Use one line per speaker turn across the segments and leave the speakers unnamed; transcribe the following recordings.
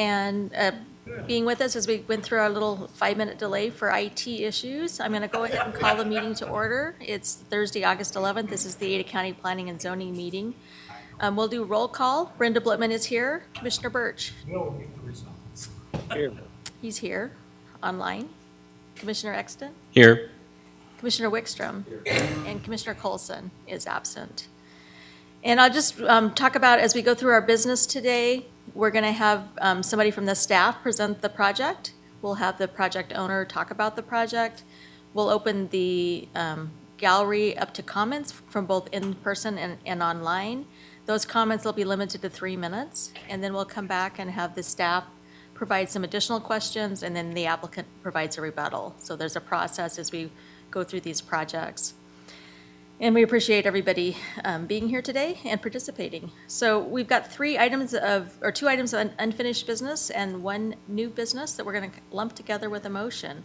and being with us as we went through our little 5-minute delay for IT issues. I'm going to go ahead and call the meeting to order. It's Thursday, August 11th. This is the Ada County Planning and Zoning meeting. We'll do roll call. Brenda Blitman is here. Commissioner Birch.
Here.
He's here, online. Commissioner Exton.
Here.
Commissioner Wickstrom. And Commissioner Colson is absent. And I'll just talk about, as we go through our business today, we're going to have somebody from the staff present the project. We'll have the project owner talk about the project. We'll open the gallery up to comments from both in person and online. Those comments will be limited to 3 minutes, and then we'll come back and have the staff provide some additional questions, and then the applicant provides a rebuttal. So there's a process as we go through these projects. And we appreciate everybody being here today and participating. So we've got 2 items of unfinished business and 1 new business that we're going to lump together with a motion.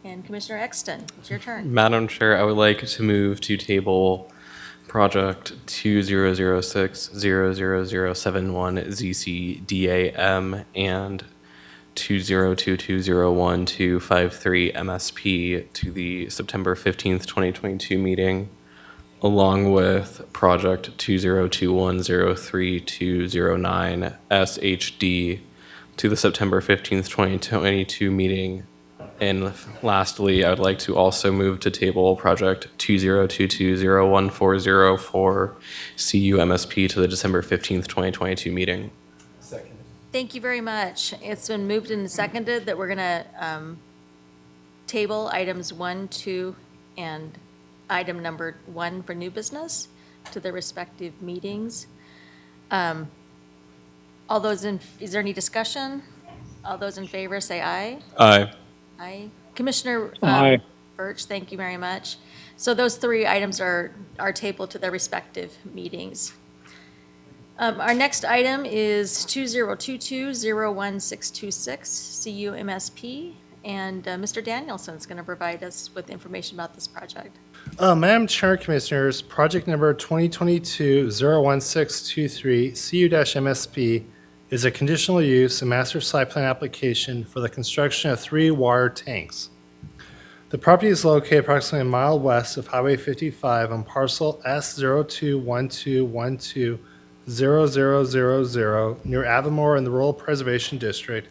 And Commissioner Exton, it's your turn.
Madam Chair, I would like to move to table project 2006-00071 ZCDAM and 202201-253 MSP to the September 15th, 2022 meeting, along with project 2021-03209 SHD to the September 15th, 2022 meeting. And lastly, I would like to also move to table project 2022-01404 CUMSP to the December 15th, 2022 meeting.
Second.
Thank you very much. It's been moved and seconded that we're going to table items 1, 2, and item number 1 for new business to the respective meetings. Is there any discussion? All those in favor say aye.
Aye.
Aye. Commissioner
Aye.
Birch, thank you very much. So those 3 items are tabled to their respective meetings. Our next item is 2022-01626 CUMSP, and Mr. Danielson is going to provide us with information about this project.
Madam Chair, Commissioners, project number 2022-01623 CU-MSP is a conditional use and master site plan application for the construction of 3 water tanks. The property is located approximately a mile west of Highway 55 on parcel S0212120000 near Avamore in the Rural Preservation District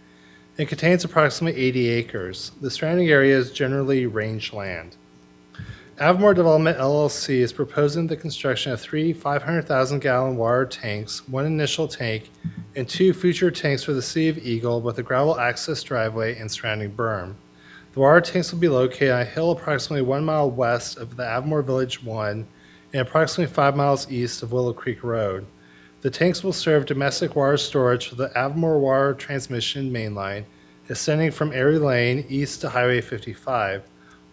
and contains approximately 80 acres. The surrounding area is generally rangeland. Avamore Development LLC is proposing the construction of 3 500,000-gallon water tanks, 1 initial tank, and 2 future tanks for the City of Eagle with a gravel access driveway and surrounding berm. The water tanks will be located on a hill approximately 1 mile west of the Avamore Village 1 and approximately 5 miles east of Willow Creek Road. The tanks will serve domestic water storage for the Avamore Water Transmission Mainline, extending from Erie Lane east to Highway 55.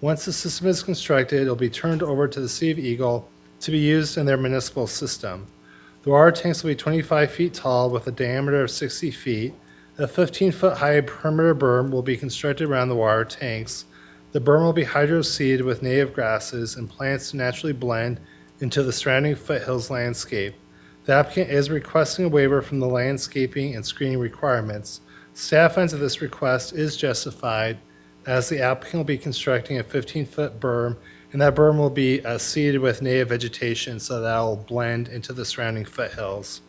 Once the system is constructed, it will be turned over to the City of Eagle to be used in their municipal system. The water tanks will be 25 feet tall with a diameter of 60 feet. A 15-foot high perimeter berm will be constructed around the water tanks. The berm will be hydro-seeded with native grasses and plants to naturally blend into the surrounding foothills landscape. The applicant is requesting a waiver from the landscaping and screening requirements. Staff finds that this request is justified as the applicant will be constructing a 15-foot berm, and that berm will be seeded with native vegetation so that will blend into the surrounding foothills.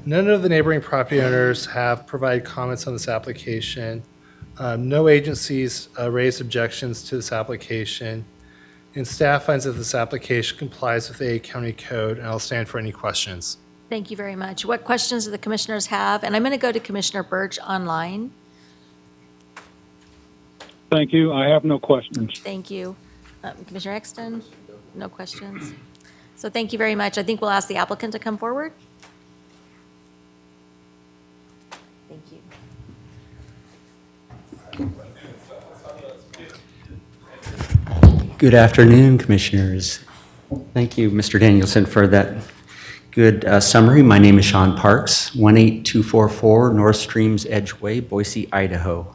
None of the neighboring property owners have provided comments on this application. No agencies raised objections to this application, and staff finds that this application complies with the Ada County Code, and I'll stand for any questions.
Thank you very much. What questions do the commissioners have? And I'm going to go to Commissioner Birch online.
Thank you. I have no questions.
Thank you. Commissioner Exton, no questions. So thank you very much. I think we'll ask the applicant to come forward. Thank you.
Good afternoon, Commissioners. Thank you, Mr. Danielson, for that good summary. My name is Sean Parks, 18244 North Streams Edgeway, Boise, Idaho.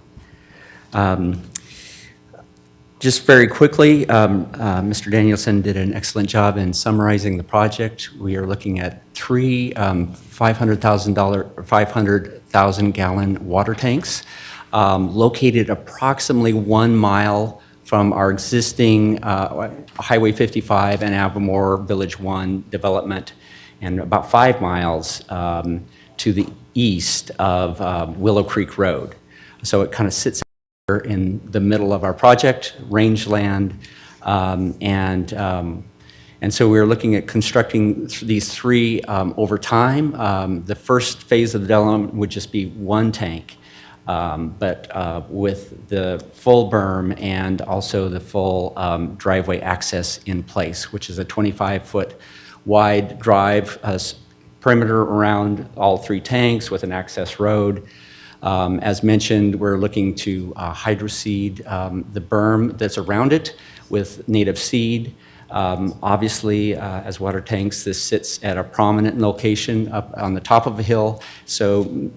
Just very quickly, Mr. Danielson did an excellent job in summarizing the project. We are looking at three $500,000 water tanks located approximately 1 mile from our existing Highway 55 and Avamore Village 1 development, and about 5 miles to the east of Willow Creek Road. So it kind of sits in the middle of our project, rangeland, and so we're looking at constructing these three over time. The first phase of the development would just be one tank, but with the full berm and also the full driveway access in place, which is a 25-foot wide drive perimeter around all three tanks with an access road. As mentioned, we're looking to hydroseed the berm that's around it with native seed. Obviously, as water tanks, this sits at a prominent location up on the top of a hill. So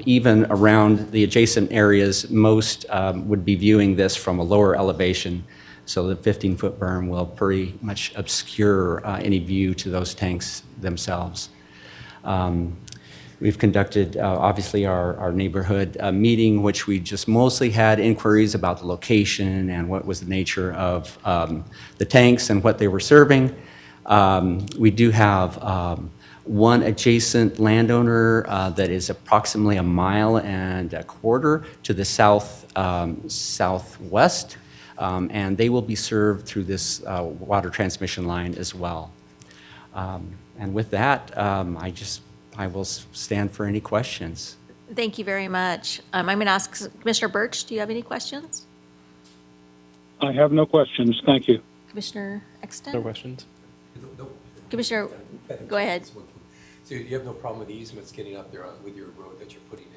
even around the adjacent areas, most would be viewing this from a lower elevation. So the 15-foot berm will pretty much obscure any view to those tanks themselves. We've conducted, obviously, our neighborhood meeting, which we just mostly had inquiries about the location and what was the nature of the tanks and what they were serving. We do have one adjacent landowner that is approximately 1.25 miles to the southwest, and they will be served through this water transmission line as well. And with that, I will stand for any questions.
Thank you very much. I'm going to ask Commissioner Birch, do you have any questions?
I have no questions. Thank you.
Commissioner Exton?
No questions?
Commissioner, go ahead.
So you have no problem with easements getting up there with your road that you're putting in?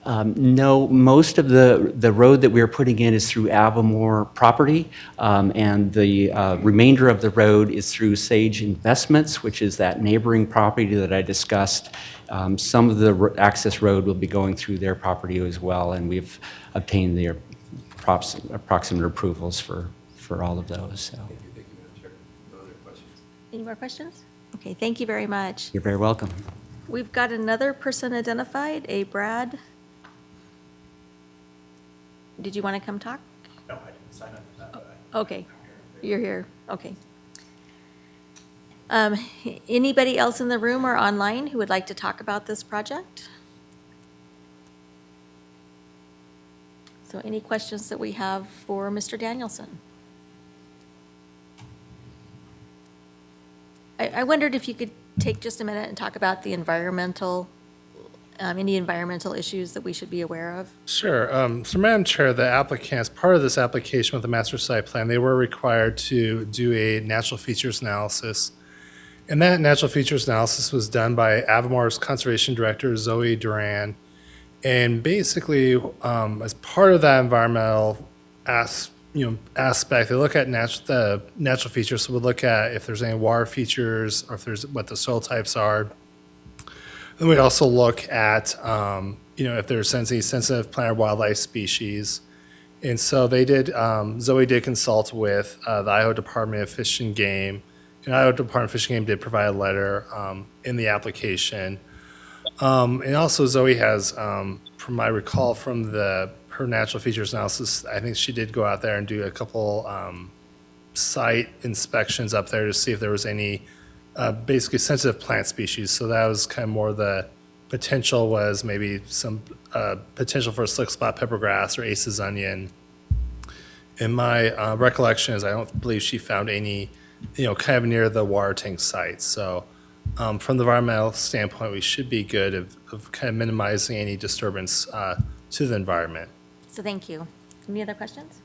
No, most of the road that we're putting in is through Avamore property, and the remainder of the road is through Sage Investments, which is that neighboring property that I discussed. Some of the access road will be going through their property as well, and we've obtained their approximate approvals for all of those. So
Thank you, Madam Chair. No other questions?
Any more questions? Okay, thank you very much.
you're very welcome.
We've got another person identified, a Brad. Did you want to come talk?
No, I didn't sign up for that, but
Okay, you're here, okay. Anybody else in the room or online who would like to talk about this project? So any questions that we have for Mr. Danielson? I wondered if you could take just a minute and talk about the environmental, any environmental issues that we should be aware of?
Sure. So, Madam Chair, the applicant, as part of this application with the master site plan, they were required to do a natural features analysis. And that natural features analysis was done by Avamore's Conservation Director, Zoe Duran. And basically, as part of that environmental aspect, they look at the natural features. So we'll look at if there's any water features or if there's what the soil types are. Then we also look at, if there's any sensitive plant or wildlife species. And so they did, Zoe did consult with the Idaho Department of Fish and Game. And Idaho Department of Fish and Game did provide a letter in the application. And also Zoe has, from my recall from her natural features analysis, I think she did go out there and do a couple site inspections up there to see if there was any basically sensitive plant species. So that was kind of more the potential, was maybe some potential for slick spot peppergrass or Ace's onion. And my recollection is I don't believe she found any, kind of near the water tank site. So from the environmental standpoint, we should be good of kind of minimizing any disturbance to the environment.
So thank you. Any other questions?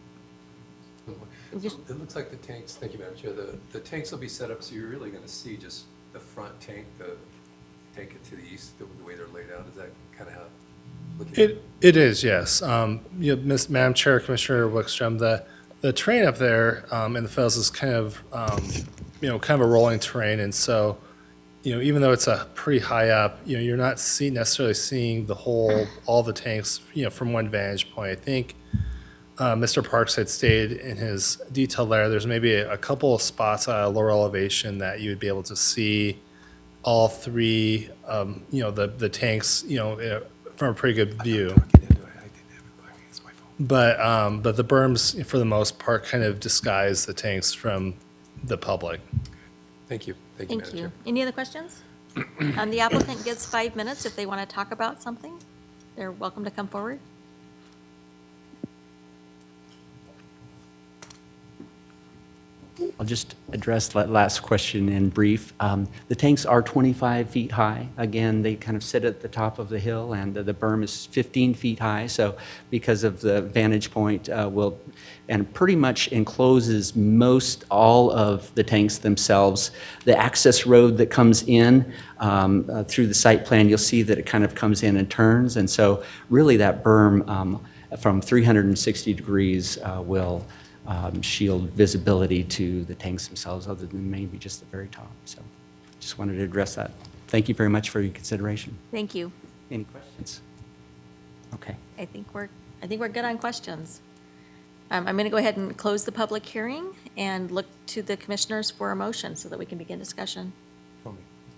Just-
It looks like the tanks, thank you, Madam Chair, the tanks will be set up so you're really going to see just the front tank, the tank to the east, the way they're laid out. Is that kind of how?
It is, yes. Madam Chair, Commissioner Wickstrom, the terrain up there in the Fells is kind of, kind of a rolling terrain. And so, even though it's a pretty high up, you're not necessarily seeing all the tanks, from one vantage point. I think Mr. Parks had stated in his detailed letter, there's maybe a couple of spots at a lower elevation that you would be able to see all three, the tanks, from a pretty good view. But the berms, for the most part, kind of disguise the tanks from the public.
Thank you. Thank you,
Thank
Madam
you.
Chair.
Any other questions? The applicant gets 5 minutes if they want to talk about something. They're welcome to come forward.
I'll just address that last question in brief. The tanks are 25 feet high. Again, they kind of sit at the top of the hill, and the berm is 15 feet high. So because of the vantage point, and pretty much encloses most all of the tanks themselves. The access road that comes in through the site plan, you'll see that it kind of comes in and turns. And so really that berm from 360 degrees will shield visibility to the tanks themselves, other than maybe just the very top. So just wanted to address that. Thank you very much for your consideration.
Thank you.
Any questions? Okay.
I think we're good on questions. I'm going to go ahead and close the public hearing and look to the commissioners for a motion so that we can begin discussion.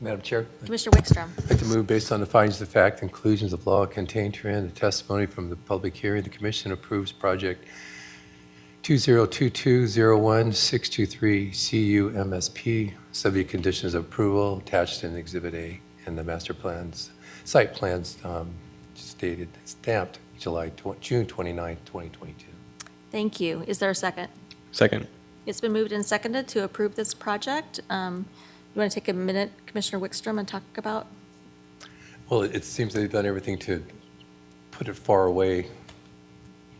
Madam Chair,
Commissioner Wickstrom.
I'd like to move based on the findings of fact and conclusions of law contained herein, the testimony from the public hearing, the commission approves project 2022-01-623 CUMSP, subject conditions of approval attached in Exhibit A, and the master plans, site plans stamped June 29, 2022.
Thank you. Is there a second?
Second.
It's been moved and seconded to approve this project. You want to take a minute, Commissioner Wickstrom, and talk about?
Well, it seems they've done everything to put it far away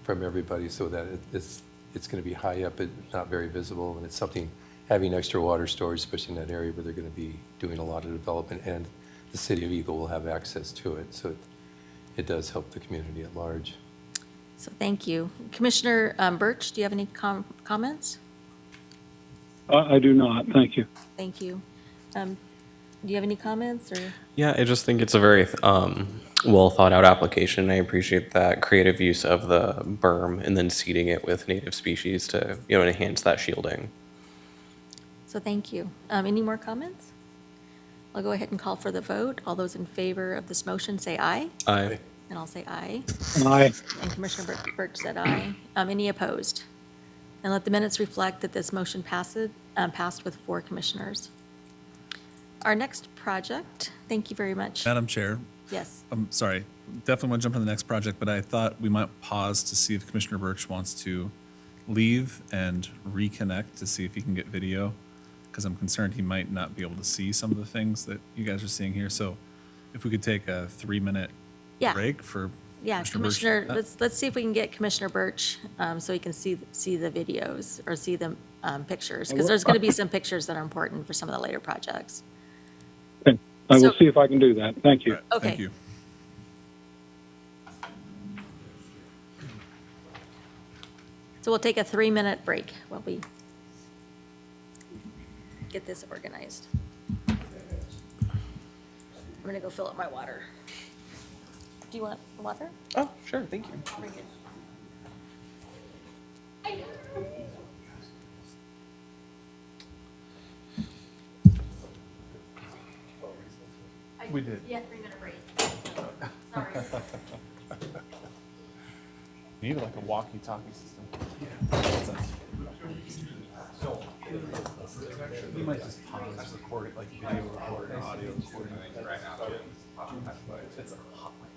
from everybody so that it's going to be high up, but not very visible, and it's something, having extra water storage, especially in that area where they're going to be doing a lot of development, and the city of Eagle will have access to it, so it does help the community at large.
So thank you. Commissioner Birch, do you have any comments?
I do not. Thank you.
Thank you. Do you have any comments or?
Yeah, I just think it's a very well thought out application. I appreciate that creative use of the berm and then seeding it with native species to enhance that shielding.
So thank you. Any more comments? I'll go ahead and call for the vote. All those in favor of this motion say aye.
Aye.
And I'll say aye.
Aye.
And Commissioner Birch said aye. Any opposed? And let the minutes reflect that this motion passed with 4 commissioners. Our next project, thank you very much.
Madam Chair,
Yes.
I'm sorry, definitely want to jump on the next project, but I thought we might pause to see if Commissioner Birch wants to leave and reconnect to see if he can get video, because I'm concerned he might not be able to see some of the things that you guys are seeing here. So if we could take a 3-minute
Yeah.
break for
Yeah,
Commissioner Birch.
Commissioner, let's see if we can get Commissioner Birch so he can see the videos or see the pictures, because there's going to be some pictures that are important for some of the later projects.
Okay. I will
So-
see if I can do that. Thank you.
All right,
Okay.
Thank you.
So we'll take a 3-minute break while we get this organized. I'm going to go fill up my water. Do you want water?
Oh, sure. Thank you.
Bring it.
We did.
Yeah, 3-minute break. Sorry.
Need like a walkie-talkie system. We might just pause recording, like video recording, audio recording. It's a hot mic.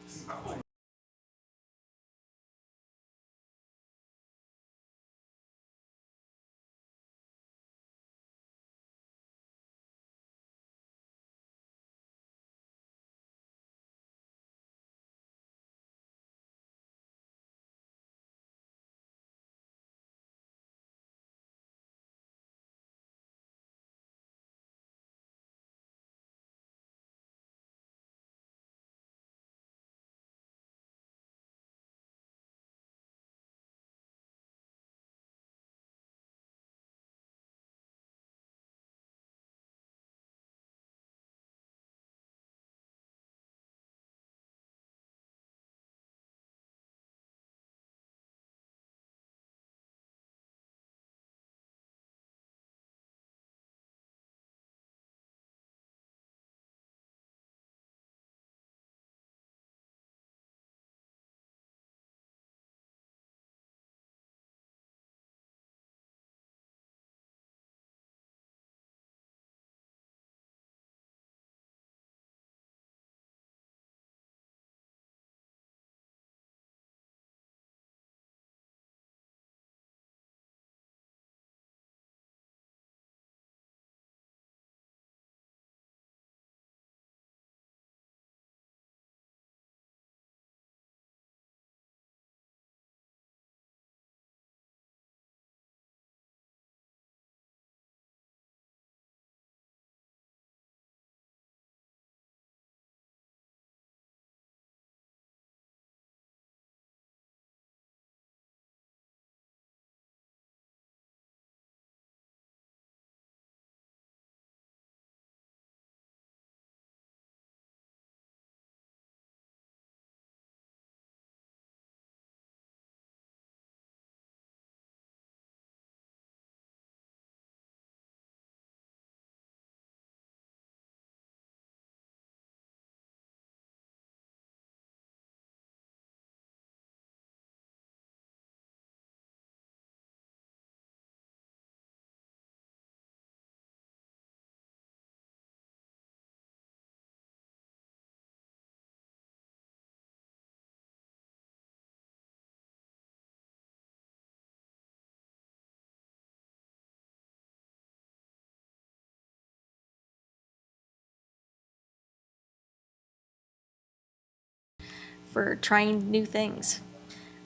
for trying new things.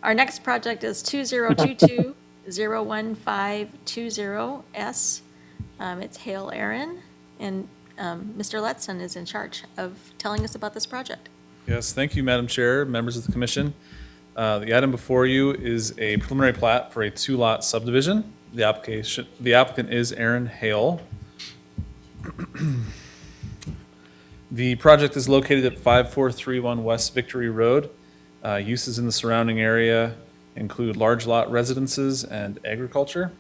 Our next project is 2022-01520S. It's Hale Aaron, and Mr. Letson is in charge of telling us about this project.
Yes, thank you, Madam Chair, members of the commission. The item before you is a preliminary plat for a two-lot subdivision. The applicant is Aaron Hale. The project is located at 5431 West Victory Road. Uses in the surrounding area include large lot residences and agriculture.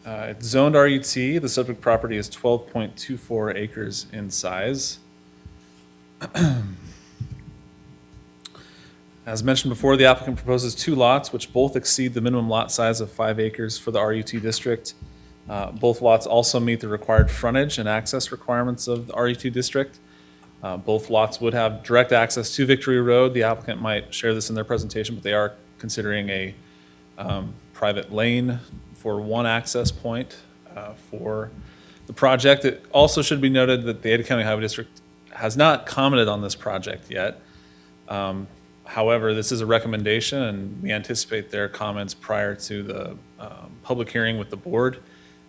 It's zoned RUT. The subject property is 12.24 acres in size. As mentioned before, the applicant proposes two lots, which both exceed the minimum lot size of 5 acres for the RUT district. Both lots also meet the required frontage and access requirements of the RUT district. Both lots would have direct access to Victory Road. The applicant might share this in their presentation, but they are considering a private lane for one access point for the project. It also should be noted that the Ada County Highway District has not commented on this project yet. However, this is a recommendation, and we anticipate their comments prior to the public hearing with the board.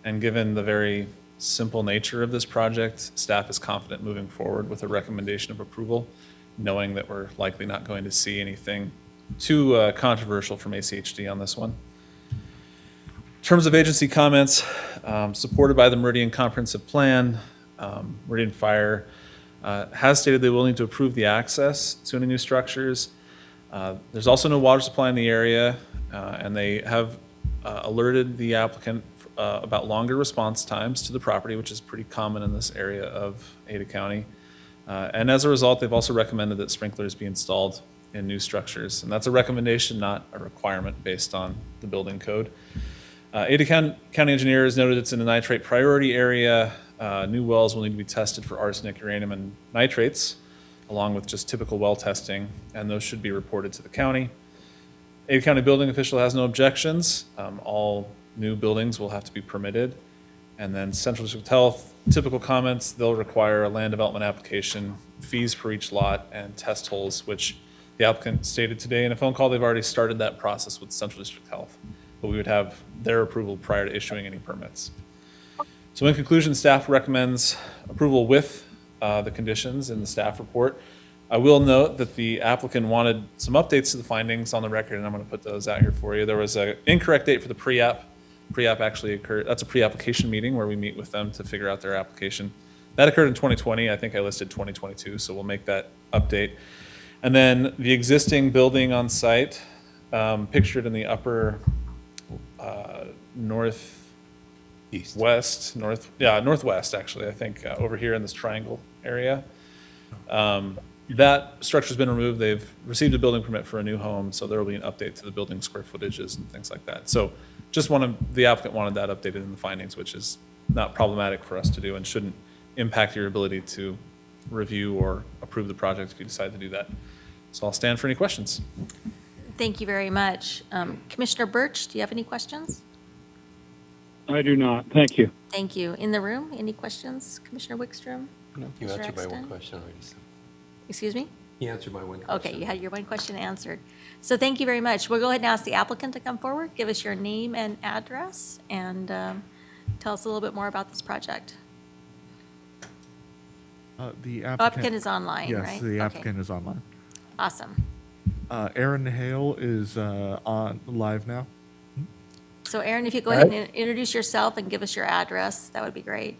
And given the very simple nature of this project, staff is confident moving forward with a recommendation of approval, knowing that we're likely not going to see anything too controversial from ACHD on this one. In terms of agency comments, supported by the Meridian Comprehensive Plan, Meridian Fire has stated they will need to approve the access to any new structures. There's also no water supply in the area, and they have alerted the applicant about longer response times to the property, which is pretty common in this area of Ada County. And as a result, they've also recommended that sprinklers be installed in new structures. And that's a recommendation, not a requirement based on the building code. Ada County engineer has noted it's in a nitrate priority area. New wells will need to be tested for arsenic, uranium, and nitrates, along with just typical well testing, and those should be reported to the county. Ada County building official has no objections. All new buildings will have to be permitted. And then Central District Health, typical comments, they'll require a land development application, fees for each lot, and test holes, which the applicant stated today in a phone call they've already started that process with Central District Health. But we would have their approval prior to issuing any permits. So in conclusion, staff recommends approval with the conditions in the staff report. I will note that the applicant wanted some updates to the findings on the record, and I'm going to put those out here for you. There was an incorrect date for the pre-app. Pre-app actually occurred, that's a pre-application meeting where we meet with them to figure out their application. That occurred in 2020. I think I listed 2022, so we'll make that update. And then the existing building on site, pictured in the upper northwest, actually, I think, over here in this triangle area. That structure's been removed. They've received a building permit for a new home, so there will be an update to the building square footages and things like that. So the applicant wanted that updated in the findings, which is not problematic for us to do and shouldn't impact your ability to review or approve the project if you decide to do that. So I'll stand for any questions.
Thank you very much. Commissioner Birch, do you have any questions?
I do not. Thank you.
Thank you. In the room, any questions? Commissioner Wickstrom?
You
Mr.
answered my one
Exton?
question already. So.
Excuse me?
He answered my one question.
Okay, you had your one question answered. So thank you very much. We'll go ahead and ask the applicant to come forward, give us your name and address, and tell us a little bit more about this project.
The
Applicant is online, right?
Yes, the
Okay.
applicant is online.
Awesome.
Aaron Hale is on live now.
So Aaron, if you go ahead and introduce yourself and give us your address, that would be great.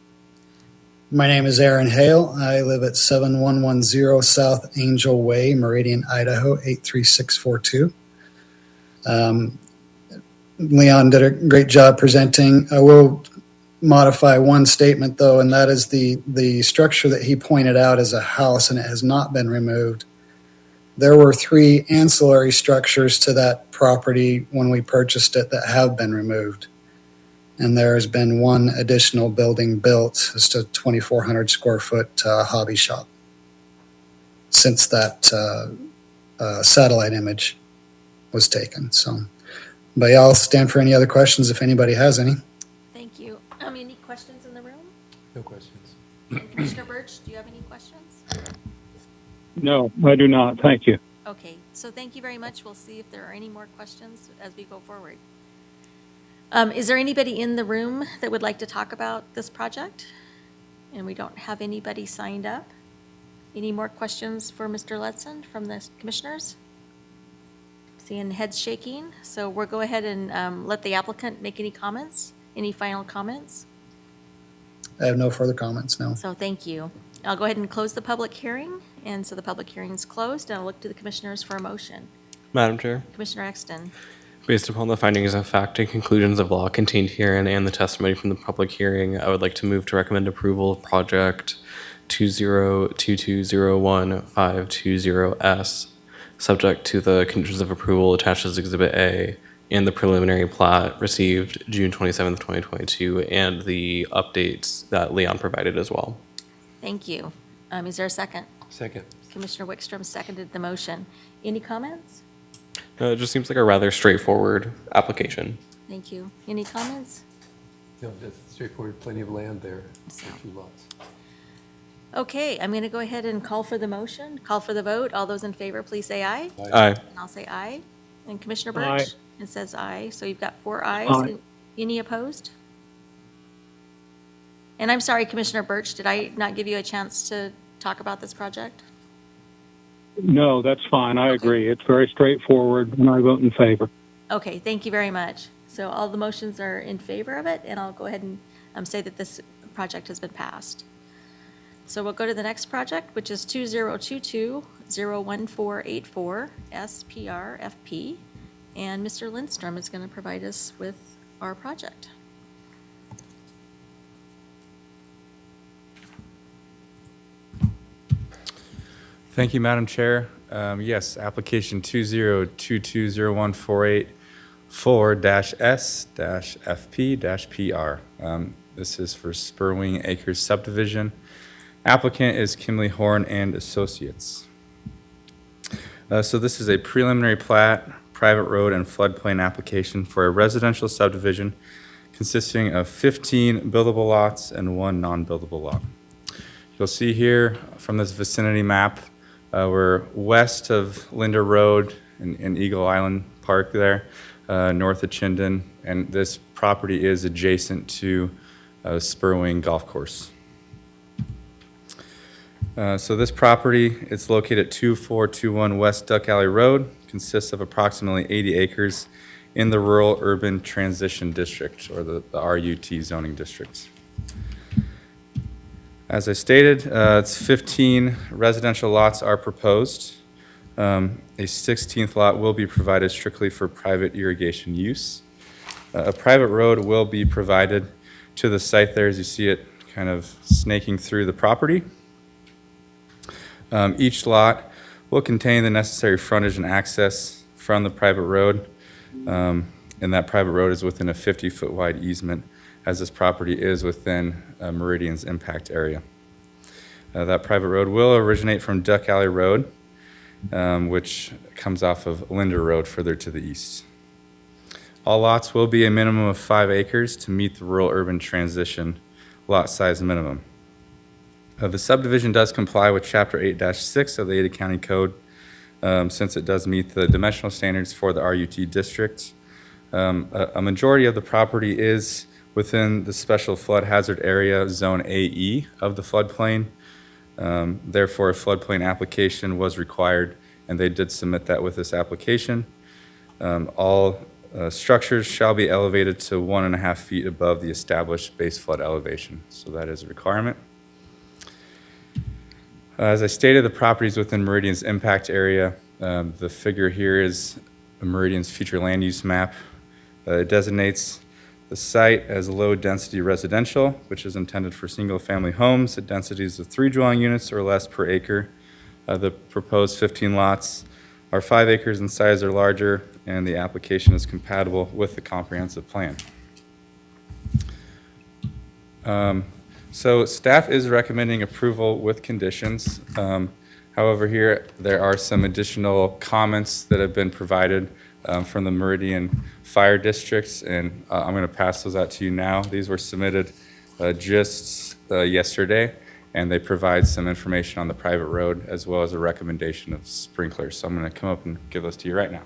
My name is Aaron Hale. I live at 7110 South Angel Way, Meridian, Idaho, 83642. Leon did a great job presenting. I will modify one statement, though, and that is the structure that he pointed out is a house, and it has not been removed. There were 3 ancillary structures to that property when we purchased it that have been removed. And there has been 1 additional building built, just a 2,400 square foot hobby shop, since that satellite image was taken. So, but yeah, I'll stand for any other questions if anybody has any.
Thank you. Any questions in the room?
No questions.
And Commissioner Birch, do you have any questions?
No, I do not. Thank you.
Okay, so thank you very much. We'll see if there are any more questions as we go forward. Is there anybody in the room that would like to talk about this project? And we don't have anybody signed up. Any more questions for Mr. Letson from the commissioners? Seeing heads shaking, so we'll go ahead and let the applicant make any comments, any final comments.
I have no further comments, no.
So thank you. I'll go ahead and close the public hearing, and so the public hearing is closed, and I'll look to the commissioners for a motion.
Madam Chair,
Commissioner Exton.
based upon the findings of fact and conclusions of law contained herein and the testimony from the public hearing, I would like to move to recommend approval of project 202201-520S, subject to the conditions of approval attached as Exhibit A and the preliminary plat received June 27th, 2022, and the updates that Leon provided as well.
Thank you. Is there a second?
Second.
Commissioner Wickstrom seconded the motion. Any comments?
It just seems like a rather straightforward application.
Thank you. Any comments?
No, that's straightforward, plenty of land there,
So-
2 lots.
Okay, I'm going to go ahead and call for the motion, call for the vote. All those in favor, please say aye.
Aye.
And I'll say aye. And Commissioner
Aye.
Birch? It says aye, so you've got 4 ayes.
Aye.
Any opposed? And I'm sorry, Commissioner Birch, did I not give you a chance to talk about this project?
No, that's fine. I
Okay.
agree. It's very straightforward, and I vote in favor.
Okay, thank you very much. So all the motions are in favor of it, and I'll go ahead and say that this project has been passed. So we'll go to the next project, which is 2022-01484 SPRFP, and Mr. Lindstrom is going to provide us with our project.
Thank you, Madam Chair. Yes, application 2022-014-4-S-FP-PR. This is for Spurwing Acres subdivision. Applicant is Kimley Horn and Associates. So this is a preliminary plat, private road, and floodplain application for a residential subdivision consisting of 15 buildable lots and 1 non-buildable lot. You'll see here from this vicinity map, we're west of Linda Road in Eagle Island Park there, north of Chinden, and this property is adjacent to Spurwing Golf Course. So this property, it's located at 2421 West Duck Alley Road, consists of approximately 80 acres in the Rural Urban Transition District, or the RUT zoning district. As I stated, it's 15 residential lots are proposed. A 16th lot will be provided strictly for private irrigation use. A private road will be provided to the site there, as you see it kind of snaking through the property. Each lot will contain the necessary frontage and access from the private road, and that private road is within a 50-foot wide easement, as this property is within Meridian's impact area. That private road will originate from Duck Alley Road, which comes off of Linda Road further to the east. All lots will be a minimum of 5 acres to meet the rural urban transition lot size minimum. The subdivision does comply with Chapter 8-6 of the Ada County Code, since it does meet the dimensional standards for the RUT district. A majority of the property is within the Special Flood Hazard Area Zone AE of the floodplain. Therefore, a floodplain application was required, and they did submit that with this application. All structures shall be elevated to 1.5 feet above the established base flood elevation, so that is a requirement. As I stated, the property is within Meridian's impact area. The figure here is Meridian's future land use map. It designates the site as low-density residential, which is intended for single-family homes at densities of 3 dwelling units or less per acre. The proposed 15 lots are 5 acres in size or larger, and the application is compatible with the comprehensive plan. So staff is recommending approval with conditions. However, here there are some additional comments that have been provided from the Meridian Fire Districts, and I'm going to pass those out to you now. These were submitted just yesterday, and they provide some information on the private road as well as a recommendation of sprinklers. So I'm going to come up and give those to you right now.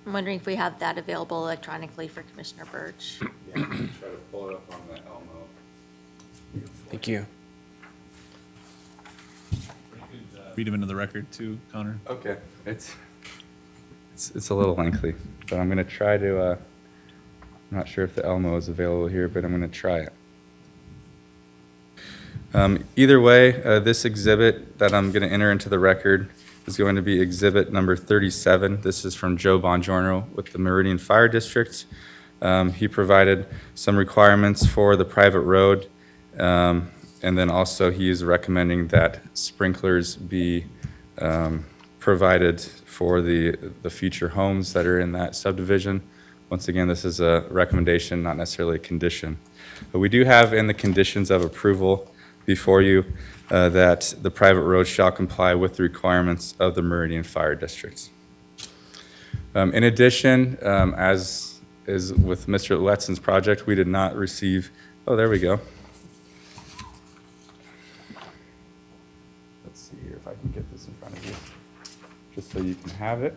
I'm wondering if we have that available electronically for Commissioner Birch.
Yeah, I'm going to try to pull it up on the Elmo.
Thank you.
Read them into the record too, Connor.
Okay, it's a little lengthy, but I'm gonna try to. I'm not sure if the Elmo is available here, but I'm gonna try it. Either way, this exhibit that I'm gonna enter into the record is going to be exhibit number 37. This is from Joe Bongiorno with the Meridian Fire District. He provided some requirements for the private road. And then also he is recommending that sprinklers be provided for the future homes that are in that subdivision. Once again, this is a recommendation, not necessarily a condition. But we do have in the conditions of approval before you that the private road shall comply with the requirements of the Meridian Fire District. In addition, as is with Mr. Letson's project, we did not receive, oh, there we go. Let's see here if I can get this in front of you, just so you can have it.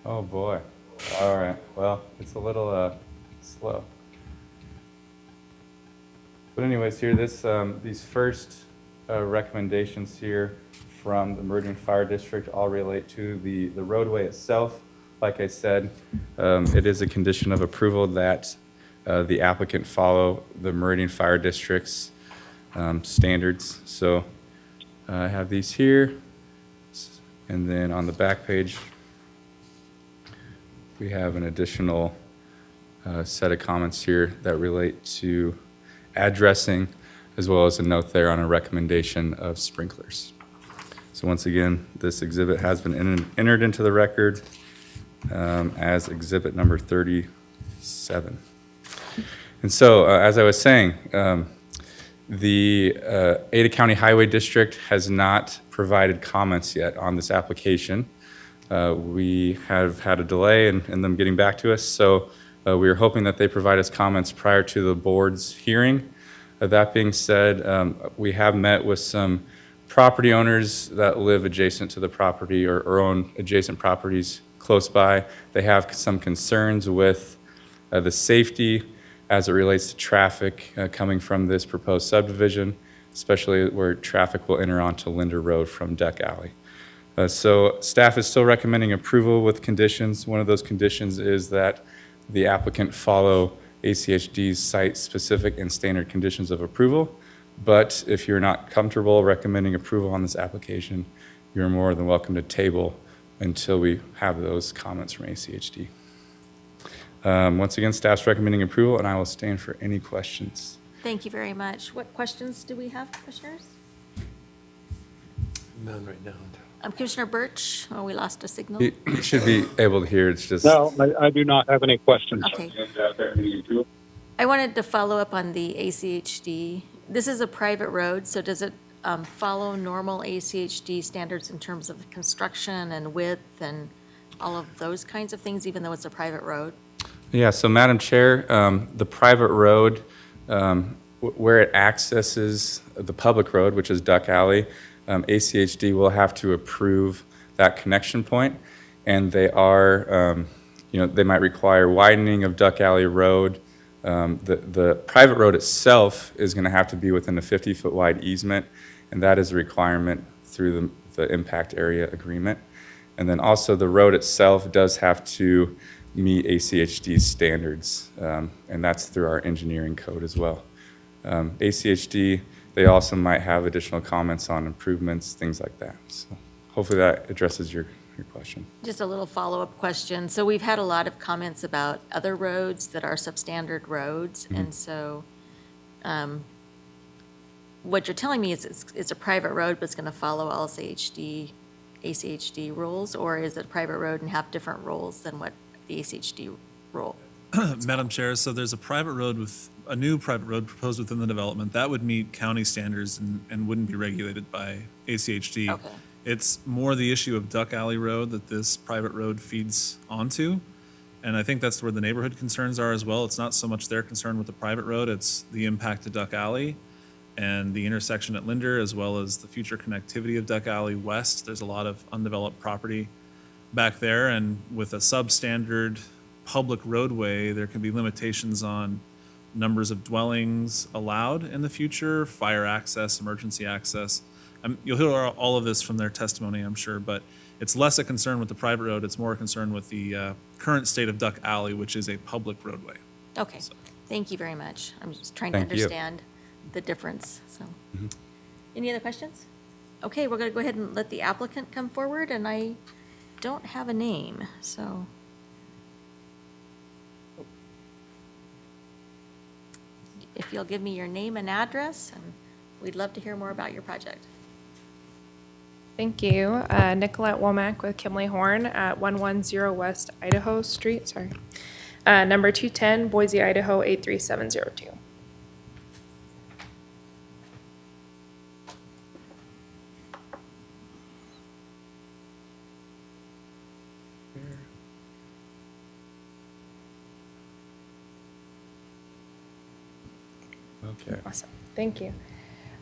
Oh boy. All right. Well, it's a little slow. But anyways, here these first recommendations here from the Meridian Fire District all relate to the roadway itself. Like I said, it is a condition of approval that the applicant follow the Meridian Fire District's standards. So I have these here, and then on the back page, we have an additional set of comments here that relate to addressing, as well as a note there on a recommendation of sprinklers. So once again, this exhibit has been entered into the record as exhibit number 37. And so, as I was saying, the Ada County Highway District has not provided comments yet on this application. We have had a delay in them getting back to us, so we are hoping that they provide us comments prior to the board's hearing. That being said, we have met with some property owners that live adjacent to the property or own adjacent properties close by. They have some concerns with the safety as it relates to traffic coming from this proposed subdivision, especially where traffic will enter onto Linder Road from Duck Alley. So staff is still recommending approval with conditions. One of those conditions is that the applicant follow ACHD's site-specific and standard conditions of approval. But if you're not comfortable recommending approval on this application, you're more than welcome to table until we have those comments from ACHD. Once again, staff's recommending approval, and I will stand for any questions.
Thank you very much. What questions do we have, commissioners?
None right now.
Commissioner Birch, oh, we lost a signal.
You should be able to hear, it's just.
No, I do not have any questions.
Okay. I wanted to follow up on the ACHD. This is a private road, so does it follow normal ACHD standards in terms of construction and width and all of those kinds of things, even though it's a private road?
Yeah, so Madam Chair, the private road, where it accesses the public road, which is Duck Alley, ACHD will have to approve that connection point, and they are, they might require widening of Duck Alley Road. The private road itself is going to have to be within a 50-foot wide easement, and that is a requirement through the impact area agreement. And then also the road itself does have to meet ACHD's standards, and that's through our engineering code as well. ACHD, they also might have additional comments on improvements, things like that. So hopefully that addresses your question.
Just a little follow-up question. So we've had a lot of comments about other roads that are substandard roads, and so what you're telling me is it's a private road, but it's going to follow ACHD rules, or is it a private road and have different rules than what the ACHD rule?
Madam Chair, so there's a new private road proposed within the development that would meet county standards and wouldn't be regulated by ACHD.
Okay.
It's more the issue of Duck Alley Road that this private road feeds onto. And I think that's where the neighborhood concerns are as well. It's not so much their concern with the private road, it's the impact to Duck Alley and the intersection at Linder, as well as the future connectivity of Duck Alley West. There's a lot of undeveloped property back there, and with a substandard public roadway, there can be limitations on numbers of dwellings allowed in the future, fire access, emergency access. You'll hear all of this from their testimony, I'm sure, but it's less a concern with the private road. It's more a concern with the current state of Duck Alley, which is a public roadway.
Okay, thank you very much. I'm just trying
Thank
to
you.
understand the difference, so. Any other questions? Okay, we're going to go ahead and let the applicant come forward, and I don't have a name, so. If you'll give me your name and address, and we'd love to hear more about your project.
Thank you. Nicolette Womack with Kimley Horn at 110 West Idaho Street, sorry. Number 210, Boise, Idaho 83702.
Okay.
Awesome, thank you.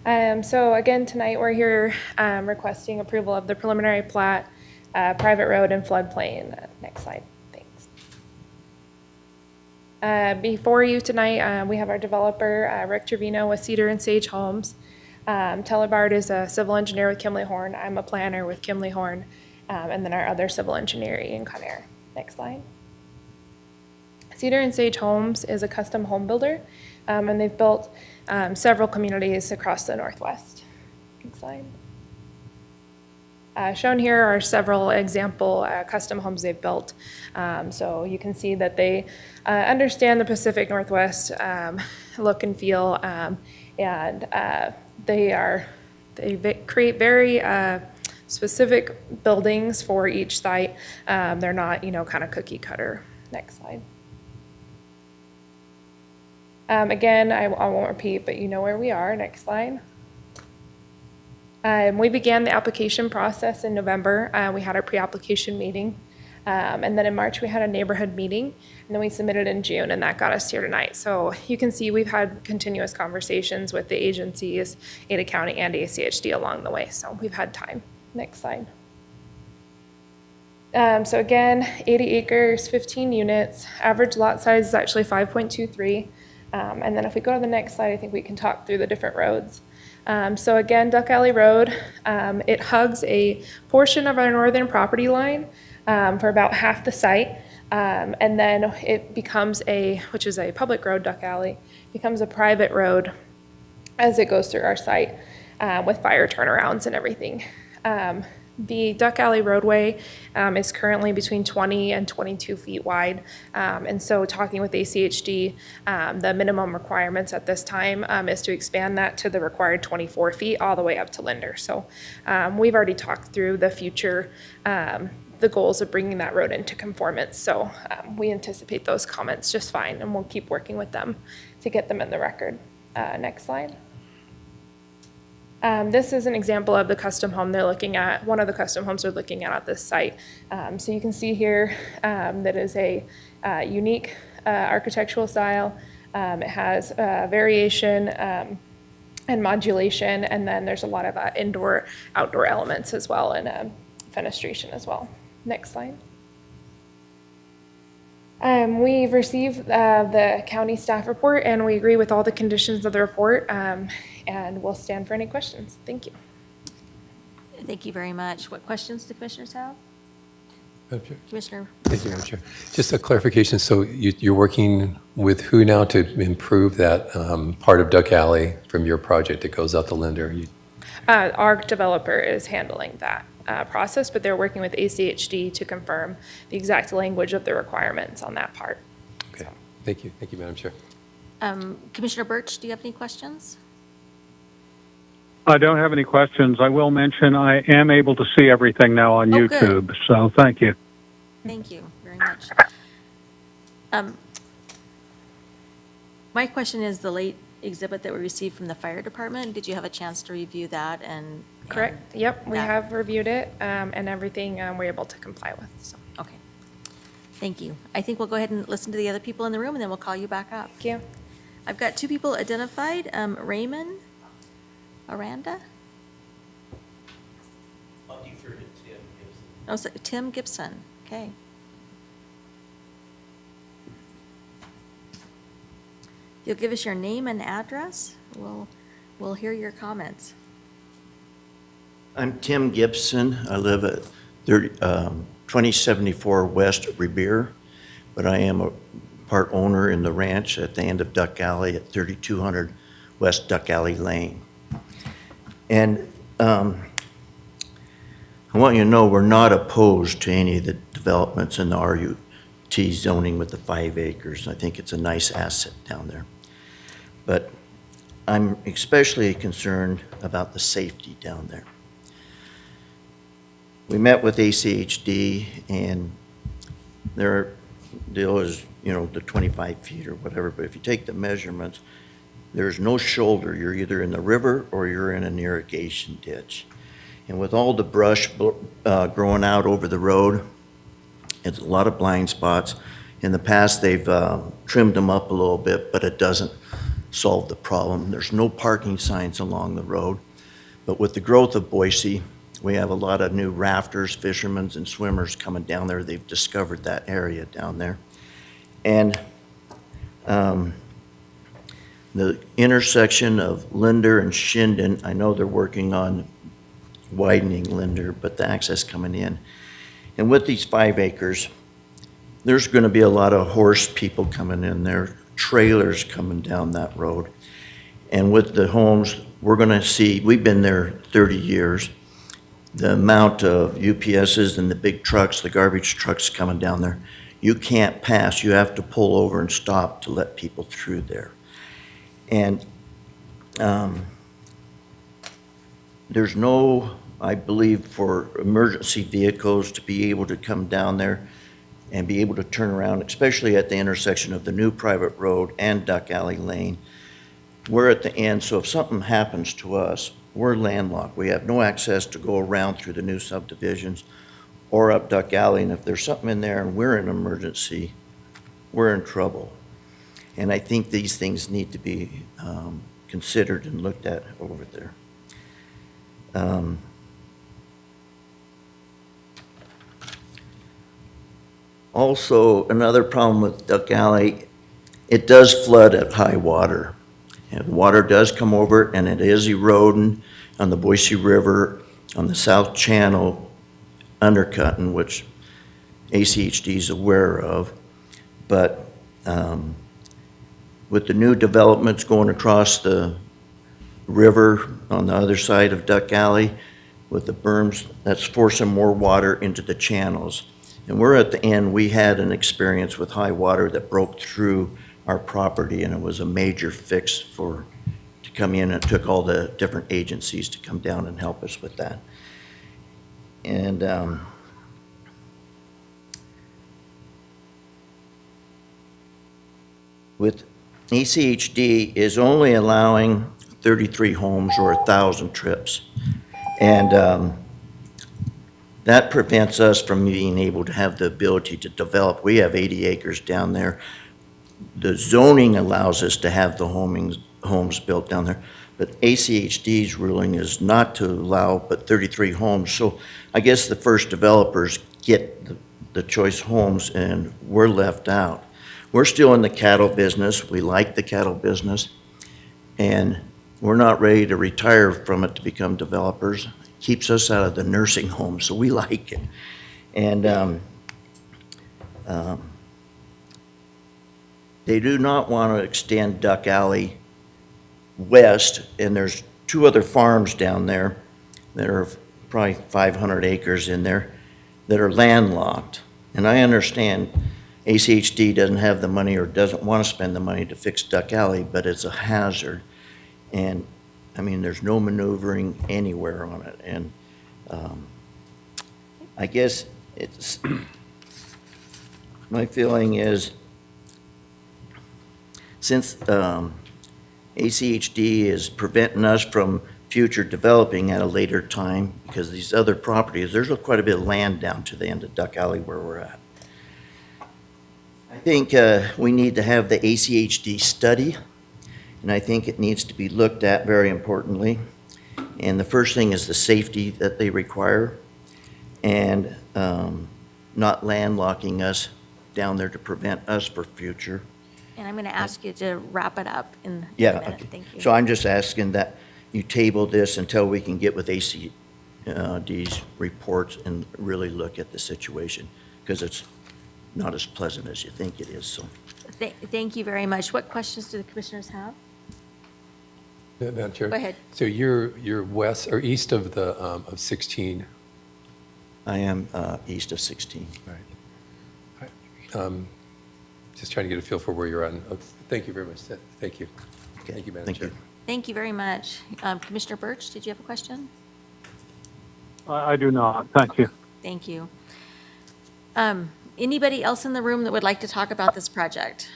So again, tonight we're here requesting approval of the preliminary plat, private road and floodplain. Next slide, thanks. Before you tonight, we have our developer, Rick Trevino with Cedar and Sage Homes. Telebard is a civil engineer with Kimley Horn. I'm a planner with Kimley Horn, and then our other civil engineer, Ian Conair. Next slide. Cedar and Sage Homes is a custom home builder, and they've built several communities across the Northwest. Next slide. Shown here are several example custom homes they've built. So you can see that they understand the Pacific Northwest look and feel, and they create very specific buildings for each site. They're not, kind of cookie cutter. Next slide. Again, I won't repeat, but you know where we are. Next slide. We began the application process in November. We had our pre-application meeting. And then in March, we had a neighborhood meeting. And then we submitted in June, and that got us here tonight. So you can see we've had continuous conversations with the agencies, Ada County and ACHD along the way. So we've had time. Next slide. So again, 80 acres, 15 units. Average lot size is actually 5.23. And then if we go to the next slide, I think we can talk through the different roads. So again, Duck Alley Road, it hugs a portion of our northern property line for about half the site. And then it becomes which is a public road, Duck Alley, becomes a private road as it goes through our site with fire turnarounds and everything. The Duck Alley roadway is currently between 20 and 22 feet wide. And so talking with ACHD, the minimum requirements at this time is to expand that to the required 24 feet all the way up to Linder. So we've already talked through the future, the goals of bringing that road into conformance. So we anticipate those comments just fine, and we'll keep working with them to get them in the record. Next slide. This is an example of the custom home they're looking at, one of the custom homes they're looking at this site. So you can see here that is a unique architectural style. It has variation and modulation, and then there's a lot of indoor, outdoor elements as well, and fenestration as well. Next slide. We've received the county staff report, and we agree with all the conditions of the report, and we'll stand for any questions. Thank you.
Thank you very much. What questions do commissioners have?
Madam Chair.
Commissioner?
Thank you, Madam Chair. Just a clarification, so you're working with who now to improve that part of Duck Alley from your project that goes out to Linder?
Our developer is handling that process, but they're working with ACHD to confirm the exact language of the requirements on that part.
Okay, thank you. Thank you, Madam Chair.
Commissioner Birch, do you have any questions?
I don't have any questions. I will mention I am able to see everything now on
Oh, good.
YouTube, so thank you.
Thank you very much. My question is the late exhibit that we received from the fire department. Did you have a chance to review that and?
Correct. Yep, we
that-
have reviewed it, and everything we're able to comply with, so.
Okay. Thank you. I think we'll go ahead and listen to the other people in the room, and then we'll call you back up.
Thank you.
I've got two people identified, Raymond Aranda.
I'll defer to Tim Gibson.
Oh, so Tim Gibson, okay. If you'll give us your name and address, we'll hear your comments.
I'm Tim Gibson. I live at 2074 West Revere, but I am a part owner in the ranch at the end of Duck Alley at 3200 West Duck Alley Lane. And I want you to know we're not opposed to any of the developments in the RUT zoning with the 5 acres. I think it's a nice asset down there. But I'm especially concerned about the safety down there. We met with ACHD, and their deal is, the 25 feet or whatever, but if you take the measurements, there's no shoulder. You're either in the river or you're in an irrigation ditch. And with all the brush growing out over the road, it's a lot of blind spots. In the past, they've trimmed them up a little bit, but it doesn't solve the problem. There's no parking signs along the road. But with the growth of Boise, we have a lot of new rafters, fishermen, and swimmers coming down there. They've discovered that area down there. And the intersection of Linder and Shinden, I know they're working on widening Linder, but the access coming in. And with these 5 acres, there's going to be a lot of horse people coming in there, trailers coming down that road. And with the homes, we're going to see, we've been there 30 years, the amount of UPSs and the big trucks, the garbage trucks coming down there, you can't pass. You have to pull over and stop to let people through there. And there's no, I believe, for emergency vehicles to be able to come down there and be able to turn around, especially at the intersection of the new private road and Duck Alley Lane. We're at the end, so if something happens to us, we're landlocked. We have no access to go around through the new subdivisions or up Duck Alley, and if there's something in there and we're in an emergency, we're in trouble. And I think these things need to be considered and looked at over there. Also, another problem with Duck Alley, it does flood at high water. And water does come over, and it is eroding on the Boise River, on the South Channel, undercutting, which ACHD is aware of. But with the new developments going across the river on the other side of Duck Alley, with the berms, that's forcing more water into the channels. And we're at the end, we had an experience with high water that broke through our property, and it was a major fix to come in, and it took all the different agencies to come down and help us with that. And with ACHD is only allowing 33 homes or 1,000 trips. And that prevents us from being able to have the ability to develop. We have 80 acres down there. The zoning allows us to have the homes built down there, but ACHD's ruling is not to allow but 33 homes. So I guess the first developers get the choice homes, and we're left out. We're still in the cattle business. We like the cattle business, and we're not ready to retire from it to become developers. It keeps us out of the nursing home, so we like it. And they do not want to extend Duck Alley west, and there's 2 other farms down there that are probably 500 acres in there that are landlocked. And I understand ACHD doesn't have the money or doesn't want to spend the money to fix Duck Alley, but it's a hazard. And I mean, there's no maneuvering anywhere on it, and I guess it's, my feeling is, since ACHD is preventing us from future developing at a later time, because these other properties, there's quite a bit of land down to the end of Duck Alley where we're at. I think we need to have the ACHD study, and I think it needs to be looked at very importantly. And the first thing is the safety that they require, and not landlocking us down there to prevent us for future.
And I'm going to ask you to wrap it up in a
Yeah,
minute.
okay.
Thank you.
So I'm just asking that you table this until we can get with ACD's reports and really look at the situation, because it's not as pleasant as you think it is, so.
Thank you very much. What questions do the commissioners have?
Madam Chair?
Go ahead.
So you're west or east of the, of 16.
I am east of 16.
Right. Just trying to get a feel for where you're at. Thank you very much. Thank you.
Okay,
Thank you, Madam
thank
Chair.
you.
Thank you very much. Commissioner Birch, did you have a question?
I do not. Thank you.
Thank you. Anybody else in the room that would like to talk about this project?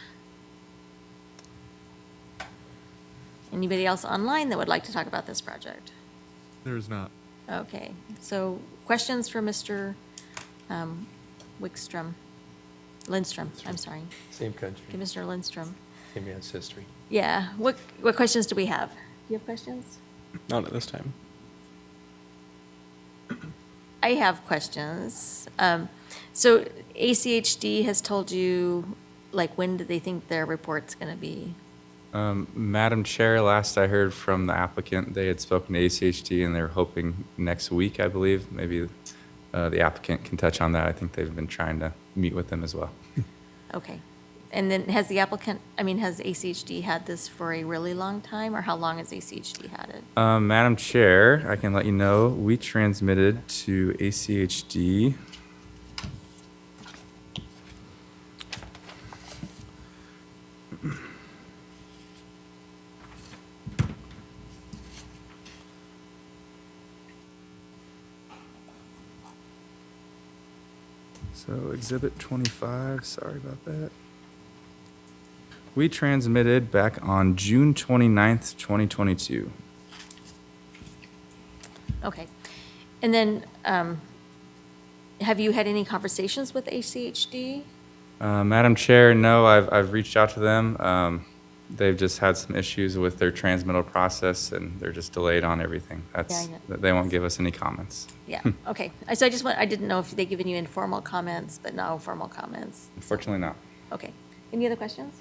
Anybody else online that would like to talk about this project?
There's not.
Okay, so questions for Mr. Lindstrom, I'm sorry,
Same country,
Commissioner Lindstrom.
same ancestry.
Yeah, what questions do we have? Do you have questions?
Not at this time.
I have questions. So ACHD has told you, like, when do they think their report's going to be?
Madam Chair, last I heard from the applicant, they had spoken to ACHD and they're hoping next week, I believe. Maybe the applicant can touch on that. I think they've been trying to meet with them as well.
Okay. And then has the applicant, has ACHD had this for a really long time, or how long has ACHD had it?
Madam Chair, I can let you know, we transmitted to ACHD. So Exhibit 25, sorry about that. We transmitted back on June 29th, 2022.
Okay. And then, have you had any conversations with ACHD?
Madam Chair, no, I've reached out to them. They've just had some issues with their transmittal process, and they're just delayed on everything.
I know.
They won't give us any comments.
Yeah, okay. So I didn't know if they've given you informal comments, but no formal comments.
Unfortunately not.
Okay. Any other questions?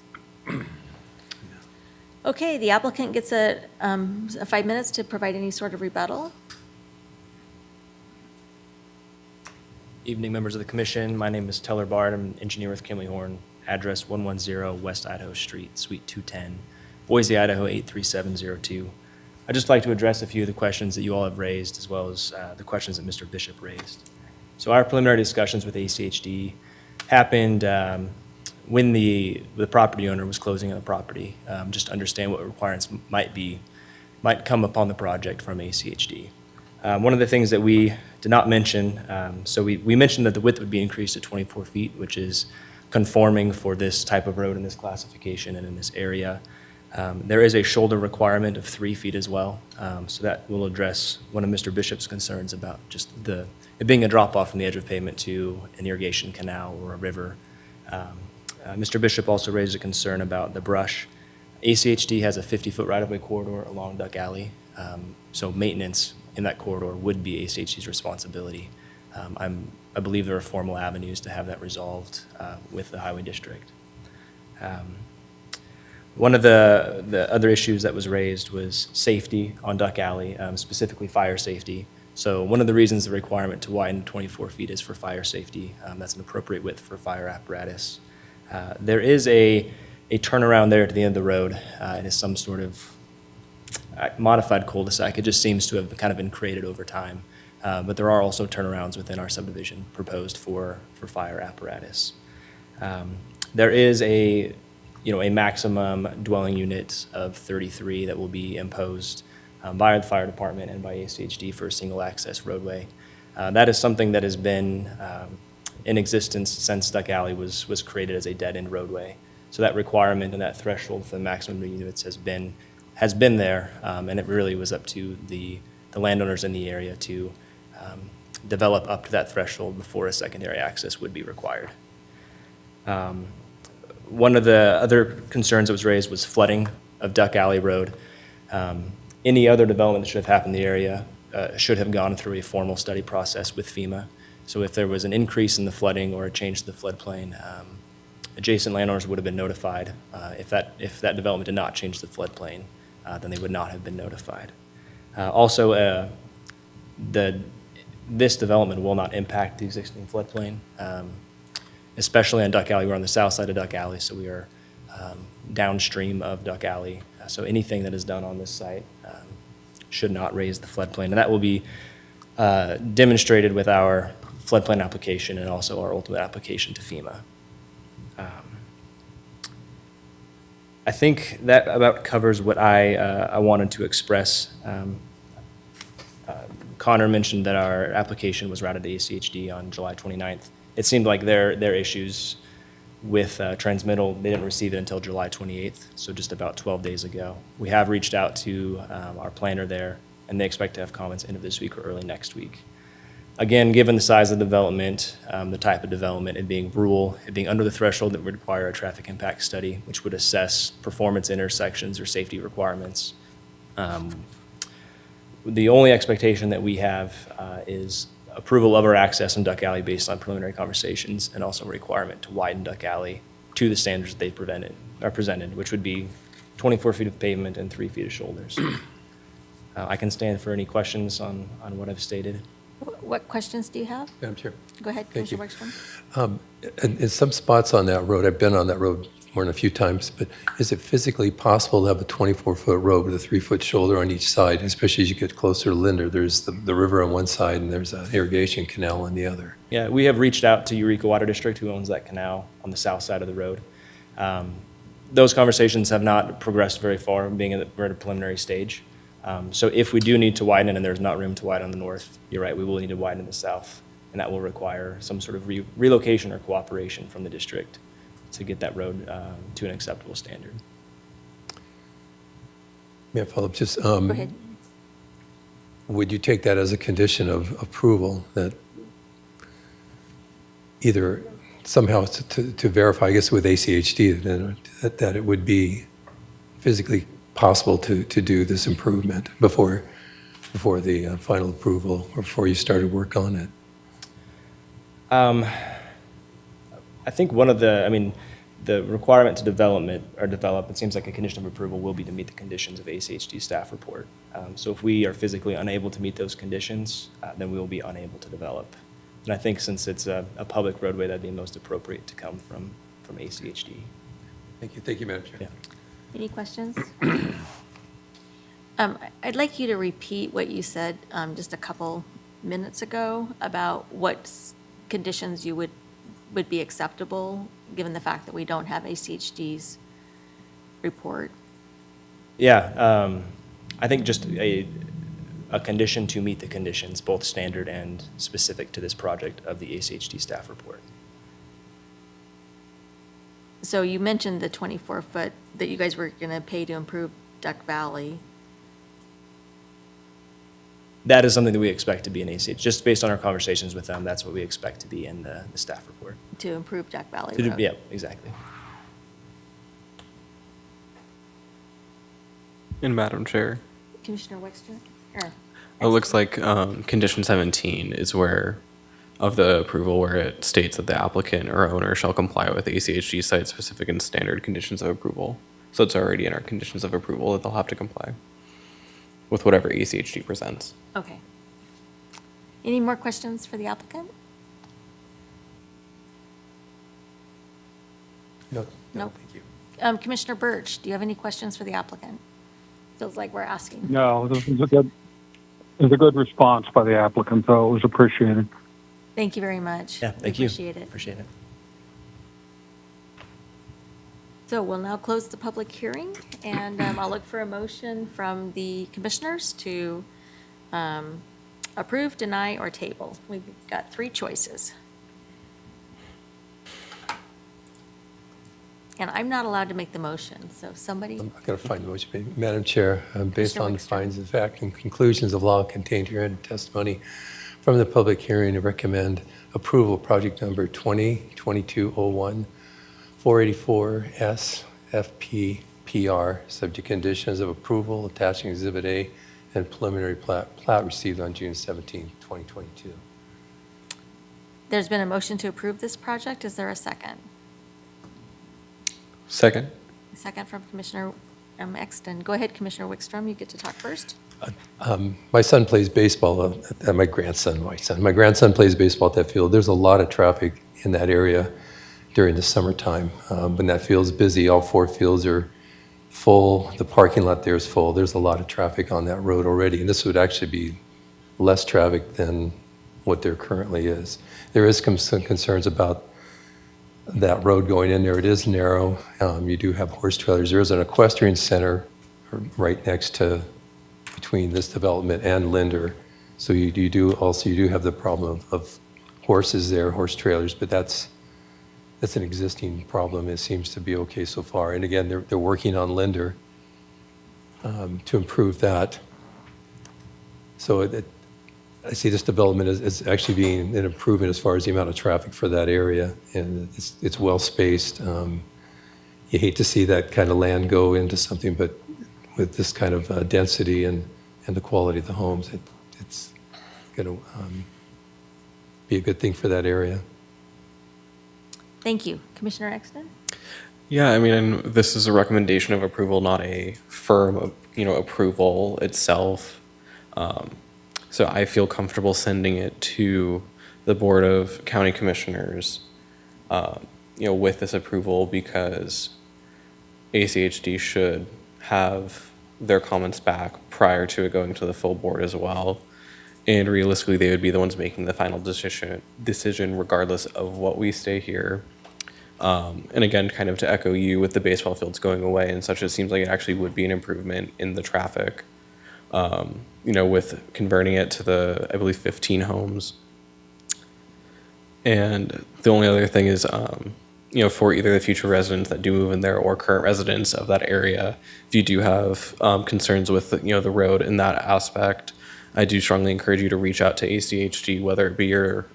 Okay, the applicant gets a 5 minutes to provide any sort of rebuttal.
Evening, members of the commission. My name is Teller Bard. I'm an engineer with Kimley Horn. Address 110 West Idaho Street, Suite 210, Boise, Idaho 83702. I'd just like to address a few of the questions that you all have raised, as well as the questions that Mr. Bishop raised. So our preliminary discussions with ACHD happened when the property owner was closing on the property, just to understand what requirements might come upon the project from ACHD. One of the things that we did not mention, so we mentioned that the width would be increased to 24 feet, which is conforming for this type of road in this classification and in this area. There is a shoulder requirement of 3 feet as well, so that will address one of Mr. Bishop's concerns about just it being a drop-off from the edge of pavement to an irrigation canal or a river. Mr. Bishop also raised a concern about the brush. ACHD has a 50-foot right-of-way corridor along Duck Alley, so maintenance in that corridor would be ACHD's responsibility. I believe there are formal avenues to have that resolved with the highway district. One of the other issues that was raised was safety on Duck Alley, specifically fire safety. So one of the reasons the requirement to widen to 24 feet is for fire safety. That's an appropriate width for fire apparatus. There is a turnaround there at the end of the road. It is some sort of modified cul-de-sac. It just seems to have kind of been created over time. But there are also turnarounds within our subdivision proposed for fire apparatus. There is a maximum dwelling unit of 33 that will be imposed by the fire department and by ACHD for a single access roadway. That is something that has been in existence since Duck Alley was created as a dead-end roadway. So that requirement and that threshold for the maximum units has been there, and it really was up to the landowners in the area to develop up to that threshold before a secondary access would be required. One of the other concerns that was raised was flooding of Duck Alley Road. Any other development that should have happened in the area should have gone through a formal study process with FEMA. So if there was an increase in the flooding or a change to the floodplain, adjacent landowners would have been notified. If that development did not change the floodplain, then they would not have been notified. Also, this development will not impact the existing floodplain, especially on Duck Alley. We're on the south side of Duck Alley, so we are downstream of Duck Alley. So anything that is done on this site should not raise the floodplain. And that will be demonstrated with our floodplain application and also our ultimate application to FEMA. I think that about covers what I wanted to express. Connor mentioned that our application was routed to ACHD on July 29th. It seemed like their issues with transmittal, they didn't receive it until July 28th, so just about 12 days ago. We have reached out to our planner there, and they expect to have comments end of this week or early next week. Again, given the size of the development, the type of development, it being rural, it being under the threshold that would require a traffic impact study, which would assess performance intersections or safety requirements. The only expectation that we have is approval of our access in Duck Alley based on preliminary conversations, and also a requirement to widen Duck Alley to the standards they presented, which would be 24 feet of pavement and 3 feet of shoulders. I can stand for any questions on what I've stated.
What questions do you have?
Madam Chair.
Go ahead,
Thank you.
Commissioner Wickstrom.
In some spots on that road, I've been on that road more than a few times, but is it physically possible to have a 24-foot road with a 3-foot shoulder on each side, especially as you get closer to Linder? There's the river on one side and there's an irrigation canal on the other.
Yeah, we have reached out to Eureka Water District, who owns that canal on the south side of the road. Those conversations have not progressed very far, being we're at a preliminary stage. So if we do need to widen it and there's not room to widen on the north, you're right, we will need to widen in the south, and that will require some sort of relocation or cooperation from the district to get that road to an acceptable standard.
May I follow up? Just,
Go ahead.
would you take that as a condition of approval, that either somehow to verify, I guess with ACHD, that it would be physically possible to do this improvement before the final approval or before you started work on it?
I think one of the requirement to develop, it seems like a condition of approval will be to meet the conditions of ACHD staff report. So if we are physically unable to meet those conditions, then we will be unable to develop. And I think since it's a public roadway, that'd be most appropriate to come from ACHD.
Thank you. Thank you, Madam Chair.
Yeah.
Any questions? I'd like you to repeat what you said just a couple minutes ago about what conditions you would be acceptable, given the fact that we don't have ACHD's report.
Yeah, I think just a condition to meet the conditions, both standard and specific to this project, of the ACHD staff report.
So you mentioned the 24-foot that you guys were going to pay to improve Duck Valley.
That is something that we expect to be in ACH. Just based on our conversations with them, that's what we expect to be in the staff report.
To improve Duck Valley
To do-
Road.
Yeah, exactly.
And Madam Chair,
Commissioner Wickstrom? Or-
it looks like condition 17 is where, of the approval, where it states that the applicant or owner shall comply with ACHD site-specific and standard conditions of approval. So it's already in our conditions of approval that they'll have to comply with whatever ACHD presents.
Okay. Any more questions for the applicant?
No,
Nope.
thank you.
Commissioner Birch, do you have any questions for the applicant? Feels like we're asking.
No, this is a good response by the applicant, though. It was appreciated.
Thank you very much.
Yeah, thank you.
Appreciate it.
Appreciate it.
So we'll now close the public hearing, and I'll look for a motion from the commissioners to approve, deny, or table. We've got 3 choices. And I'm not allowed to make the motion, so somebody,
I'm going to find the motion. Madam Chair, based
Commissioner
on the
Wickstrom.
findings of fact and conclusions of law contained herein, testimony from the public hearing, I recommend approval of project number 202201 484 SFPPR, subject conditions of approval, attaching Exhibit A and preliminary plat received on June 17, 2022.
there's been a motion to approve this project. Is there a second?
Second.
A second from Commissioner Exton. Go ahead, Commissioner Wickstrom, you get to talk first.
My son plays baseball, my grandson plays baseball at that field. There's a lot of traffic in that area during the summertime. When that field's busy, all 4 fields are full, the parking lot there is full. There's a lot of traffic on that road already, and this would actually be less traffic than what there currently is. There is some concerns about that road going in there. It is narrow. You do have horse trailers. There is an equestrian center right next to, between this development and Linder. So you do have the problem of horses there, horse trailers, but that's an existing problem. It seems to be okay so far. And again, they're working on Linder to improve that. So I see this development as actually being an improvement as far as the amount of traffic for that area, and it's well spaced. You hate to see that kind of land go into something, but with this kind of density and the quality of the homes, it's going to be a good thing for that area.
Thank you. Commissioner Exton?
Yeah, I mean, and this is a recommendation of approval, not a firm, approval itself. So I feel comfortable sending it to the Board of County Commissioners, with this approval, because ACHD should have their comments back prior to it going to the full board as well. And realistically, they would be the ones making the final decision regardless of what we say here. And again, kind of to echo you with the baseball fields going away and such, it seems like it actually would be an improvement in the traffic, with converting it to the, I believe, 15 homes. And the only other thing is, for either the future residents that do move in there or current residents of that area, if you do have concerns with, the road in that aspect, I do strongly encourage you to reach out to ACHD, whether it be your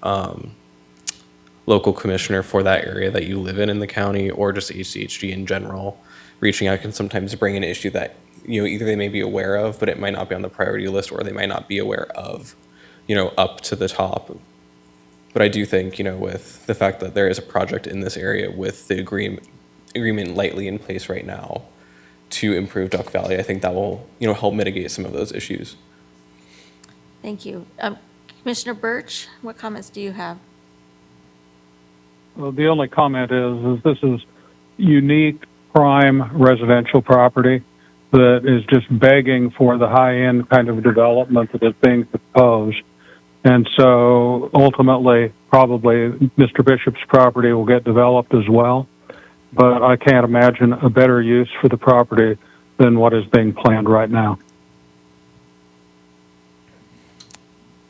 local commissioner for that area that you live in the county, or just ACHD in general. Reaching out can sometimes bring an issue that, either they may be aware of, but it might not be on the priority list, or they might not be aware of, up to the top. But I do think, with the fact that there is a project in this area with the agreement lightly in place right now to improve Duck Valley, I think that will, help mitigate some of those issues.
Thank you. Commissioner Birch, what comments do you have?
Well, the only comment is this is unique prime residential property that is just begging for the high-end kind of development that is being proposed. And so ultimately, probably Mr. Bishop's property will get developed as well. But I can't imagine a better use for the property than what is being planned right now.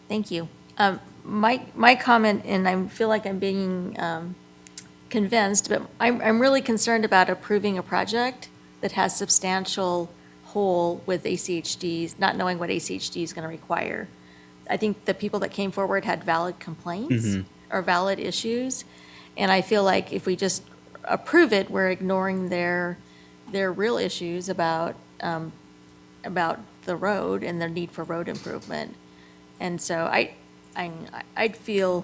Thank you. My comment, and I feel like I'm being convinced, but I'm really concerned about approving a project that has substantial hole with ACHDs, not knowing what ACHD is going to require. I think the people that came forward had valid complaints or valid issues, and I feel like if we just approve it, we're ignoring their real issues about the road and their need for road improvement. And so I'd feel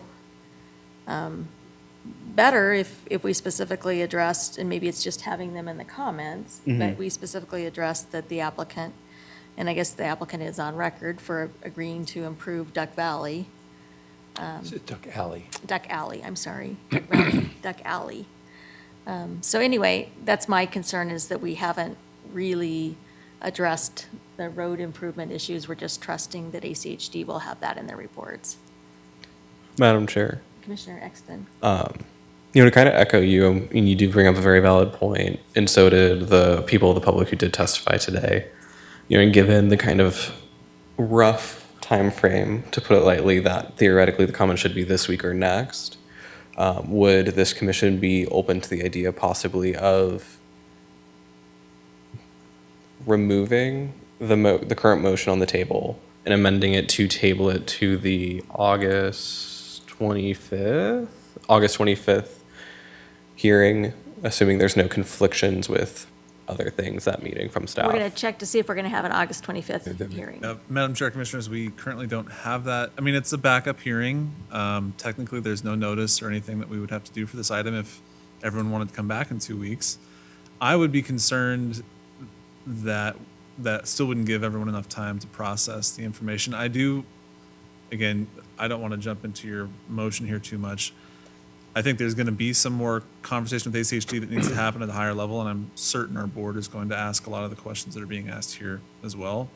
better if we specifically addressed, and maybe it's just having them in the comments, but we specifically addressed that the applicant, and I guess the applicant is on record for agreeing to improve Duck Valley.
Is it Duck Alley?
Duck Alley, I'm sorry, Duck Valley, Duck Alley. So anyway, that's my concern, is that we haven't really addressed the road improvement issues. We're just trusting that ACHD will have that in their reports.
Madam Chair.
Commissioner Exton.
to kind of echo you, and you do bring up a very valid point, and so did the people of the public who did testify today. And given the kind of rough time frame, to put it lightly, that theoretically the comment should be this week or next, would this commission be open to the idea possibly of removing the current motion on the table and amending it to table it to the August 25th hearing, assuming there's no conflictions with other things that meeting from staff?
We're going to check to see if we're going to have an August 25th hearing.
Madam Chair, Commissioners, we currently don't have that. I mean, it's a backup hearing. Technically, there's no notice or anything that we would have to do for this item if everyone wanted to come back in 2 weeks. I would be concerned that that still wouldn't give everyone enough time to process the information. I don't want to jump into your motion here too much. I think there's going to be some more conversation with ACHD that needs to happen at a higher level, and I'm certain our board is going to ask a lot of the questions that are being asked here as well.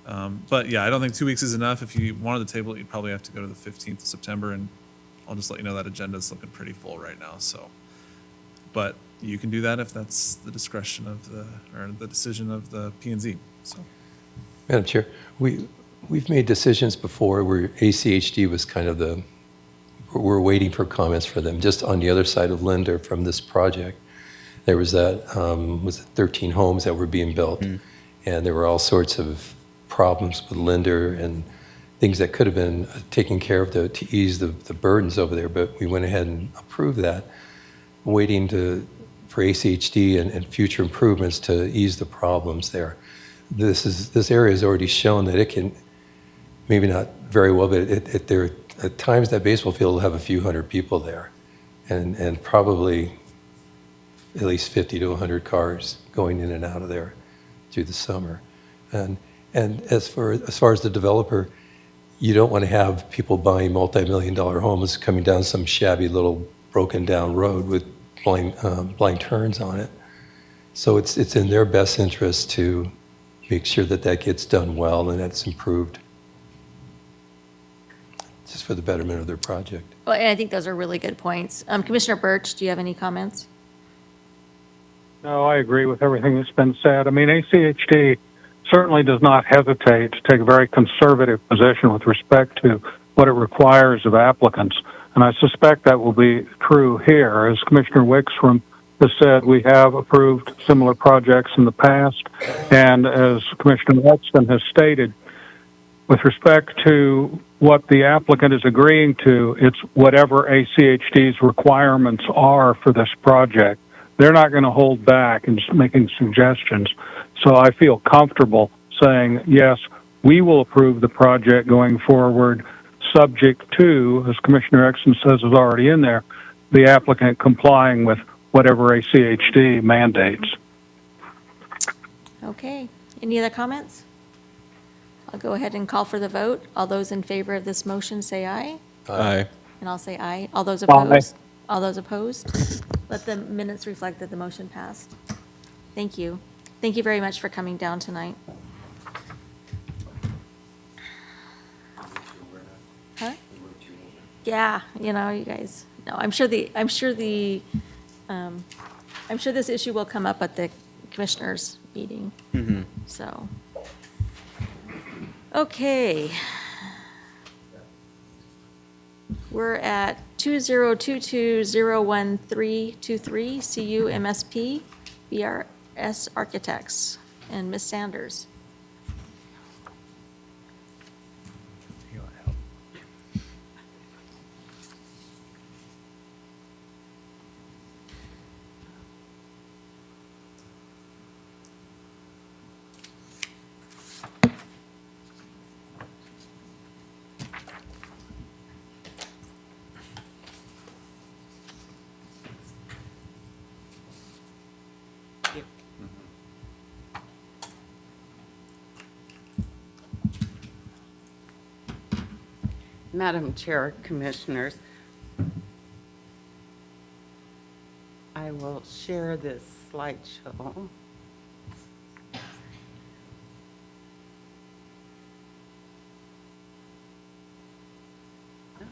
But yeah, I don't think 2 weeks is enough. If you wanted to table it, you'd probably have to go to the 15th of September, and I'll just let you know that agenda is looking pretty full right now. So, but you can do that if that's the discretion of the decision of the P&Z. So,
Madam Chair, we've made decisions before where ACHD was kind of we're waiting for comments for them. Just on the other side of Linder from this project, there was that, was it 13 homes that were being built, and there were all sorts of problems with Linder and things that could have been taken care of to ease the burdens over there, but we went ahead and approved that, waiting for ACHD and future improvements to ease the problems there. This area has already shown that it can, maybe not very well, but there at times that baseball field will have a few hundred people there, and probably at least 50 to 100 cars going in and out of there through the summer. And as far as the developer, you don't want to have people buying multi-million-dollar homes coming down some shabby little broken down road with blind turns on it. So it's in their best interest to make sure that gets done well and that's improved, just for the betterment of their project.
Well, and I think those are really good points. Commissioner Birch, do you have any comments?
No, I agree with everything that's been said. I mean, ACHD certainly does not hesitate to take a very conservative position with respect to what it requires of applicants. And I suspect that will be true here. As Commissioner Wickstrom has said, we have approved similar projects in the past. And as Commissioner Wexton has stated, with respect to what the applicant is agreeing to, it's whatever ACHD's requirements are for this project. They're not going to hold back in making suggestions. So I feel comfortable saying, yes, we will approve the project going forward, subject to, as Commissioner Exton says is already in there, the applicant complying with whatever ACHD mandates.
Okay. Any other comments? I'll go ahead and call for the vote. All those in favor of this motion say aye.
Aye.
And I'll say aye. All those opposed? All those opposed? Let the minutes reflect that the motion passed. Thank you. Thank you very much for coming down tonight. Huh? Yeah, you guys. No, I'm sure this issue will come up at the commissioners' meeting. So, okay. We're at 2022-01323 CU MSP BRS Architects and Ms. Sanders.
Madam Chair, Commissioners, I will share this slideshow. Oh,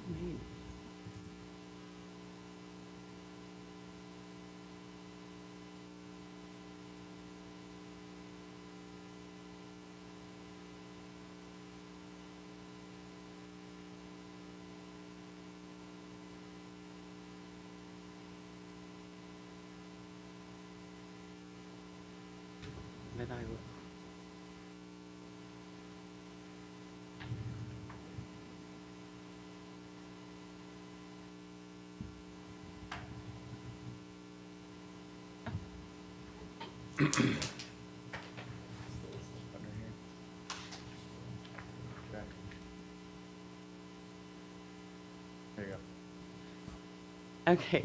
man. have it, I will.
There you go.
Okay.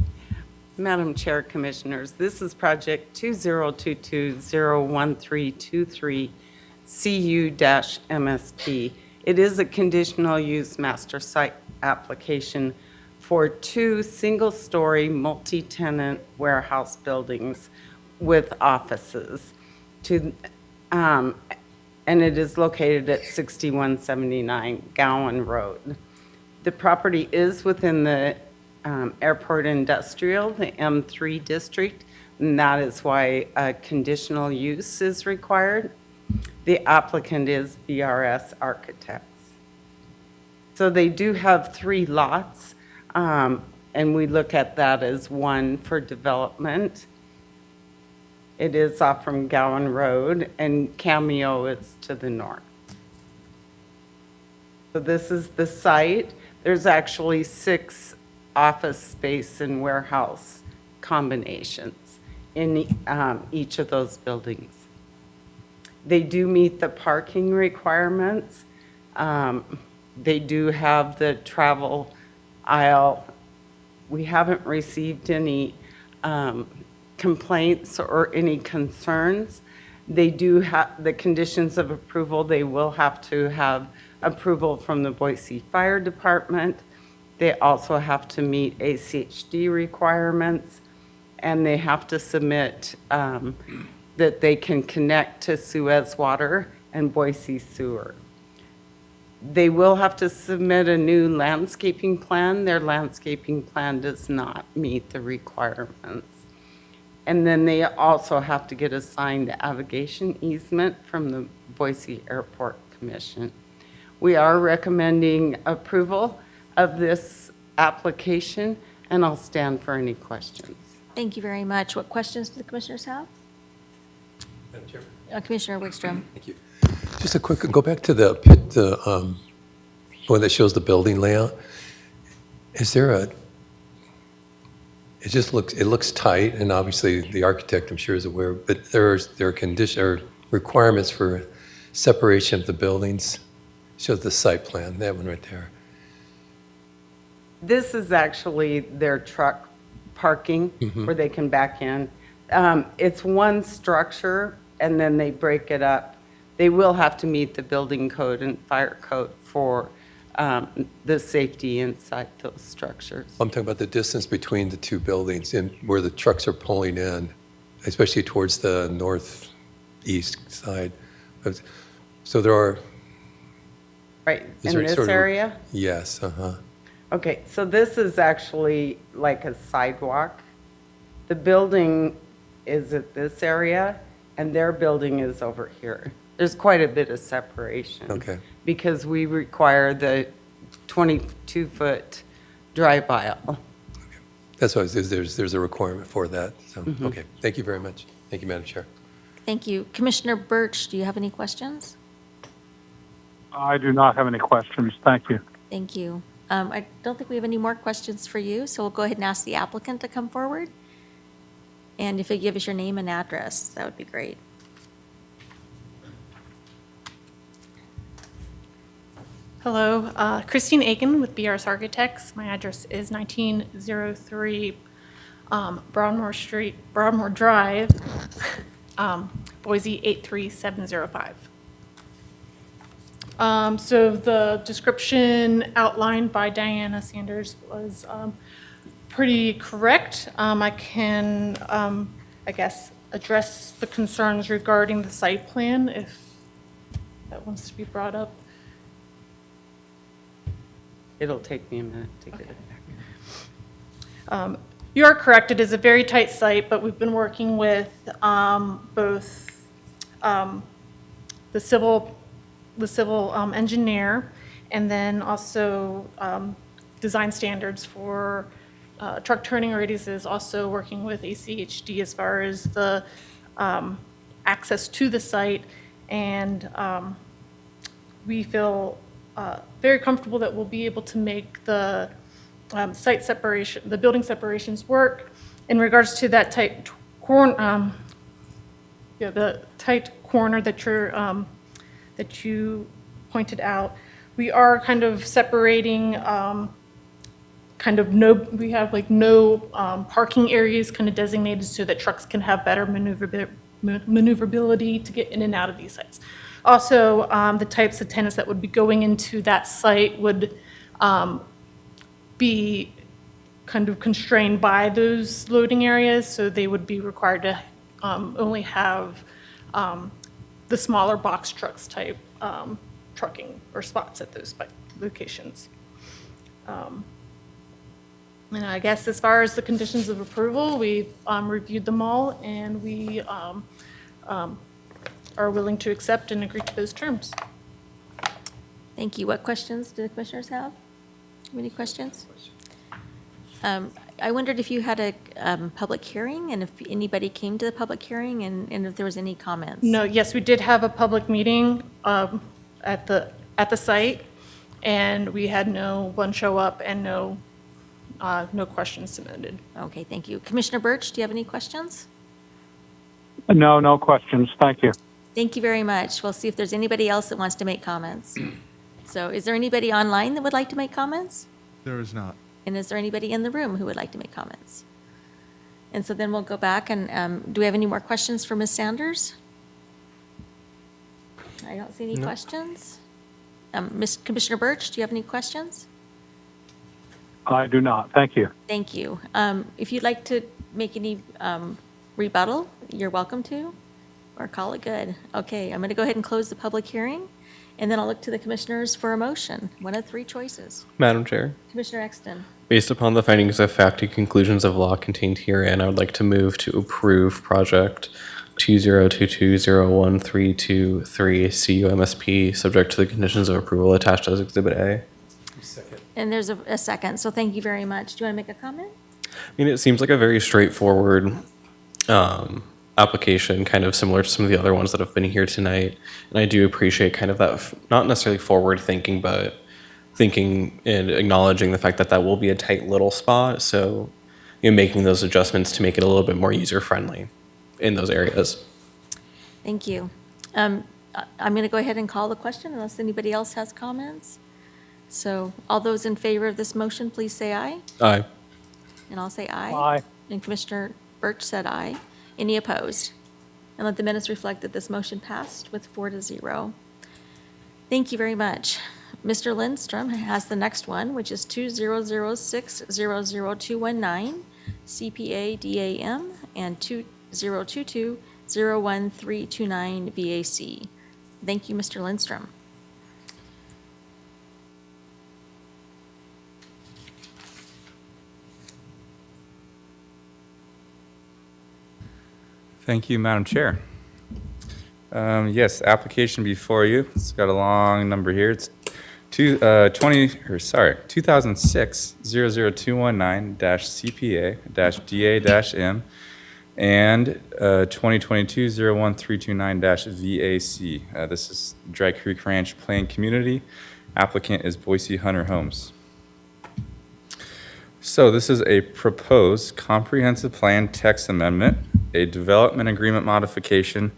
Madam Chair, Commissioners, this is project 2022-01323 CU-MSP. It is a conditional use master site application for 2 single-story multi-tenant warehouse buildings with offices and it is located at 6179 Gowan Road. The property is within the Airport Industrial, the M3 district, and that is why a conditional use is required. The applicant is BRS Architects. So they do have 3 lots, and we look at that as one for development. It is off from Gowan Road, and Cameo is to the north. So this is the site. There's actually 6 office space and warehouse combinations in each of those buildings. They do meet the parking requirements. They do have the travel aisle. We haven't received any complaints or any concerns. They do have the conditions of approval. They will have to have approval from the Boise Fire Department. They also have to meet ACHD requirements, and they have to submit that they can connect to Suez Water and Boise Sewer. They will have to submit a new landscaping plan. Their landscaping plan does not meet the requirements. And then they also have to get a signed navigation easement from the Boise Airport Commission. We are recommending approval of this application, and I'll stand for any questions.
Thank you very much. What questions do the commissioners have?
Madam Chair?
Commissioner Wickstrom.
Thank you. Just a quick, go back to the pit, the one that shows the building layout. Is there a, it looks tight, and obviously the architect, I'm sure, is aware, but there are condition, or requirements for separation of the buildings. Shows the site plan, that one right there.
This is actually their truck parking where they can back in. It's one structure, and then they break it up. They will have to meet the building code and fire code for the safety inside those structures.
I'm talking about the distance between the 2 buildings and where the trucks are pulling in, especially towards the northeast side. So there are.
Right,
Is
in
there
this
sort of-
area?
Yes,
Okay, so this is actually like a sidewalk. The building is at this area, and their building is over here. There's quite a bit of separation.
Okay.
Because we require the 22-foot drive aisle.
That's why there's a requirement for that. So, okay, thank you very much. Thank you, Madam Chair.
Thank you. Commissioner Birch, do you have any questions?
I do not have any questions. Thank you.
Thank you. I don't think we have any more questions for you, so we'll go ahead and ask the applicant to come forward. And if you give us your name and address, that would be great.
Hello, Christine Aiken with BRS Architects. My address is 1903 Broadmoor Drive, Boise 83705. So the description outlined by Diana Sanders was pretty correct. I can, I guess, address the concerns regarding the site plan if that wants to be brought up.
It'll take me a minute to get it back.
You are correct. It is a very tight site, but we've been working with both the civil engineer and then also design standards for truck turning radiuses, also working with ACHD as far as the access to the site, and we feel very comfortable that we'll be able to make the site separation, the building separations work. In regards to that tight corner, the tight corner that you pointed out, we are kind of separating, we have like no parking areas kind of designated so that trucks can have better maneuverability to get in and out of these sites. Also, the types of tenants that would be going into that site would be kind of constrained by those loading areas, so they would be required to only have the smaller box trucks type trucking or spots at those locations. And I guess as far as the conditions of approval, we've reviewed them all, and we are willing to accept and agree to those terms.
Thank you. What questions do the commissioners have? Any questions? I wondered if you had a public hearing, and if anybody came to the public hearing, and if there was any comments.
No, yes, we did have a public meeting at the site, and we had no one show up and no questions submitted.
Okay, thank you. Commissioner Birch, do you have any questions?
No, no questions. Thank you.
Thank you very much. We'll see if there's anybody else that wants to make comments. So is there anybody online that would like to make comments?
There is not.
And is there anybody in the room who would like to make comments? And so then we'll go back and, do we have any more questions for Ms. Sanders? I don't see any questions. Commissioner Birch, do you have any questions?
I do not. Thank you.
Thank you. If you'd like to make any rebuttal, you're welcome to, or call it good. Okay, I'm going to go ahead and close the public hearing, and then I'll look to the commissioners for a motion. One of three choices.
Madam Chair,
Commissioner Exton.
based upon the findings of fact and conclusions of law contained herein, I would like to move to approve project 20220132 CUMSP, subject to the conditions of approval attached as Exhibit A.
Second.
And there's a second, so thank you very much. Do you want to make a comment?
I mean, it seems like a very straightforward application, kind of similar to some of the other ones that have been here tonight. And I do appreciate kind of that, not necessarily forward thinking, but thinking and acknowledging the fact that that will be a tight little spot. So, making those adjustments to make it a little bit more user friendly in those areas.
Thank you. I'm going to go ahead and call the question unless anybody else has comments. So all those in favor of this motion, please say aye.
Aye.
And I'll say aye.
Aye.
And Commissioner Birch said aye. Any opposed? And let the minutes reflect that this motion passed with 4-0. Thank you very much. Mr. Lindstrom has the next one, which is 2006-00219, CPA DAM, and 2022-01329 VAC. Thank you, Mr. Lindstrom.
Thank you, Madam Chair. Yes, application before you. It's got a long number here. It's 2026-00219-CPA-DA-M and 2022-01329-VAC. This is Dry Creek Ranch Plain Community. Applicant is Boise Hunter Homes. So this is a proposed comprehensive plan text amendment, a development agreement modification,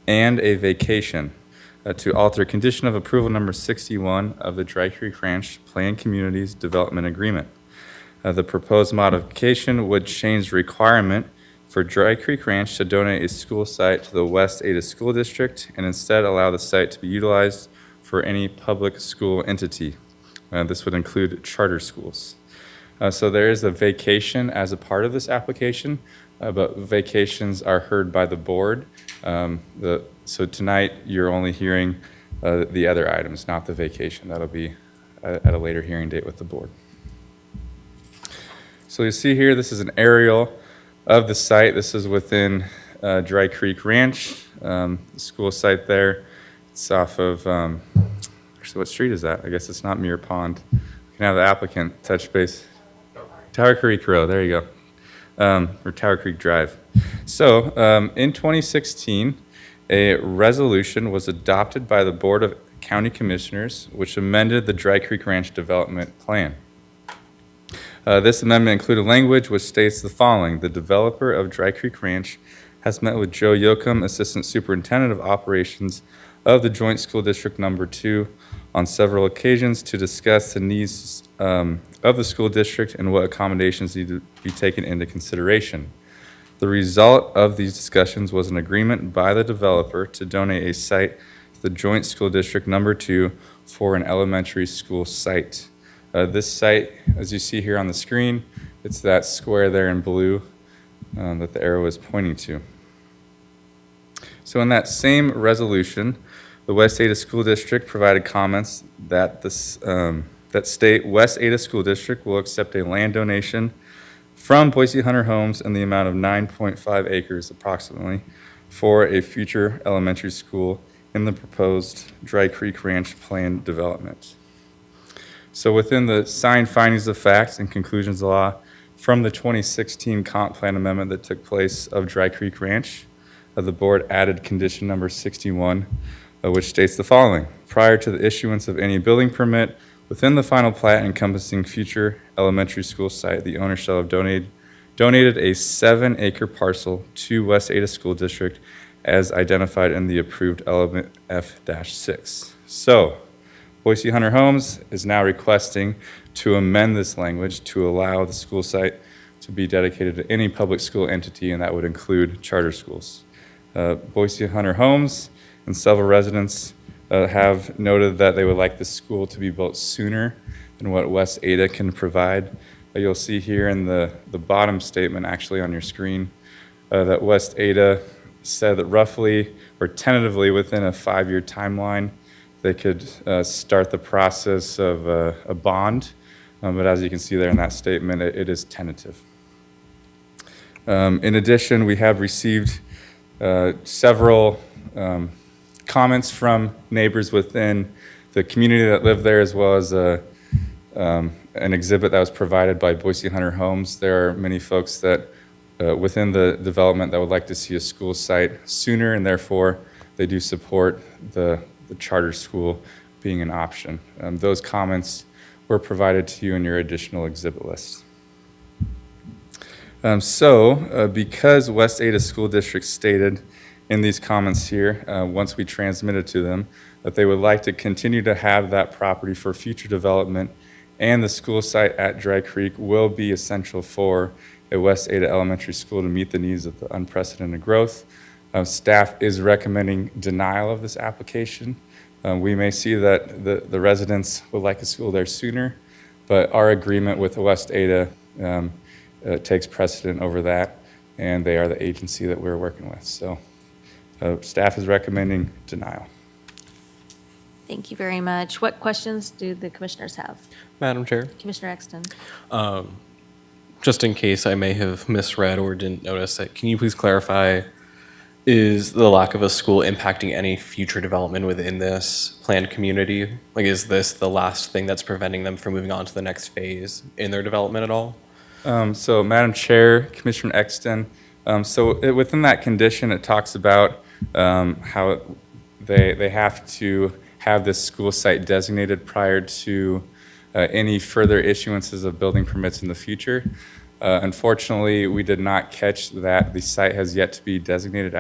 and a vacation to alter condition of approval number 61 of the Dry Creek Ranch Plain Communities Development Agreement. The proposed modification would change the requirement for Dry Creek Ranch to donate a school site to the West Ada School District and instead allow the site to be utilized for any public school entity. This would include charter schools. So there is a vacation as a part of this application, but vacations are heard by the board. So tonight, you're only hearing the other items, not the vacation. That'll be at a later hearing date with the board. So you see here, this is an aerial of the site. This is within Dry Creek Ranch, the school site there. It's off of, actually, what street is that? I guess it's not Muir Pond. You can have the applicant touch base. Tower Creek Road, there you go, or Tower Creek Drive. So in 2016, a resolution was adopted by the Board of County Commissioners, which amended the Dry Creek Ranch Development Plan. This amendment included language which states the following: the developer of Dry Creek Ranch has met with Joe Yoakum, Assistant Superintendent of Operations of the Joint School District Number 2, on several occasions to discuss the needs of the school district and what accommodations need to be taken into consideration. The result of these discussions was an agreement by the developer to donate a site to the Joint School District Number 2 for an elementary school site. This site, as you see here on the screen, it's that square there in blue that the arrow is pointing to. So in that same resolution, the West Ada School District provided comments that that state West Ada School District will accept a land donation from Boise Hunter Homes in the amount of 9.5 acres approximately for a future elementary school in the proposed Dry Creek Ranch plan development. So within the signed findings of facts and conclusions of law from the 2016 comp plan amendment that took place of Dry Creek Ranch, the board added condition number 61, which states the following: prior to the issuance of any building permit within the final plat encompassing future elementary school site, the owner shall have donated a 7-acre parcel to West Ada School District as identified in the approved element F-6. So Boise Hunter Homes is now requesting to amend this language to allow the school site to be dedicated to any public school entity, and that would include charter schools. Boise Hunter Homes and several residents have noted that they would like the school to be built sooner than what West Ada can provide. You'll see here in the bottom statement, actually on your screen, that West Ada said that roughly or tentatively within a 5-year timeline, they could start the process of a bond. But as you can see there in that statement, it is tentative. In addition, we have received several comments from neighbors within the community that live there, as well as an exhibit that was provided by Boise Hunter Homes. There are many folks that within the development that would like to see a school site sooner, and therefore they do support the charter school being an option. Those comments were provided to you in your additional exhibit list. Because West Ada School District stated in these comments here, once we transmitted to them, that they would like to continue to have that property for future development, and the school site at Dry Creek will be essential for a West Ada elementary school to meet the needs of the unprecedented growth. Staff is recommending denial of this application. We may see that the residents would like a school there sooner, but our agreement with West Ada takes precedent over that, and they are the agency that we're working with. So staff is recommending denial.
Thank you very much. What questions do the commissioners have?
Madam Chair,
Commissioner Exton.
just in case I may have misread or didn't notice it, can you please clarify, is the lack of a school impacting any future development within this planned community? Like, is this the last thing that's preventing them from moving on to the next phase in their development at all?
So Madam Chair, Commissioner Exton, within that condition, it talks about how they have to have this school site designated prior to any further issuances of building permits in the future. Unfortunately, we did not catch that the site has yet to be designated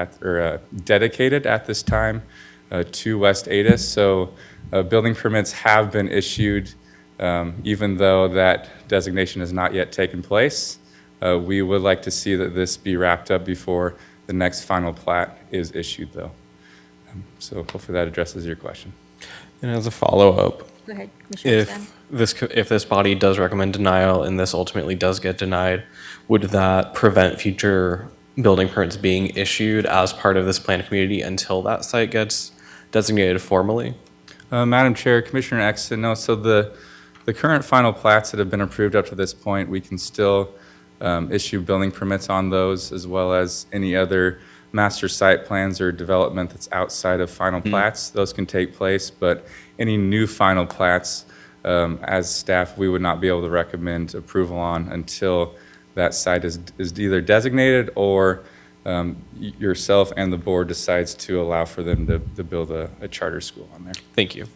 dedicated at this time to West Ada. So building permits have been issued, even though that designation has not yet taken place. We would like to see that this be wrapped up before the next final plat is issued, though. So hopefully that addresses your question.
And as a follow-up,
Go ahead, Commissioner Exton.
if this body does recommend denial and this ultimately does get denied, would that prevent future building permits being issued as part of this planned community until that site gets designated formally?
Madam Chair, Commissioner Exton, no. So the current final plats that have been approved up to this point, we can still issue building permits on those, as well as any other master site plans or development that's outside of final plats. Those can take place, but any new final plats, as staff, we would not be able to recommend approval on until that site is either designated or yourself and the board decides to allow for them to build a charter school on there.
Thank you.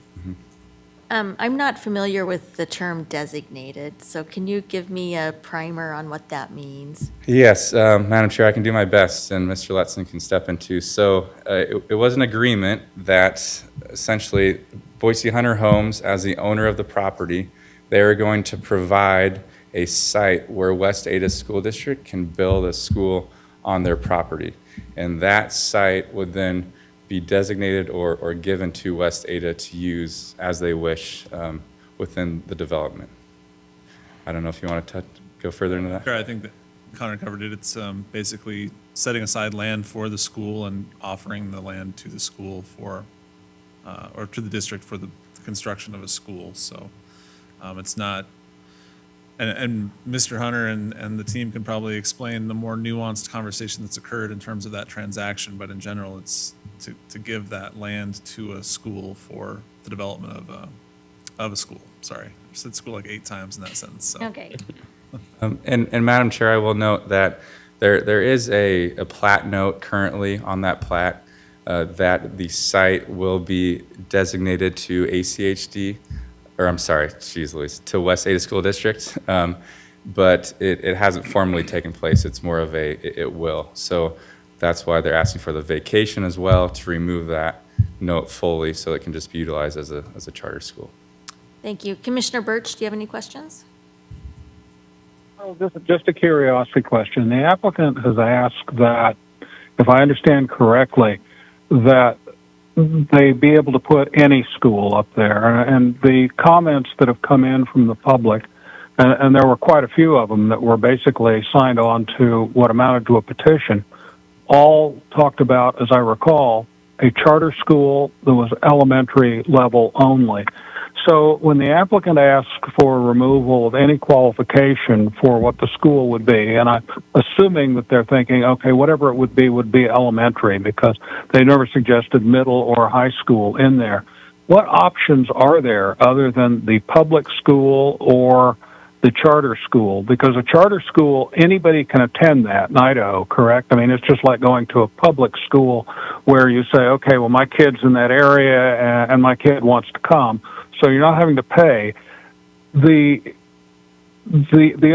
I'm not familiar with the term designated, so can you give me a primer on what that means?
Yes, Madam Chair, I can do my best, and Mr. Letson can step in too. So it was an agreement that essentially Boise Hunter Homes, as the owner of the property, they are going to provide a site where West Ada School District can build a school on their property. And that site would then be designated or given to West Ada to use as they wish within the development. I don't know if you want to go further into that.
Sure, I think that Connor covered it. It's basically setting aside land for the school and offering the land to the school for, or to the district for the construction of a school. So it's not, and Mr. Hunter and the team can probably explain the more nuanced conversation that's occurred in terms of that transaction, but in general, it's to give that land to a school for the development of a school. Sorry, I said school like 8 times in that sentence. So.
Okay.
And Madam Chair, I will note that there is a plat note currently on that plat that the site will be designated to ACHD, or I'm sorry, geez Louise, to West Ada School District, but it hasn't formally taken place. It's more of it will. So that's why they're asking for the vacation as well, to remove that note fully so it can just be utilized as a charter school.
Thank you. Commissioner Birch, do you have any questions?
Well, just a curiosity question. The applicant has asked that, if I understand correctly, that they be able to put any school up there. And the comments that have come in from the public, and there were quite a few of them that were basically signed on to what amounted to a petition, all talked about, as I recall, a charter school that was elementary level only. So when the applicant asks for removal of any qualification for what the school would be, and I'm assuming that they're thinking, okay, whatever it would be elementary, because they never suggested middle or high school in there. What options are there other than the public school or the charter school? Because a charter school, anybody can attend that in Idaho, correct? I mean, it's just like going to a public school where you say, okay, well, my kid's in that area and my kid wants to come. So you're not having to pay. The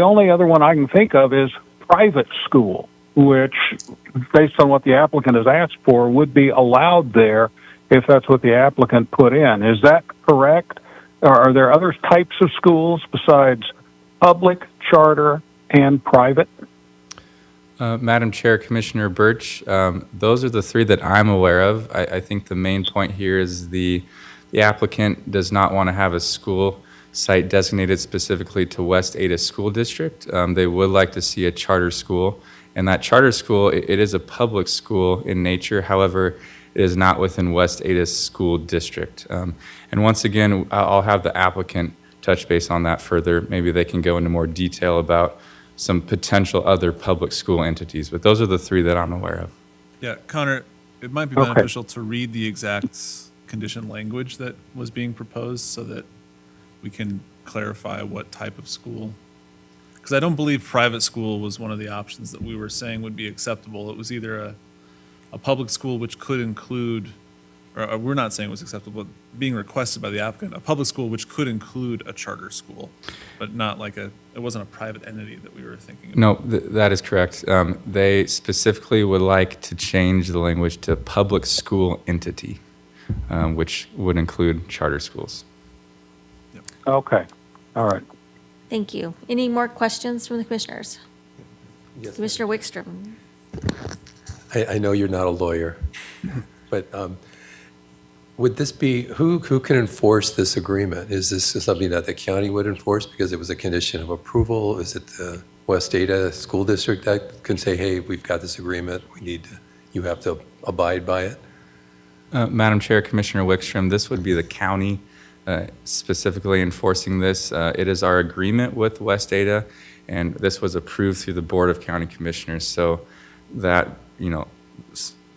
only other one I can think of is private school, which, based on what the applicant has asked for, would be allowed there if that's what the applicant put in. Is that correct? Or are there other types of schools besides public, charter, and private?
Madam Chair, Commissioner Birch, those are the 3 that I'm aware of. I think the main point here is the applicant does not want to have a school site designated specifically to West Ada School District. They would like to see a charter school. And that charter school, it is a public school in nature. However, it is not within West Ada School District. And once again, I'll have the applicant touch base on that further. Maybe they can go into more detail about some potential other public school entities. But those are the 3 that I'm aware of.
Yeah, Connor, it might be beneficial to read the exact condition language that was being proposed so that we can clarify what type of school. Because I don't believe private school was one of the options that we were saying would be acceptable. It was either a public school which could include, or we're not saying it was acceptable, but being requested by the applicant, a public school which could include a charter school, but not like it wasn't a private entity that we were thinking of.
No, that is correct. They specifically would like to change the language to public school entity, which would include charter schools.
Okay. All right.
Thank you. Any more questions from the commissioners?
Yes,
Commissioner Wickstrom.
I know you're not a lawyer, but would this be, who can enforce this agreement? Is this something that the county would enforce because it was a condition of approval? Is it the West Ada School District that can say, hey, we've got this agreement, you have to abide by it?
Madam Chair, Commissioner Wickstrom, this would be the county specifically enforcing this. It is our agreement with West Ada, and this was approved through the Board of County Commissioners. So that,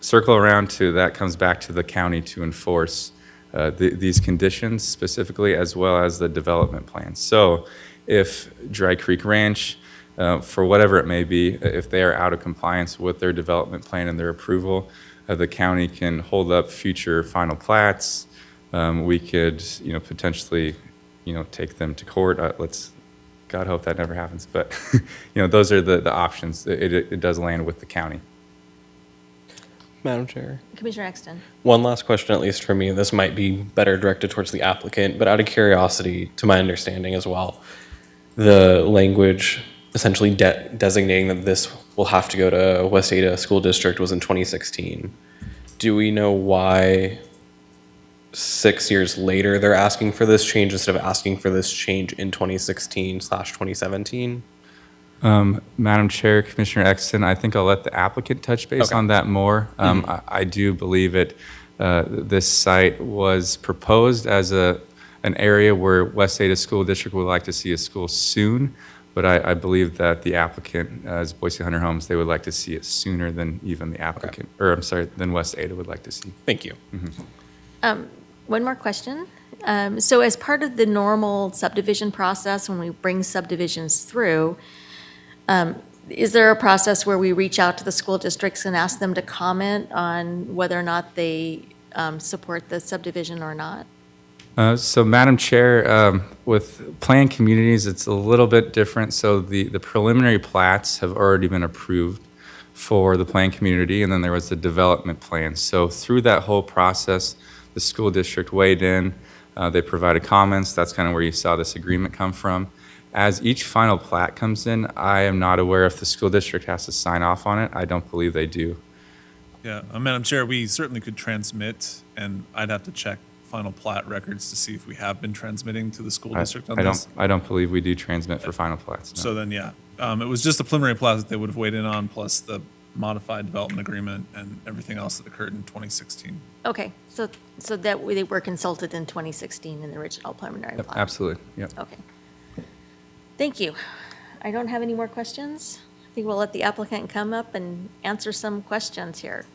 circle around to that comes back to the county to enforce these conditions specifically, as well as the development plan. So if Dry Creek Ranch for whatever it may be, if they are out of compliance with their development plan and their approval, the county can hold up future final plats. We could, potentially, take them to court. Let's, God hope that never happens. But, those are the options. It does land with the county.
Madam Chair.
Commissioner Exton.
One last question, at least for me. This might be better directed towards the applicant, but out of curiosity, to my understanding as well, the language essentially designating that this will have to go to West Ada School District was in 2016. Do we know why 6 years later they're asking for this change instead of asking for this change in 2016/2017?
Madam Chair, Commissioner Exton, I think I'll let the applicant touch base on that more. I do believe this site was proposed as an area where West Ada School District would like to see a school soon, but I believe that the applicant, as Boise Hunter Homes, they would like to see it sooner than even the applicant, or I'm sorry, than West Ada would like to see.
Thank you.
One more question. So as part of the normal subdivision process, when we bring subdivisions through, is there a process where we reach out to the school districts and ask them to comment on whether or not they support the subdivision or not?
So, Madam Chair, with planned communities, it's a little bit different. So the preliminary plats have already been approved for the planned community, and then there was the development plan. So through that whole process, the school district weighed in. They provided comments. That's kind of where you saw this agreement come from. As each final plat comes in, I am not aware if the school district has to sign off on it. I don't believe they do.
Yeah, Madam Chair, we certainly could transmit, and I'd have to check final plat records to see if we have been transmitting to the school district on this.
I don't believe we do transmit for final plats. No.
So then, yeah, it was just the preliminary plat that they would have weighed in on, plus the modified development agreement and everything else that occurred in 2016.
Okay, so that they were consulted in 2016 in the original preliminary
Yep,
plan?
absolutely, yep.
Okay. Thank you. I don't have any more questions. I think we'll let the applicant come up and answer some questions here.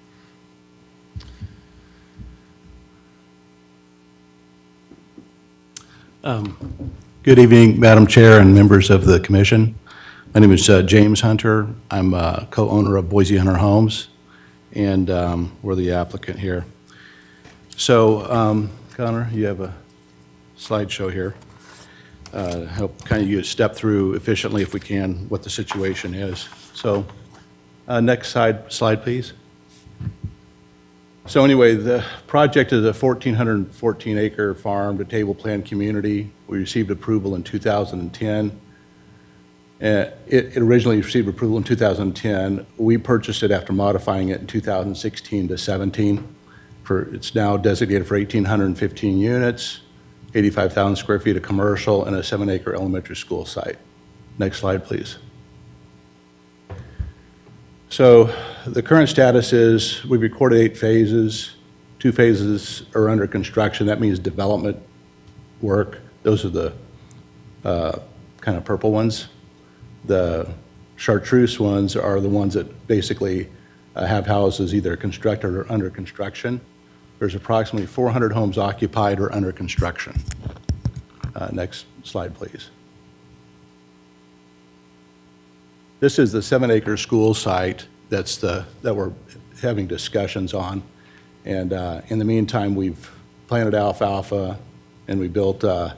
Good evening, Madam Chair and members of the commission. My name is James Hunter. I'm a co-owner of Boise Hunter Homes, and we're the applicant here. So, Connor, you have a slideshow here. Help kind of you step through efficiently, if we can, what the situation is. So, next slide, please. So anyway, the project is a 1,414-acre farm to table plan community. We received approval in 2010. It originally received approval in 2010. We purchased it after modifying it in 2016 to 17. It's now designated for 1,815 units, 85,000 square feet of commercial, and a 7-acre elementary school site. Next slide, please. So the current status is we've recorded 8 phases. 2 phases are under construction. That means development work. Those are the kind of purple ones. The chartreuse ones are the ones that basically have houses either constructed or under construction. There's approximately 400 homes occupied or under construction. Next slide, please. This is the 7-acre school site that we're having discussions on. And in the meantime, we've planted alfalfa and we built a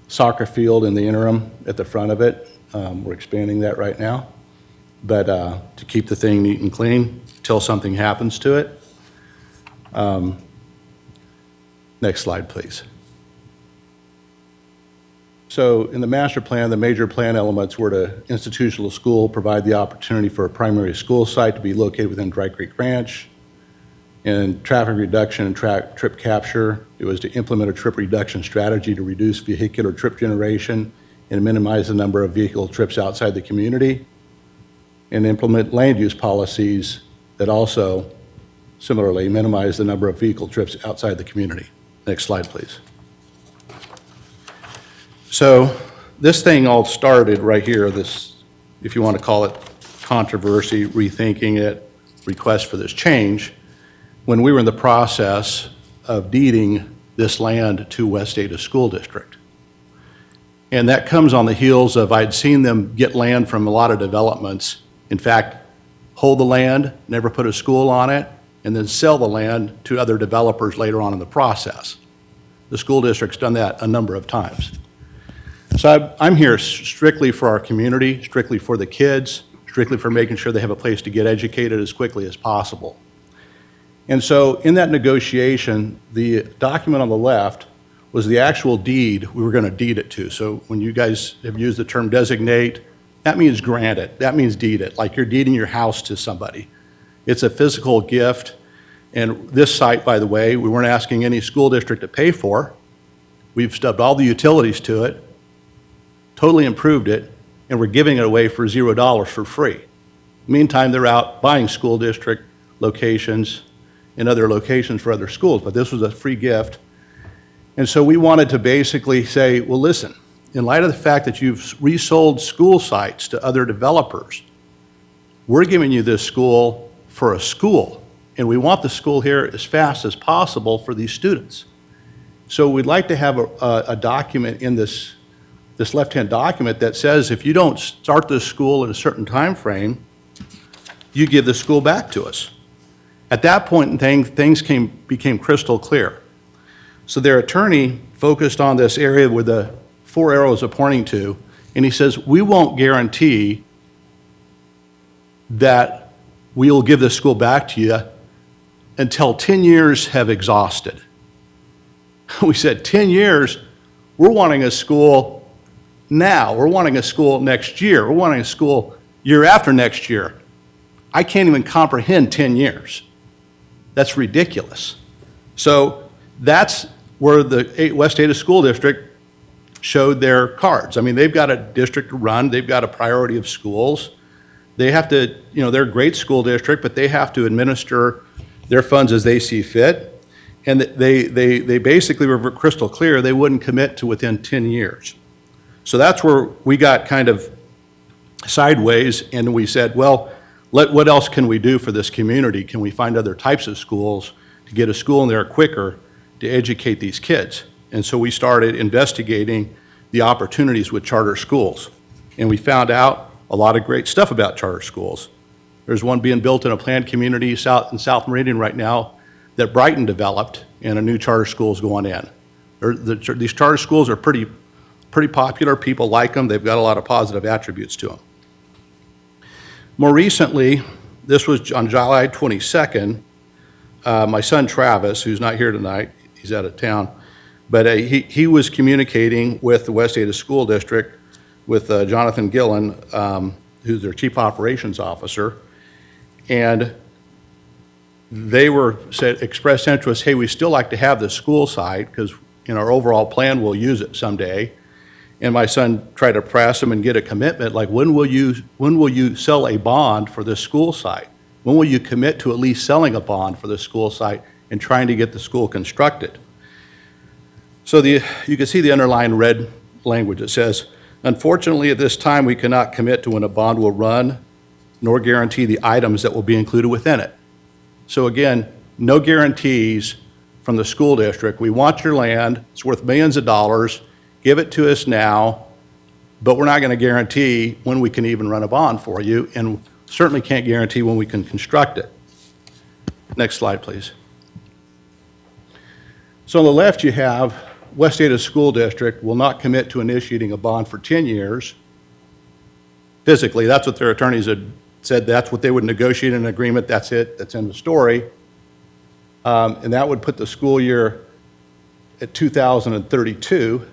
soccer field in the interim at the front of it. We're expanding that right now. But to keep the thing neat and clean until something happens to it. Next slide, please. So in the master plan, the major plan elements were to institutional school, provide the opportunity for a primary school site to be located within Dry Creek Ranch, and traffic reduction and trip capture. It was to implement a trip reduction strategy to reduce vehicular trip generation and minimize the number of vehicle trips outside the community, and implement land use policies that also similarly minimize the number of vehicle trips outside the community. Next slide, please. So this thing all started right here, this, if you want to call it controversy, rethinking it, request for this change, when we were in the process of deeding this land to West Ada School District. And that comes on the heels of, I'd seen them get land from a lot of developments. In fact, hold the land, never put a school on it, and then sell the land to other developers later on in the process. The school district's done that a number of times. So I'm here strictly for our community, strictly for the kids, strictly for making sure they have a place to get educated as quickly as possible. And so in that negotiation, the document on the left was the actual deed we were going to deed it to. So when you guys have used the term designate, that means grant it. That means deed it, like you're deeding your house to somebody. It's a physical gift. And this site, by the way, we weren't asking any school district to pay for. We've stubbed all the utilities to it, totally improved it, and we're giving it away for $0 for free. Meantime, they're out buying school district locations and other locations for other schools, but this was a free gift. And so we wanted to basically say, well, listen, in light of the fact that you've resold school sites to other developers, we're giving you this school for a school, and we want the school here as fast as possible for these students. So we'd like to have a document in this left-hand document that says if you don't start this school at a certain time frame, you give the school back to us. At that point, things became crystal clear. So their attorney focused on this area where the 4 arrows are pointing to, and he says, we won't guarantee that we'll give the school back to you until 10 years have exhausted. We said, 10 years? We're wanting a school now. We're wanting a school next year. We're wanting a school year after next year. I can't even comprehend 10 years. That's ridiculous. So that's where the West Ada School District showed their cards. I mean, they've got a district to run. They've got a priority of schools. They have to, they're a great school district, but they have to administer their funds as they see fit. And they basically were crystal clear they wouldn't commit to within 10 years. So that's where we got kind of sideways, and we said, well, what else can we do for this community? Can we find other types of schools to get a school in there quicker to educate these kids? And so we started investigating the opportunities with charter schools. And we found out a lot of great stuff about charter schools. There's one being built in a planned community in South Meridian right now that Brighton developed, and a new charter school is going in. These charter schools are pretty popular. People like them. They've got a lot of positive attributes to them. More recently, this was on July 22nd, my son Travis, who's not here tonight, he's out of town, but he was communicating with the West Ada School District with Jonathan Gillen, who's their chief operations officer, and they expressed interest, hey, we still like to have the school site because in our overall plan we'll use it someday. And my son tried to press him and get a commitment, like when will you sell a bond for this school site? When will you commit to at least selling a bond for the school site and trying to get the school constructed? So you can see the underlined red language. It says, unfortunately, at this time, we cannot commit to when a bond will run, nor guarantee the items that will be included within it. So again, no guarantees from the school district. We want your land. It's worth millions of dollars. Give it to us now, but we're not going to guarantee when we can even run a bond for you, and certainly can't guarantee when we can construct it. Next slide, please. So on the left, you have West Ada School District will not commit to initiating a bond for 10 years. Physically, that's what their attorneys had said. That's what they would negotiate in an agreement. That's it. That's in the story. And that would put the school year at 2032.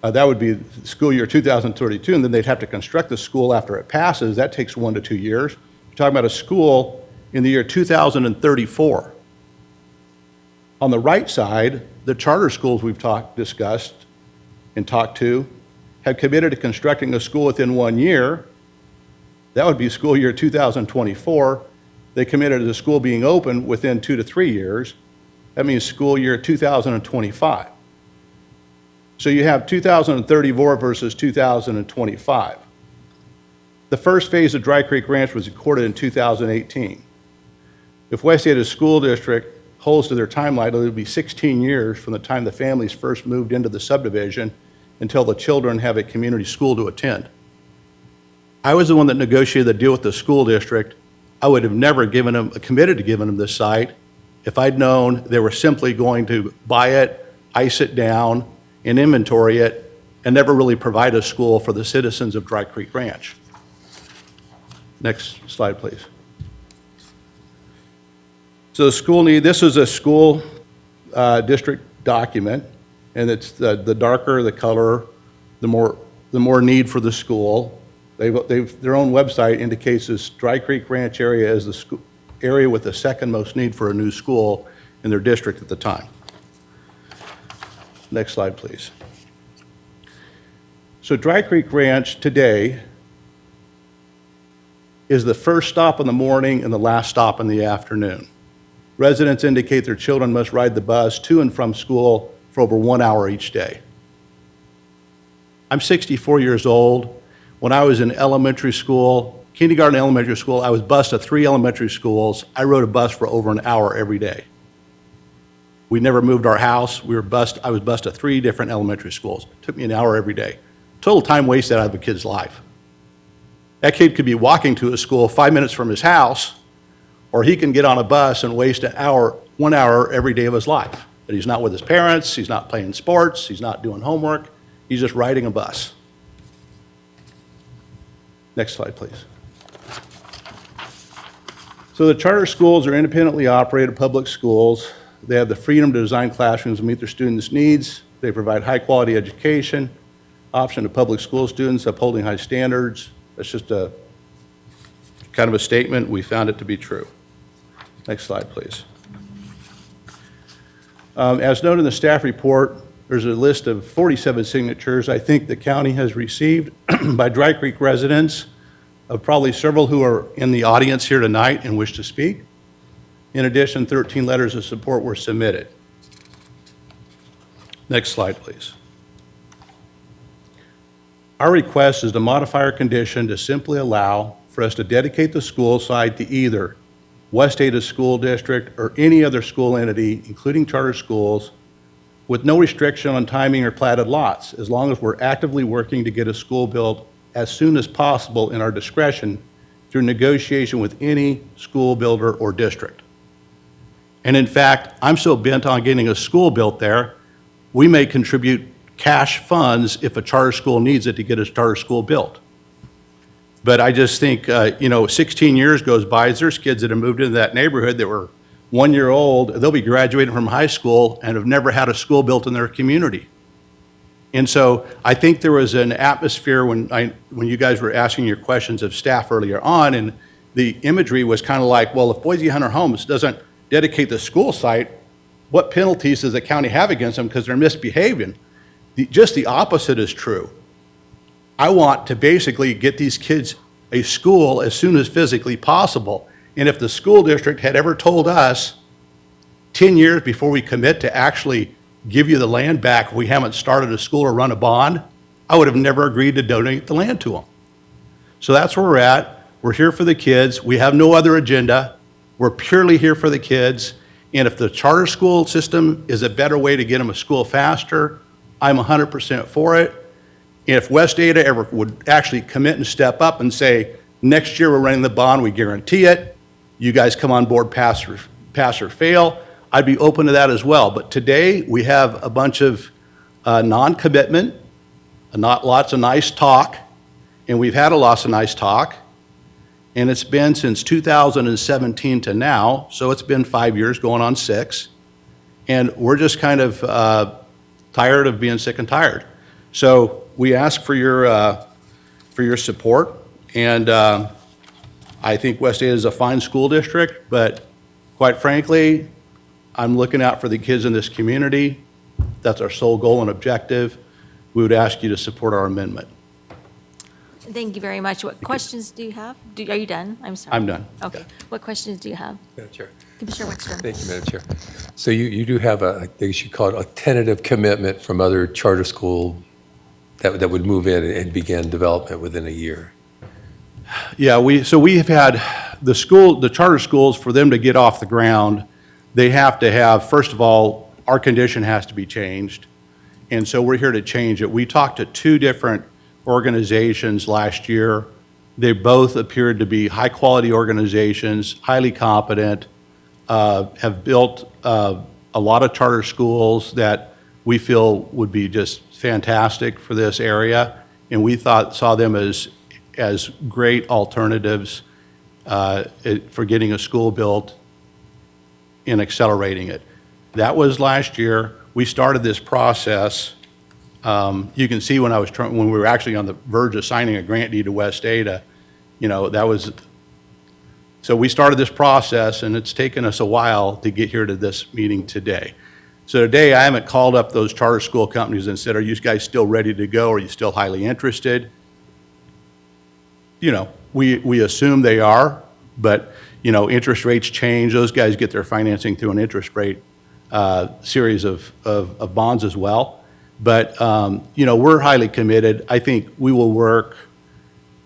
That would be school year 2032, and then they'd have to construct the school after it passes. That takes 1 to 2 years. You're talking about a school in the year 2034. On the right side, the charter schools we've discussed and talked to have committed to constructing a school within 1 year. That would be school year 2024. They committed to the school being open within 2 to 3 years. That means school year 2025. So you have 2034 versus 2025. The first phase of Dry Creek Ranch was recorded in 2018. If West Ada School District holds to their timeline, it'll be 16 years from the time the families first moved into the subdivision until the children have a community school to attend. I was the one that negotiated the deal with the school district. I would have never committed to giving them this site if I'd known they were simply going to buy it, ice it down, and inventory it, and never really provide a school for the citizens of Dry Creek Ranch. Next slide, please. So the school need, this is a school district document, and it's the darker the color, the more need for the school. Their own website indicates this Dry Creek Ranch area is the area with the second most need for a new school in their district at the time. Next slide, please. So Dry Creek Ranch today is the first stop in the morning and the last stop in the afternoon. Residents indicate their children must ride the bus to and from school for over 1 hour each day. I'm 64 years old. When I was in elementary school, kindergarten, elementary school, I was bused to 3 elementary schools. I rode a bus for over an hour every day. We never moved our house. I was bused to 3 different elementary schools. It took me an hour every day. Total time wasted out of a kid's life. That kid could be walking to a school 5 minutes from his house, or he can get on a bus and waste 1 hour every day of his life. But he's not with his parents, he's not playing sports, he's not doing homework, he's just riding a bus. Next slide, please. So the charter schools are independently operated public schools. They have the freedom to design classrooms to meet their students' needs. They provide high-quality education, option to public school students upholding high standards. That's just a kind of a statement. We found it to be true. Next slide, please. As noted in the staff report, there's a list of 47 signatures I think the county has received by Dry Creek residents, probably several who are in the audience here tonight and wish to speak. In addition, 13 letters of support were submitted. Next slide, please. Our request is to modify our condition to simply allow for us to dedicate the school site to either West Ada School District or any other school entity, including charter schools, with no restriction on timing or platted lots, as long as we're actively working to get a school built as soon as possible in our discretion through negotiation with any school builder or district. And in fact, I'm so bent on getting a school built there, we may contribute cash funds if a charter school needs it to get a charter school built. But I just think, 16 years goes by, there's kids that have moved into that neighborhood that were 1 year old, they'll be graduating from high school and have never had a school built in their community. And so I think there was an atmosphere when you guys were asking your questions of staff earlier on, and the imagery was kind of like, well, if Boise Hunter Homes doesn't dedicate the school site, what penalties does the county have against them because they're misbehaving? Just the opposite is true. I want to basically get these kids a school as soon as physically possible. And if the school district had ever told us 10 years before we commit to actually give you the land back, we haven't started a school or run a bond, I would have never agreed to donate the land to them. So that's where we're at. We're here for the kids. We have no other agenda. We're purely here for the kids. And if the charter school system is a better way to get them a school faster, I'm 100% for it. And if West Ada ever would actually commit and step up and say, next year we're running the bond, we guarantee it, you guys come on board, pass or fail, I'd be open to that as well. But today we have a bunch of non-commitment, not lots of nice talk, and we've had a lot of nice talk, and it's been since 2017 to now, so it's been 5 years, going on 6, and we're just kind of tired of being sick and tired. So we ask for your support, and I think West Ada is a fine school district, but quite frankly, I'm looking out for the kids in this community. That's our sole goal and objective. We would ask you to support our amendment.
Thank you very much. What questions do you have? Are you done? I'm sorry.
I'm done.
Okay. What questions do you have?
Madam Chair.
Commissioner Wickstrom.
Thank you, Madam Chair. So you do have they should call it a tentative commitment from other charter school that would move in and begin development within a year.
Yeah, we have had the charter schools, for them to get off the ground, they have to have, first of all, our condition has to be changed. And so we're here to change it. We talked to 2 different organizations last year. They both appeared to be high-quality organizations, highly competent, have built a lot of charter schools that we feel would be just fantastic for this area. And we saw them as great alternatives for getting a school built and accelerating it. That was last year. We started this process. You can see when we were actually on the verge of signing a grant deed to West Ada, so we started this process, and it's taken us a while to get here to this meeting today. So today, I haven't called up those charter school companies and said, are you guys still ready to go? Are you still highly interested? We assume they are, but, interest rates change. Those guys get their financing through an interest rate series of bonds as well. But, we're highly committed. I think we will work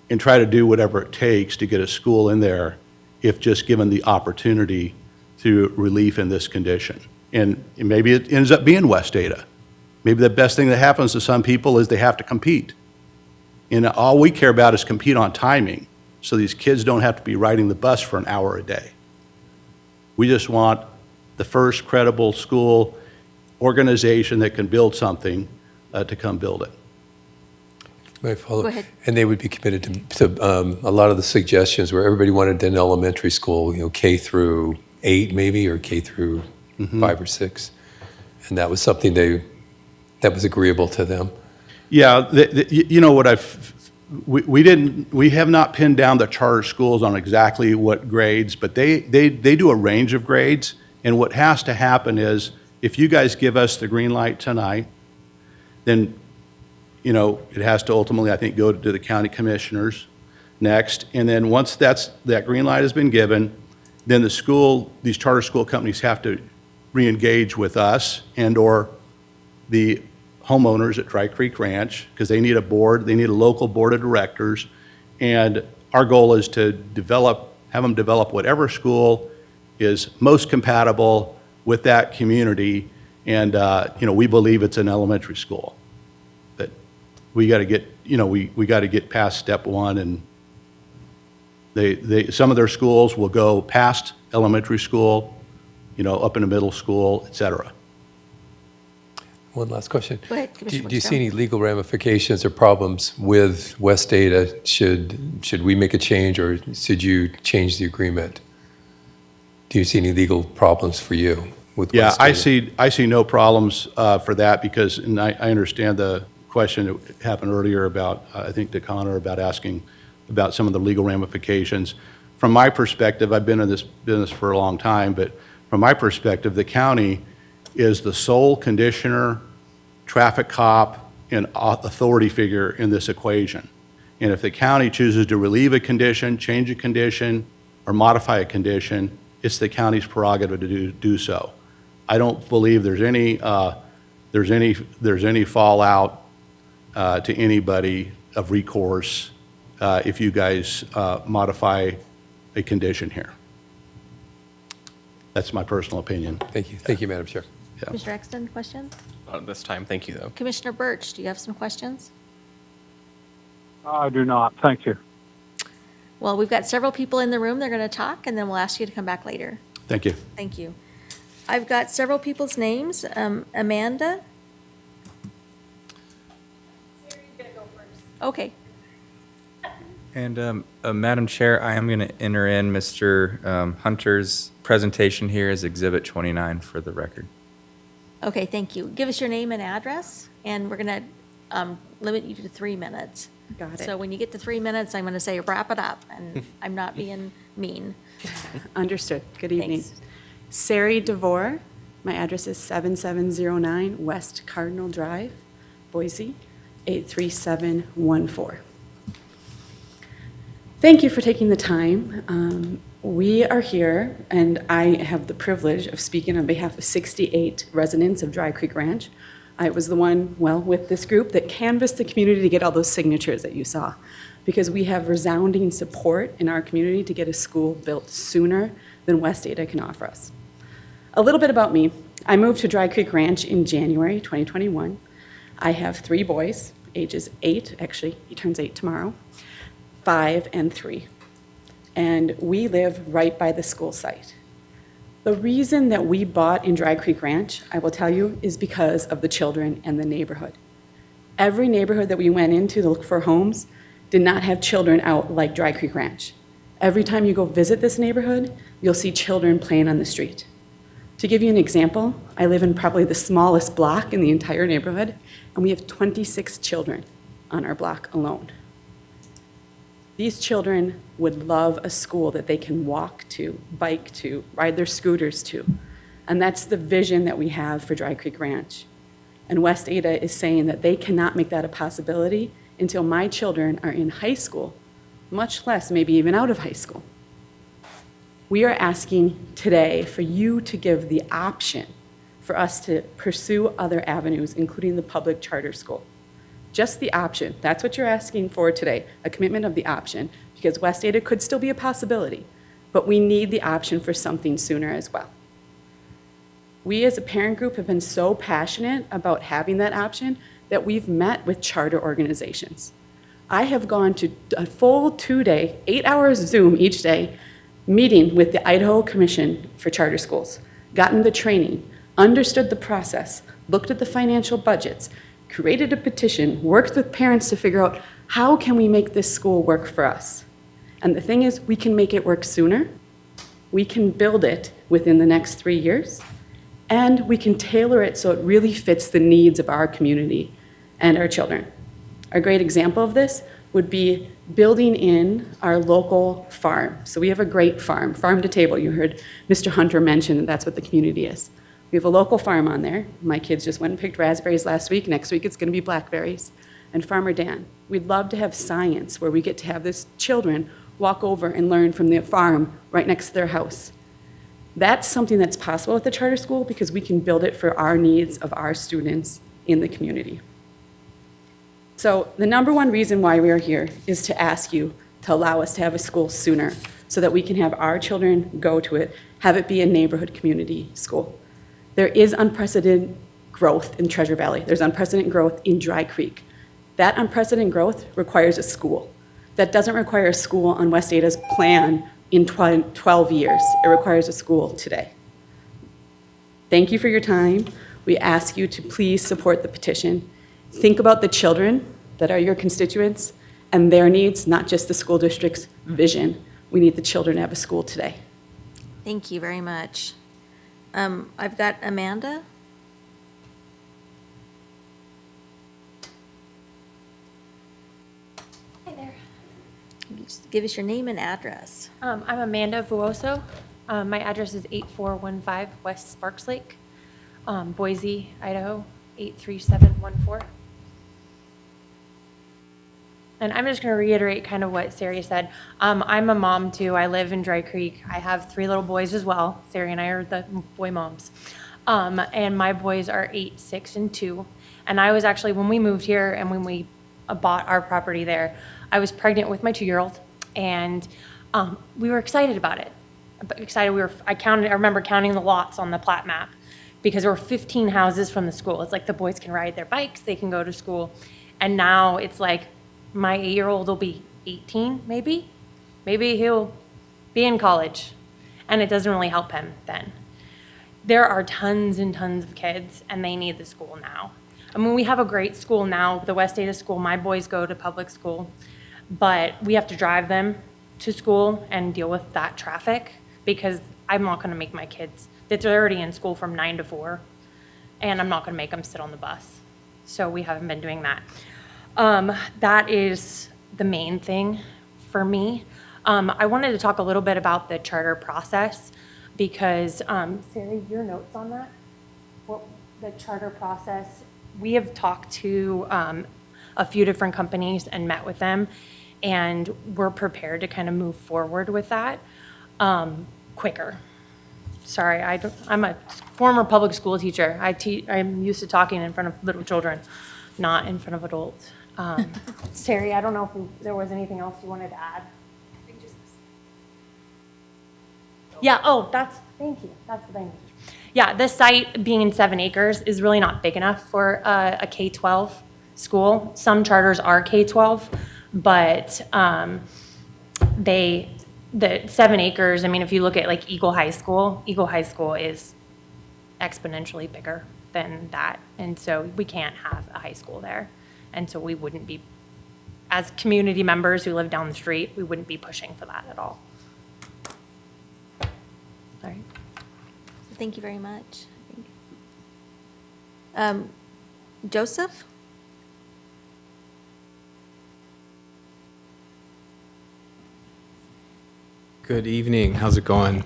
and try to do whatever it takes to get a school in there if just given the opportunity through relief in this condition. And maybe it ends up being West Ada. Maybe the best thing that happens to some people is they have to compete. And all we care about is compete on timing, so these kids don't have to be riding the bus for an hour a day. We just want the first credible school organization that can build something to come build it.
May I follow?
Go ahead.
And they would be committed to a lot of the suggestions where everybody wanted an elementary school, K through 8 maybe, or K through 5 or 6. And that was something that was agreeable to them.
Yeah, we have not pinned down the charter schools on exactly what grades, but they do a range of grades. And what has to happen is, if you guys give us the green light tonight, then, it has to ultimately, I think, go to the county commissioners next. And then once that green light has been given, then these charter school companies have to re-engage with us and/or the homeowners at Dry Creek Ranch, because they need a local board of directors. And our goal is to have them develop whatever school is most compatible with that community. And, we believe it's an elementary school. But we got to get, we got to get past step 1. And some of their schools will go past elementary school, up into middle school, et cetera.
One last question.
Go ahead, Commissioner
Do you see any legal ramifications or problems with West Ada? Should we make a change, or should you change the agreement? Do you see any legal problems for you with West Ada?
I see no problems for that, because, and I understand the question that happened earlier about, I think, to Connor, about asking about some of the legal ramifications. From my perspective, I've been in this business for a long time, but from my perspective, the county is the sole conditioner, traffic cop, and authority figure in this equation. And if the county chooses to relieve a condition, change a condition, or modify a condition, it's the county's prerogative to do so. I don't believe there's any fallout to anybody of recourse if you guys modify a condition here. That's my personal opinion.
Thank you. Thank you, Madam Chair.
Yeah.
Commissioner Exton, questions?
This time, thank you, though.
Commissioner Birch, do you have some questions?
I do not. Thank you.
Well, we've got several people in the room. They're going to talk, and then we'll ask you to come back later.
Thank you.
Thank you. I've got several people's names. Amanda? Okay.
And Madam Chair, I am going to enter in Mr. Hunter's presentation here as Exhibit 29 for the record.
Okay, thank you. Give us your name and address, and we're going to limit you to 3 minutes.
Got it.
So when you get to 3 minutes, I'm going to say wrap it up, and I'm not being mean.
Understood. Good evening.
Thanks.
Sari DeVore. My address is 7709 West Cardinal Drive, Boise, 83714. Thank you for taking the time. We are here, and I have the privilege of speaking on behalf of 68 residents of Dry Creek Ranch. I was the one, with this group that canvassed the community to get all those signatures that you saw, because we have resounding support in our community to get a school built sooner than West Ada can offer us. A little bit about me. I moved to Dry Creek Ranch in January 2021. I have 3 boys, ages 8, actually, he turns 8 tomorrow, 5 and 3. And we live right by the school site. The reason that we bought in Dry Creek Ranch, I will tell you, is because of the children and the neighborhood. Every neighborhood that we went into to look for homes did not have children out like Dry Creek Ranch. Every time you go visit this neighborhood, you'll see children playing on the street. To give you an example, I live in probably the smallest block in the entire neighborhood, and we have 26 children on our block alone. These children would love a school that they can walk to, bike to, ride their scooters to. And that's the vision that we have for Dry Creek Ranch. And West Ada is saying that they cannot make that a possibility until my children are in high school, much less maybe even out of high school. We are asking today for you to give the option for us to pursue other avenues, including the public charter school. Just the option. That's what you're asking for today, a commitment of the option, because West Ada could still be a possibility, but we need the option for something sooner as well. We as a parent group have been so passionate about having that option that we've met with charter organizations. I have gone to a full 2-day, 8 hours Zoom each day, meeting with the Idaho Commission for Charter Schools, gotten the training, understood the process, looked at the financial budgets, created a petition, worked with parents to figure out how can we make this school work for us. And the thing is, we can make it work sooner, we can build it within the next 3 years, and we can tailor it so it really fits the needs of our community and our children. A great example of this would be building in our local farm. So we have a great farm, farm to table. You heard Mr. Hunter mention that that's what the community is. We have a local farm on there. My kids just went and picked raspberries last week. Next week it's going to be blackberries. And Farmer Dan, we'd love to have science where we get to have this children walk over and learn from the farm right next to their house. That's something that's possible at the charter school because we can build it for our needs of our students in the community. So the number one reason why we are here is to ask you to allow us to have a school sooner so that we can have our children go to it, have it be a neighborhood community school. There is unprecedented growth in Treasure Valley. There's unprecedented growth in Dry Creek. That unprecedented growth requires a school. That doesn't require a school on West Ada's plan in 12 years. It requires a school today. Thank you for your time. We ask you to please support the petition. Think about the children that are your constituents and their needs, not just the school district's vision. We need the children to have a school today.
Thank you very much. I've got Amanda.
Hi there.
Just give us your name and address.
I'm Amanda Vuoso. My address is 8415 West Sparks Lake, Boise, Idaho, 83714. And I'm just going to reiterate kind of what Sari said. I'm a mom too. I live in Dry Creek. I have 3 little boys as well. Sari and I are the boy moms. And my boys are 8, 6, and 2. And I was actually, when we moved here and when we bought our property there, I was pregnant with my 2-year-old, and we were excited about it. I remember counting the lots on the plat map because there were 15 houses from the school. It's like the boys can ride their bikes, they can go to school. And now it's like my 8-year-old will be 18, maybe. Maybe he'll be in college, and it doesn't really help him then. There are tons and tons of kids, and they need the school now. I mean, we have a great school now, the West Ada school. My boys go to public school, but we have to drive them to school and deal with that traffic because I'm not going to make my kids, they're already in school from 9 to 4, and I'm not going to make them sit on the bus. So we haven't been doing that. That is the main thing for me. I wanted to talk a little bit about the charter process because, Sari, your notes on that? What the charter process, we have talked to a few different companies and met with them, and we're prepared to kind of move forward with that quicker. Sorry, I'm a former public school teacher. I'm used to talking in front of little children, not in front of adults. Sari, I don't know if there was anything else you wanted to add. I think just this. Yeah, thank you. That's the thing. Yeah, this site being 7 acres is really not big enough for a K-12 school. Some charters are K-12, but the 7 acres, I mean, if you look at like Eagle High School is exponentially bigger than that. And so we can't have a high school there. And so we wouldn't be, as community members who live down the street, we wouldn't be pushing for that at all. All right.
Thank you very much. Joseph?
Good evening. How's it going?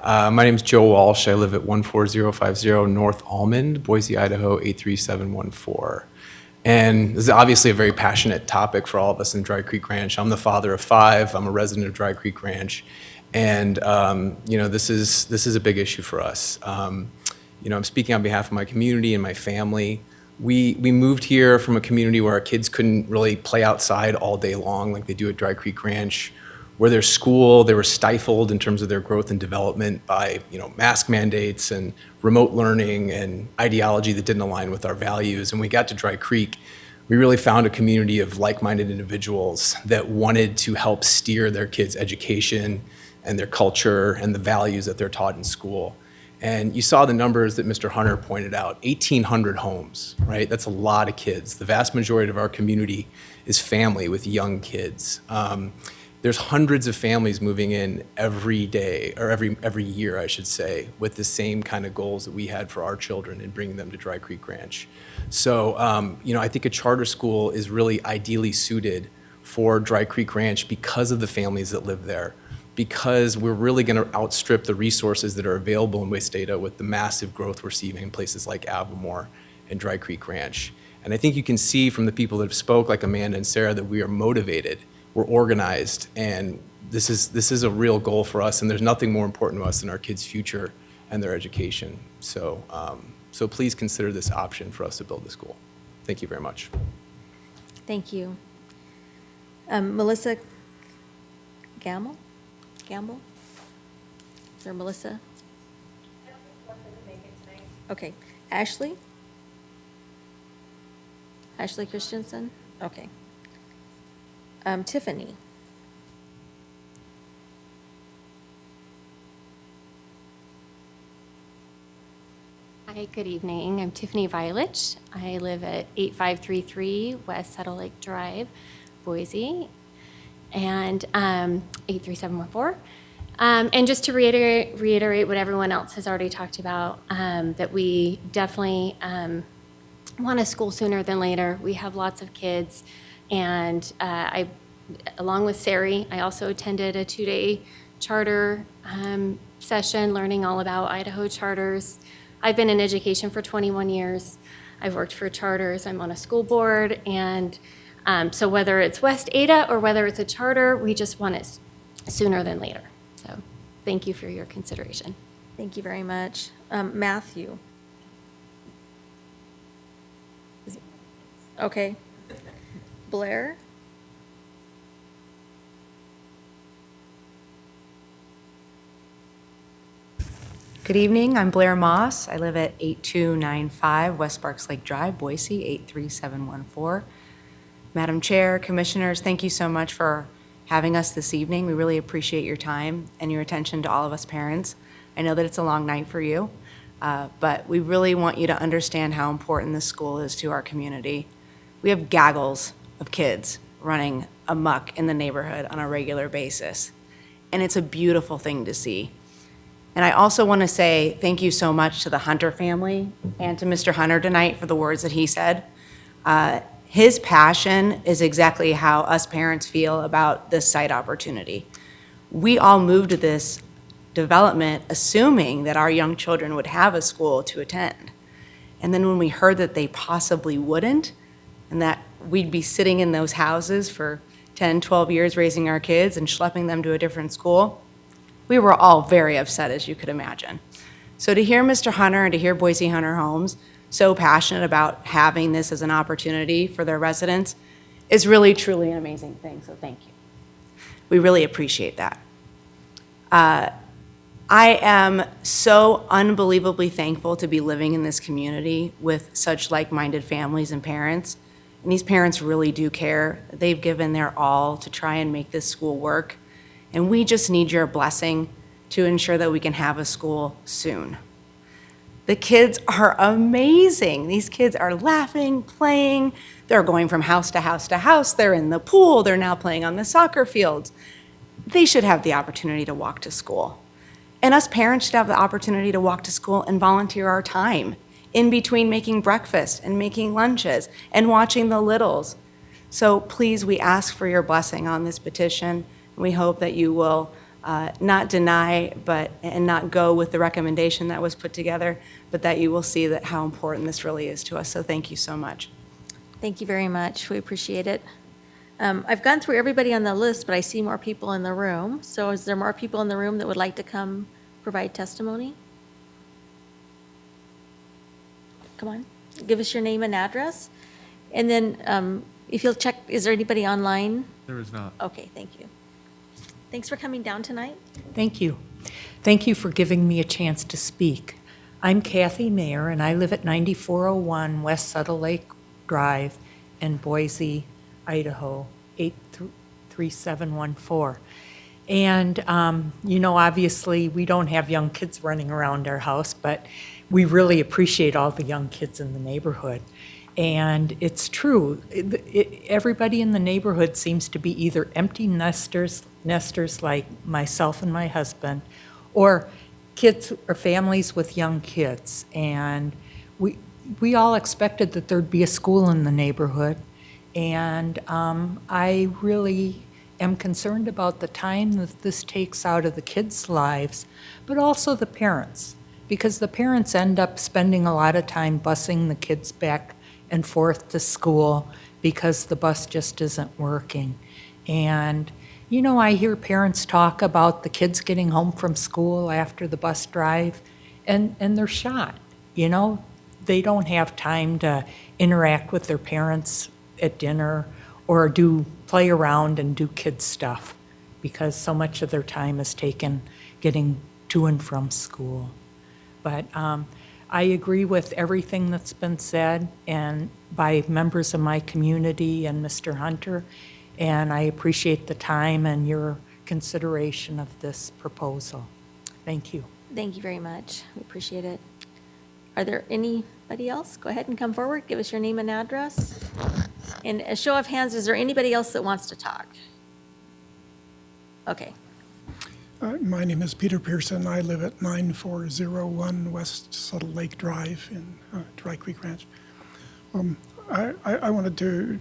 My name's Joe Walsh. I live at 14050 North Almond, Boise, Idaho 83714. And this is obviously a very passionate topic for all of us in Dry Creek Ranch. I'm the father of 5. I'm a resident of Dry Creek Ranch. And, this is a big issue for us. I'm speaking on behalf of my community and my family. We moved here from a community where our kids couldn't really play outside all day long like they do at Dry Creek Ranch, where their school, they were stifled in terms of their growth and development by, mask mandates and remote learning and ideology that didn't align with our values. And we got to Dry Creek, we really found a community of like-minded individuals that wanted to help steer their kids' education and their culture and the values that they're taught in school. And you saw the numbers that Mr. Hunter pointed out, 1,800 homes, right? That's a lot of kids. The vast majority of our community is family with young kids. There's hundreds of families moving in every day, or every year, I should say, with the same kind of goals that we had for our children in bringing them to Dry Creek Ranch. So, I think a charter school is really ideally suited for Dry Creek Ranch because of the families that live there, because we're really going to outstrip the resources that are available in Westata with the massive growth we're seeing in places like Avamore and Dry Creek Ranch. And I think you can see from the people that have spoke, like Amanda and Sarah, that we are motivated. We're organized, and this is a real goal for us, and there's nothing more important to us than our kids' future and their education. So, so please consider this option for us to build the school. Thank you very much.
Thank you. Melissa Gamble? Or Melissa? Okay. Ashley? Ashley Christensen? Okay. Tiffany?
Hi, good evening. I'm Tiffany Violich. I live at 8533 West Saddle Lake Drive, Boise, and 83714. And just to reiterate what everyone else has already talked about, that we definitely want a school sooner than later. We have lots of kids. And I, along with Sari, I also attended a 2-day charter session learning all about Idaho charters. I've been in education for 21 years. I've worked for charters. I'm on a school board. And so whether it's Westata or whether it's a charter, we just want it sooner than later. So thank you for your consideration.
Thank you very much. Matthew? Okay. Blair?
Good evening, I'm Blair Moss. I live at 8295 West Sparks Lake Drive, Boise, 83714. Madam Chair, Commissioners, thank you so much for having us this evening. We really appreciate your time and your attention to all of us parents. I know that it's a long night for you, but we really want you to understand how important this school is to our community. We have gaggles of kids running amok in the neighborhood on a regular basis, and it's a beautiful thing to see. And I also want to say thank you so much to the Hunter family and to Mr. Hunter tonight for the words that he said. His passion is exactly how us parents feel about this site opportunity. We all moved to this development assuming that our young children would have a school to attend. And then when we heard that they possibly wouldn't, and that we'd be sitting in those houses for 10, 12 years raising our kids and schlepping them to a different school, we were all very upset, as you could imagine. So to hear Mr. Hunter and to hear Boise Hunter Homes so passionate about having this as an opportunity for their residents is really, truly an amazing thing, so thank you. We really appreciate that. I am so unbelievably thankful to be living in this community with such like-minded families and parents. And these parents really do care. They've given their all to try and make this school work. And we just need your blessing to ensure that we can have a school soon. The kids are amazing. These kids are laughing, playing. They're going from house to house to house. They're in the pool. They're now playing on the soccer fields. They should have the opportunity to walk to school. And us parents should have the opportunity to walk to school and volunteer our time in between making breakfast and making lunches and watching the littles. So please, we ask for your blessing on this petition. We hope that you will not deny and not go with the recommendation that was put together, but that you will see that how important this really is to us. So thank you so much.
Thank you very much. We appreciate it. I've gone through everybody on the list, but I see more people in the room. So is there more people in the room that would like to come provide testimony? Come on, give us your name and address. And then if you'll check, is there anybody online?
There is not.
Okay, thank you. Thanks for coming down tonight.
Thank you. Thank you for giving me a chance to speak. I'm Kathy Mayer, and I live at 9401 West Settle Lake Drive in Boise, Idaho, 83714. And, obviously, we don't have young kids running around our house, but we really appreciate all the young kids in the neighborhood. And it's true, everybody in the neighborhood seems to be either empty nesters like myself and my husband, or kids or families with young kids. And we all expected that there'd be a school in the neighborhood. And I really am concerned about the time that this takes out of the kids' lives, but also the parents, because the parents end up spending a lot of time busing the kids back and forth to school because the bus just isn't working. And, I hear parents talk about the kids getting home from school after the bus drive, and they're shot. They don't have time to interact with their parents at dinner or play around and do kid stuff because so much of their time is taken getting to and from school. But I agree with everything that's been said and by members of my community and Mr. Hunter, and I appreciate the time and your consideration of this proposal. Thank you.
Thank you very much. We appreciate it. Are there anybody else? Go ahead and come forward. Give us your name and address. And a show of hands, is there anybody else that wants to talk? Okay.
My name is Peter Pearson. I live at 9401 West Settle Lake Drive in Dry Creek Ranch. I wanted to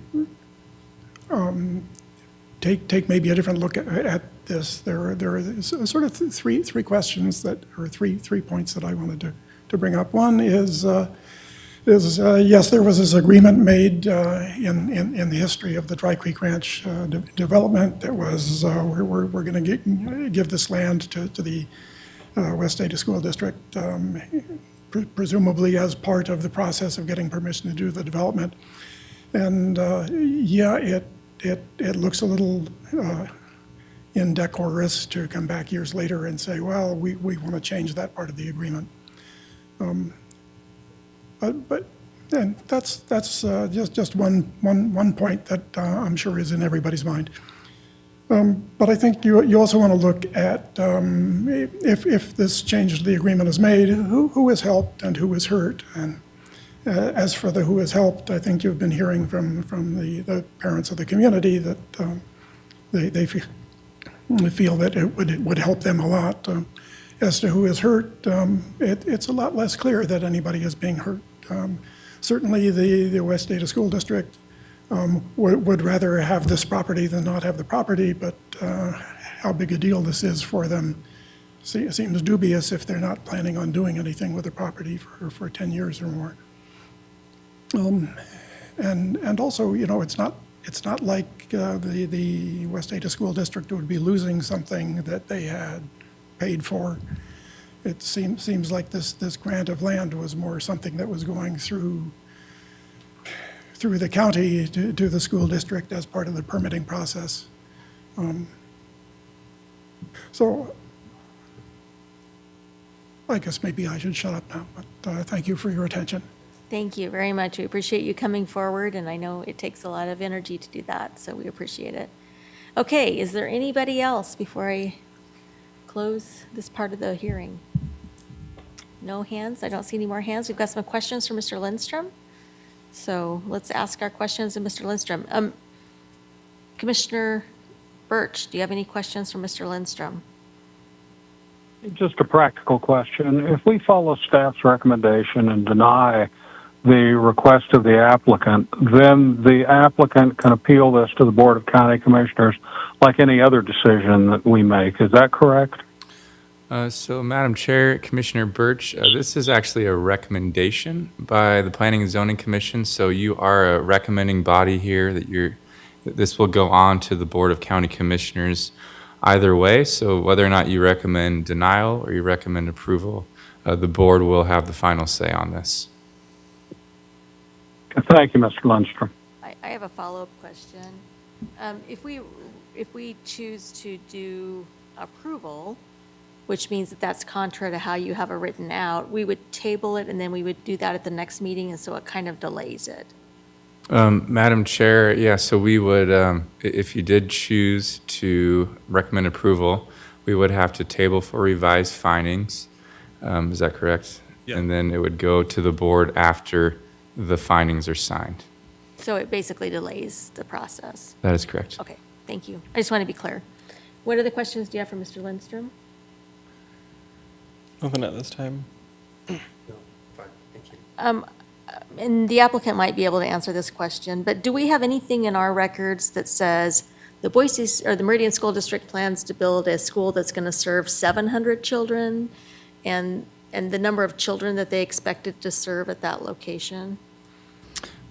take maybe a different look at this. There are sort of three questions or three points that I wanted to bring up. One is yes, there was this agreement made in the history of the Dry Creek Ranch development that was we're going to give this land to the West Ada School District, presumably as part of the process of getting permission to do the development. And it looks a little indecorous to come back years later and say, well, we want to change that part of the agreement. And that's just one point that I'm sure is in everybody's mind. But I think you also want to look at if this change to the agreement is made, who is helped and who is hurt. And as for the who is helped, I think you've been hearing from the parents of the community that they feel that it would help them a lot. As to who is hurt, it's a lot less clear that anybody is being hurt. Certainly the West Ada School District would rather have this property than not have the property, but how big a deal this is for them seems dubious if they're not planning on doing anything with the property for 10 years or more. And also, it's not like the West Ada School District would be losing something that they had paid for. It seems like this grant of land was more something that was going through the county to the school district as part of the permitting process. So I guess maybe I should shut up now, but thank you for your attention.
Thank you very much. We appreciate you coming forward, and I know it takes a lot of energy to do that, so we appreciate it. Okay, is there anybody else before I close this part of the hearing? No hands? I don't see any more hands. We've got some questions for Mr. Lindstrom. So let's ask our questions of Mr. Lindstrom. Commissioner Birch, do you have any questions for Mr. Lindstrom?
Just a practical question. If we follow staff's recommendation and deny the request of the applicant, then the applicant can appeal this to the Board of County Commissioners like any other decision that we make. Is that correct?
So, Madam Chair, Commissioner Birch, this is actually a recommendation by the Planning and Zoning Commission. So you are a recommending body here that this will go on to the Board of County Commissioners either way. So whether or not you recommend denial or you recommend approval, the board will have the final say on this.
Thank you, Mr. Lindstrom.
I have a follow-up question. If we choose to do approval, which means that that's contrary to how you have it written out, we would table it and then we would do that at the next meeting, and so it kind of delays it.
Madam Chair, yeah, so we would, if you did choose to recommend approval, we would have to table for revised findings. Is that correct?
Yeah.
And then it would go to the board after the findings are signed.
So it basically delays the process.
That is correct.
Okay, thank you. I just want to be clear. What other questions do you have for Mr. Lindstrom?
Nothing at this time.
And the applicant might be able to answer this question, but do we have anything in our records that says the Boise, or the Meridian School District plans to build a school that's going to serve 700 children, and the number of children that they expected to serve at that location?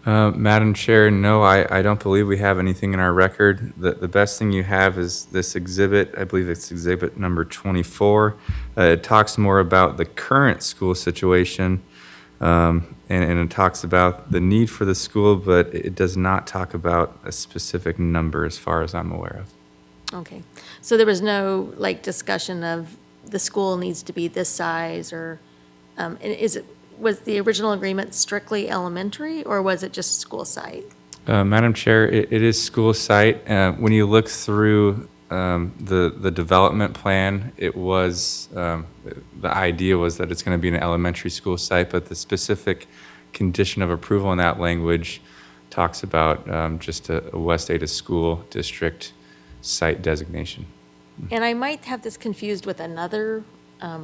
Madam Chair, no, I don't believe we have anything in our record. The best thing you have is this exhibit. I believe it's exhibit number 24. It talks more about the current school situation, and it talks about the need for the school, but it does not talk about a specific number as far as I'm aware of.
Okay, so there was no, like, discussion of the school needs to be this size, or was the original agreement strictly elementary, or was it just school site?
Madam Chair, it is school site. When you look through the development plan, it was, the idea was that it's going to be an elementary school site, but the specific condition of approval in that language talks about just a West Ada School District site designation.
And I might have this confused with another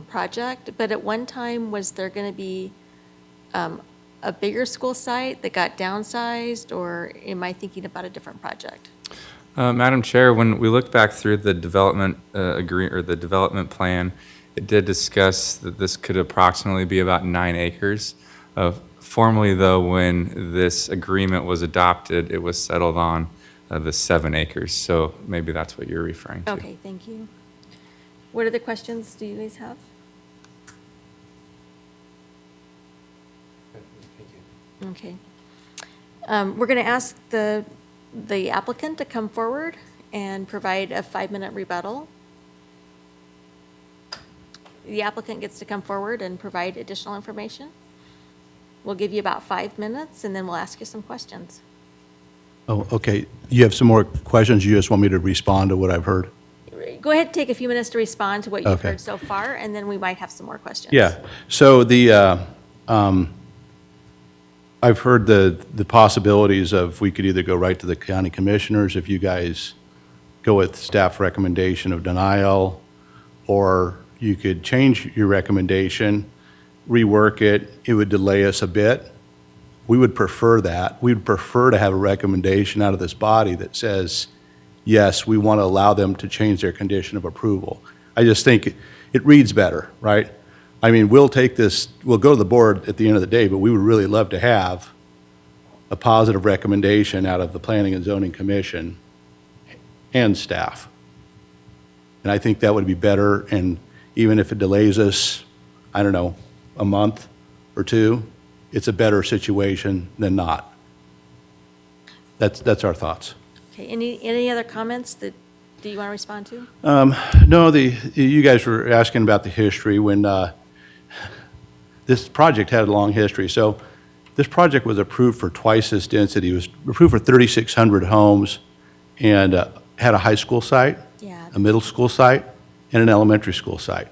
project, but at one time, was there going to be a bigger school site that got downsized, or am I thinking about a different project?
Madam Chair, when we look back through the development the development plan, it did discuss that this could approximately be about 9 acres. Formally, though, when this agreement was adopted, it was settled on the 7 acres. So maybe that's what you're referring to.
Okay, thank you. What other questions do you guys have? Okay. We're going to ask the applicant to come forward and provide a 5-minute rebuttal. The applicant gets to come forward and provide additional information. We'll give you about 5 minutes, and then we'll ask you some questions.
Oh, okay. You have some more questions? You just want me to respond to what I've heard?
Go ahead, take a few minutes to respond to what you've
Okay.
heard so far, and then we might have some more questions.
Yeah. So I've heard the possibilities of we could either go right to the county commissioners if you guys go with staff recommendation of denial, or you could change your recommendation, rework it. It would delay us a bit. We would prefer that. We'd prefer to have a recommendation out of this body that says, yes, we want to allow them to change their condition of approval. I just think it reads better, right? I mean, we'll take this, we'll go to the board at the end of the day, but we would really love to have a positive recommendation out of the Planning and Zoning Commission and staff. And I think that would be better, and even if it delays us, I don't know, a month or two, it's a better situation than not. That's our thoughts.
Okay, any other comments that you want to respond to?
No, you guys were asking about the history when this project had a long history. So this project was approved for twice this density. It was approved for 3,600 homes and had a high school site, a middle school site, and an elementary school site.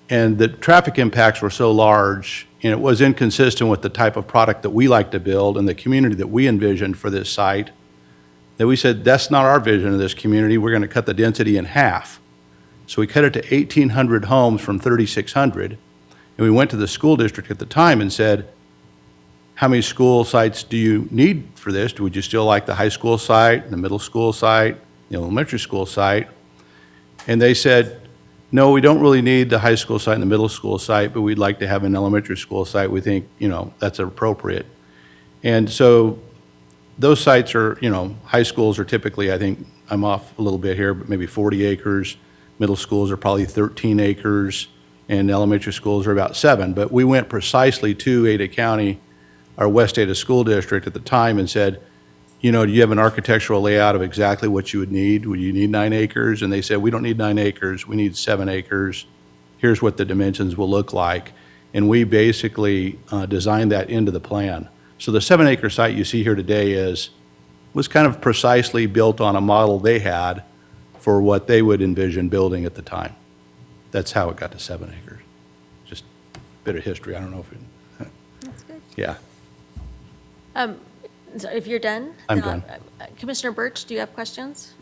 And the traffic impacts were so large, and it was inconsistent with the type of product that we like to build and the community that we envisioned for this site, that we said, that's not our vision of this community. We're going to cut the density in half. So we cut it to 1,800 homes from 3,600. And we went to the school district at the time and said, how many school sites do you need for this? Would you still like the high school site, the middle school site, the elementary school site? And they said, no, we don't really need the high school site and the middle school site, but we'd like to have an elementary school site. We think, that's appropriate. And so those sites are, high schools are typically, I think, I'm off a little bit here, but maybe 40 acres. Middle schools are probably 13 acres, and elementary schools are about 7. But we went precisely to Ada County, our West Ada School District at the time, and said, do you have an architectural layout of exactly what you would need? Would you need 9 acres? And they said, we don't need 9 acres, we need 7 acres. Here's what the dimensions will look like. And we basically designed that into the plan. So the 7-acre site you see here today was kind of precisely built on a model they had for what they would envision building at the time. That's how it got to 7 acres. Just a bit of history. I don't know if it.
That's good.
Yeah.
So if you're done.
I'm
then
done.
Commissioner Birch, do you have questions?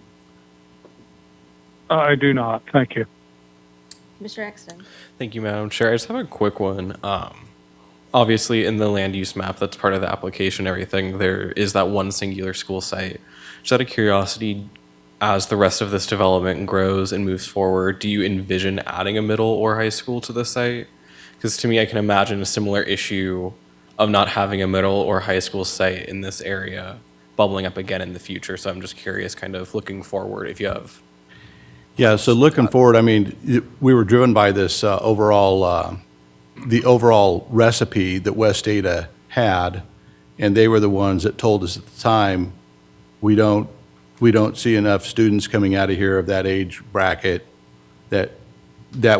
I do not. Thank you.
Commissioner Exton?
Thank you, Madam Chair. I just have a quick one. Obviously, in the land use map that's part of the application, everything, there is that one singular school site. Just out of curiosity, as the rest of this development grows and moves forward, do you envision adding a middle or high school to the site? Because to me, I can imagine a similar issue of not having a middle or high school site in this area bubbling up again in the future. So I'm just curious, kind of looking forward, if you have.
Yeah, so looking forward, we were driven by this overall recipe that West Ada had, and they were the ones that told us at the time, we don't see enough students coming out of here of that age bracket that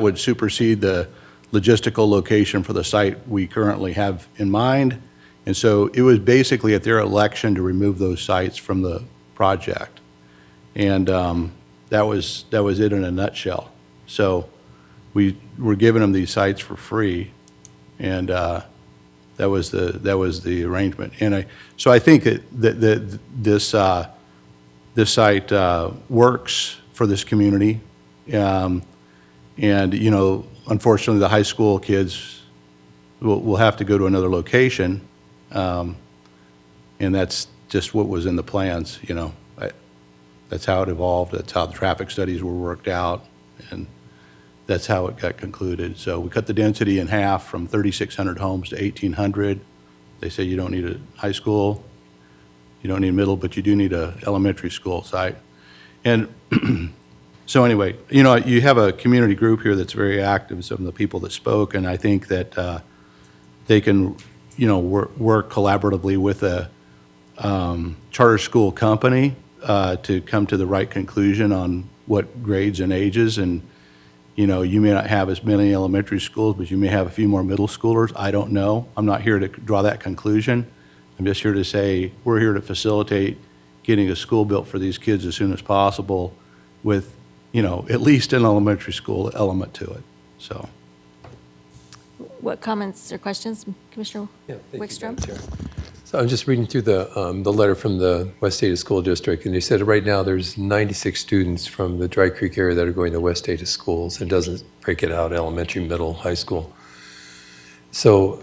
would supersede the logistical location for the site we currently have in mind. And so it was basically at their election to remove those sites from the project. And that was it in a nutshell. So we were giving them these sites for free, and that was the arrangement. And so I think that this site works for this community. And unfortunately, the high school kids will have to go to another location, and that's just what was in the plans. That's how it evolved. That's how the traffic studies were worked out, and that's how it got concluded. So we cut the density in half from 3,600 homes to 1,800. They say you don't need a high school, you don't need middle, but you do need a elementary school site. And so anyway, you have a community group here that's very active, some of the people that spoke, and I think that they can, work collaboratively with a charter school company to come to the right conclusion on what grades and ages. And, you may not have as many elementary schools, but you may have a few more middle schoolers. I don't know. I'm not here to draw that conclusion. I'm just here to say we're here to facilitate getting a school built for these kids as soon as possible with, at least an elementary school element to it. So.
What comments or questions, Commissioner Wickstrom?
So I'm just reading through the letter from the West Ada School District, and they said right now there's 96 students from the Dry Creek area that are going to West Ada schools. It doesn't break it out, elementary, middle, high school. So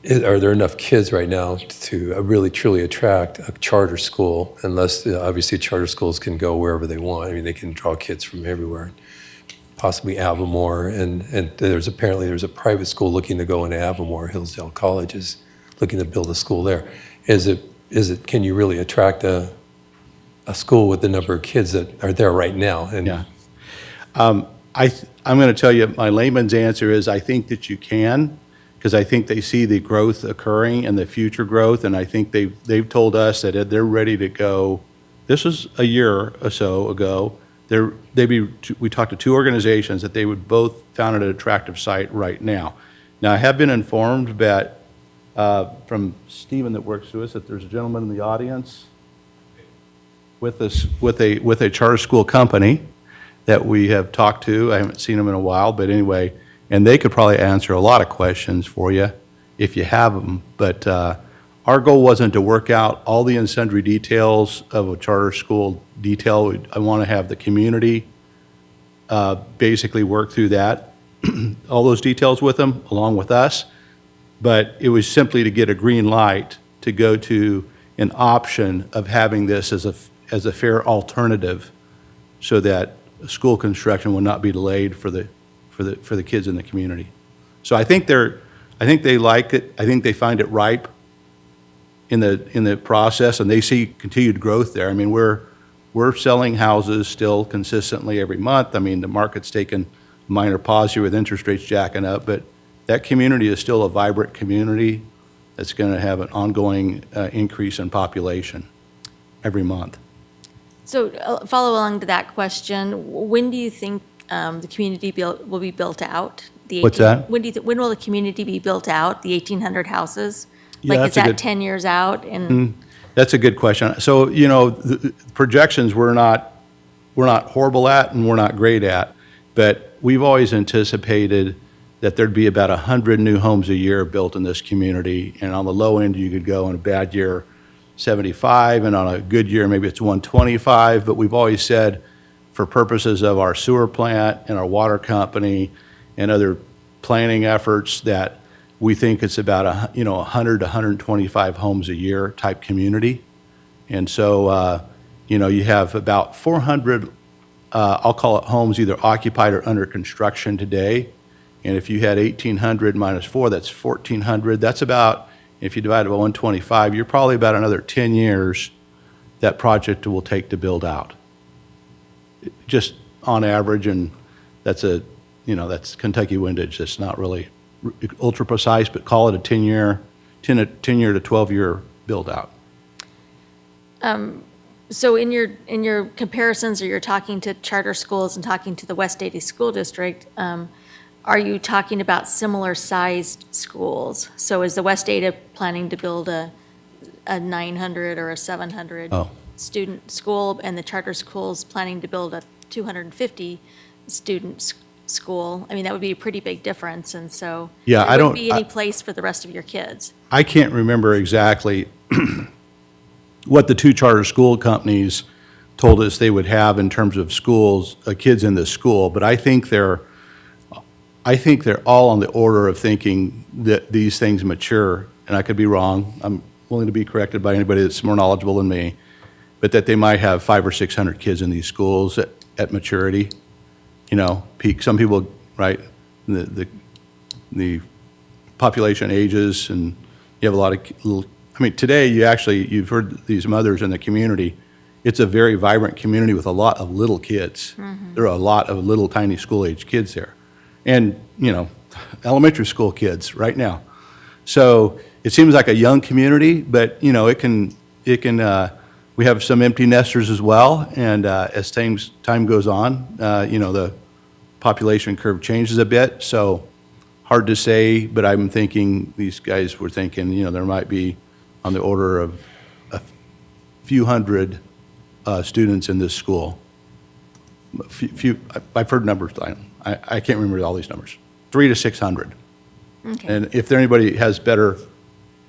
are there enough kids right now to really truly attract a charter school, unless obviously charter schools can go wherever they want. They can draw kids from everywhere, possibly Avamore, and there's a private school looking to go into Avamore. Hillsdale College is looking to build a school there. Can you really attract a school with the number of kids that are there right now? And
yeah. I'm going to tell you, my layman's answer is I think that you can, because I think they see the growth occurring and the future growth, and I think they've told us that they're ready to go. This was a year or so ago. We talked to 2 organizations that they would both found an attractive site right now. Now, I have been informed that, from Stephen that works with us, that there's a gentleman in the audience with us, with a charter school company that we have talked to. I haven't seen them in a while, but anyway, and they could probably answer a lot of questions for you if you have them. But our goal wasn't to work out all the and sundry details of a charter school detail. I want to have the community basically work through that, all those details with them, along with us. But it was simply to get a green light to go to an option of having this as a fair alternative, so that school construction will not be delayed for the kids in the community. So I think they like it. I think they find it ripe in the process, and they see continued growth there. I mean, we're selling houses still consistently every month. I mean, the market's taken a minor pause here with interest rates jacking up, but that community is still a vibrant community that's going to have an ongoing increase in population every month.
So follow along to that question. When do you think the community will be built out?
What's that?
When will the community be built out, the 1,800 houses?
Yeah,
Like, is that 10 years out? And
That's a good question. So, the projections we're not horrible at and we're not great at, but we've always anticipated that there'd be about 100 new homes a year built in this community. And on the low end, you could go in a bad year 75, and on a good year, maybe it's 125. But we've always said, for purposes of our sewer plant and our water company and other planning efforts, that we think it's about 100 to 125 homes a year type community. And so, you have about 400, I'll call it homes either occupied or under construction today. And if you had 1,800 minus 4, that's 1,400. That's about, if you divide it by 125, you're probably about another 10 years that project will take to build out. Just on average, and that's Kentucky windage. That's not really ultra precise, but call it a 10-year to 12-year build out.
so in your comparisons, or you're talking to charter schools and talking to the West Ada School District, are you talking about similar sized schools? So is the West Ada planning to build a 900 or a 700 student school, and the charter school's planning to build a 250 student school? I mean, that would be a pretty big difference, and so there wouldn't be any place for the rest of your kids.
I can't remember exactly what the two charter school companies told us they would have in terms of schools, kids in this school, but I think they're all on the order of thinking that these things mature, and I could be wrong. I'm willing to be corrected by anybody that's more knowledgeable than me, but that they might have 500 or 600 kids in these schools at maturity. Peak. Some people, right? The population ages, and you have a lot of little. I mean, today you've heard these mothers in the community. It's a very vibrant community with a lot of little kids. Mm-hmm. There are a lot of little tiny school-age kids there. And, elementary school kids right now. So it seems like a young community, but, it can, we have some empty nesters as well. And as time goes on, the population curve changes a bit. So hard to say, but I'm thinking, these guys were thinking, there might be on the order of a few hundred students in this school. I've heard numbers. I can't remember all these numbers. 300 to 600.
Okay.
And if anybody has better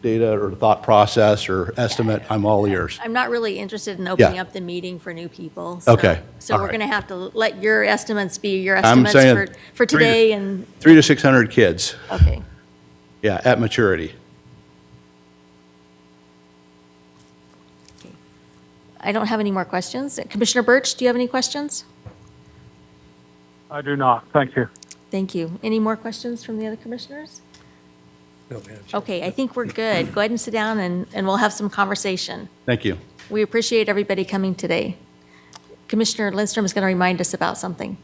data or thought process or estimate, I'm all ears.
I'm not really interested in opening
Yeah.
up the meeting for new people. So,
Okay.
So
All
we're
right.
going to have to let your estimates be your
I'm
estimates
saying
for
3 to
today and,
300 to 600 kids.
okay.
Yeah, at maturity.
I don't have any more questions. Commissioner Birch, do you have any questions?
I do not. Thank you.
Thank you. Any more questions from the other commissioners?
No, Madam Chair.
Okay, I think we're good. Go ahead and sit down and we'll have some conversation.
Thank you.
We appreciate everybody coming today. Commissioner Lindstrom is going to remind us about something.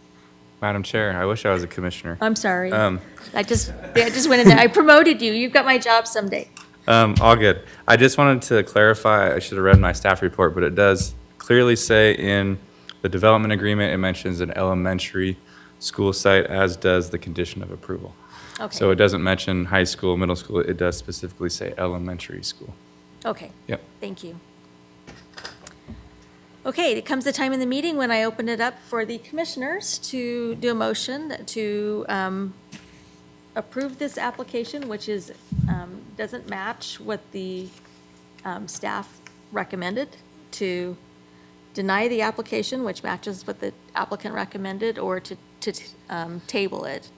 Madam Chair, I wish I was a commissioner.
I'm sorry. I just went in there. I promoted you. You've got my job someday.
All good. I just wanted to clarify, I should have read my staff report, but it does clearly say in the development agreement, it mentions an elementary school site, as does the condition of approval.
Okay.
So it doesn't mention high school, middle school, it does specifically say elementary school.
Okay.
Yep.
Thank you. Okay, it comes the time in the meeting when I open it up for the commissioners to do a motion to approve this application, which is, doesn't match what the staff recommended, to deny the application, which matches what the applicant recommended, or to table it.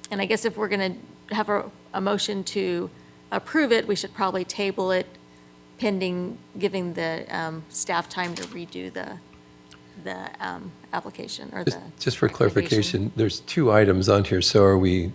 And I guess if we're going to have a motion to approve it, we should probably table it pending giving the staff time to redo the application or the.
Just for clarification, there's 2 items on here, so are we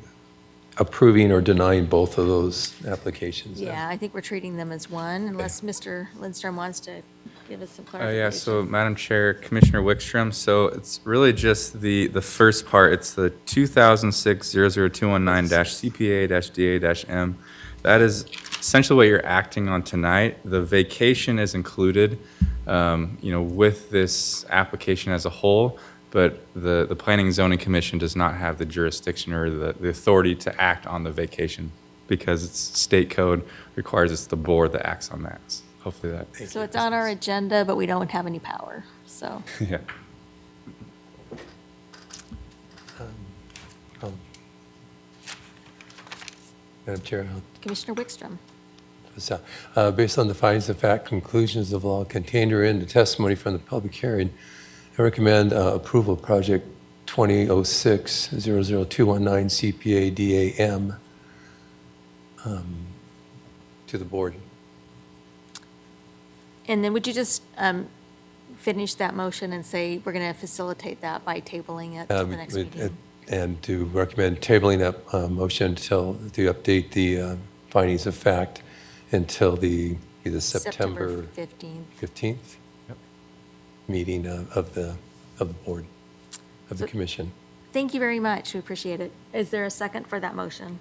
approving or denying both of those applications? then?
Yeah, I think we're treating them as one, unless Mr. Lindstrom wants to give us some clarification.
Yeah, so Madam Chair, Commissioner Wickstrom, so it's really just the first part. It's the 2006-00219-CPA-DA-M. That is essentially what you're acting on tonight. The vacation is included, with this application as a whole, but the Planning and Zoning Commission does not have the jurisdiction or the authority to act on the vacation because it's state code requires it's the board that acts on that. Hopefully that.
So it's on our agenda, but we don't have any power, so.
Yeah.
Madam Chair,
Commissioner Wickstrom.
based on the findings of fact, conclusions of law contained herein, the testimony from the public hearing, I recommend approval of project 2006-00219 CPA-DA-M to the board.
And then would you just finish that motion and say we're going to facilitate that by tabling it to the next meeting?
And to recommend tabling that motion until, to update the findings of fact until the either September 15th meeting of the board, of the commission.
Thank you very much. We appreciate it. Is there a second for that motion?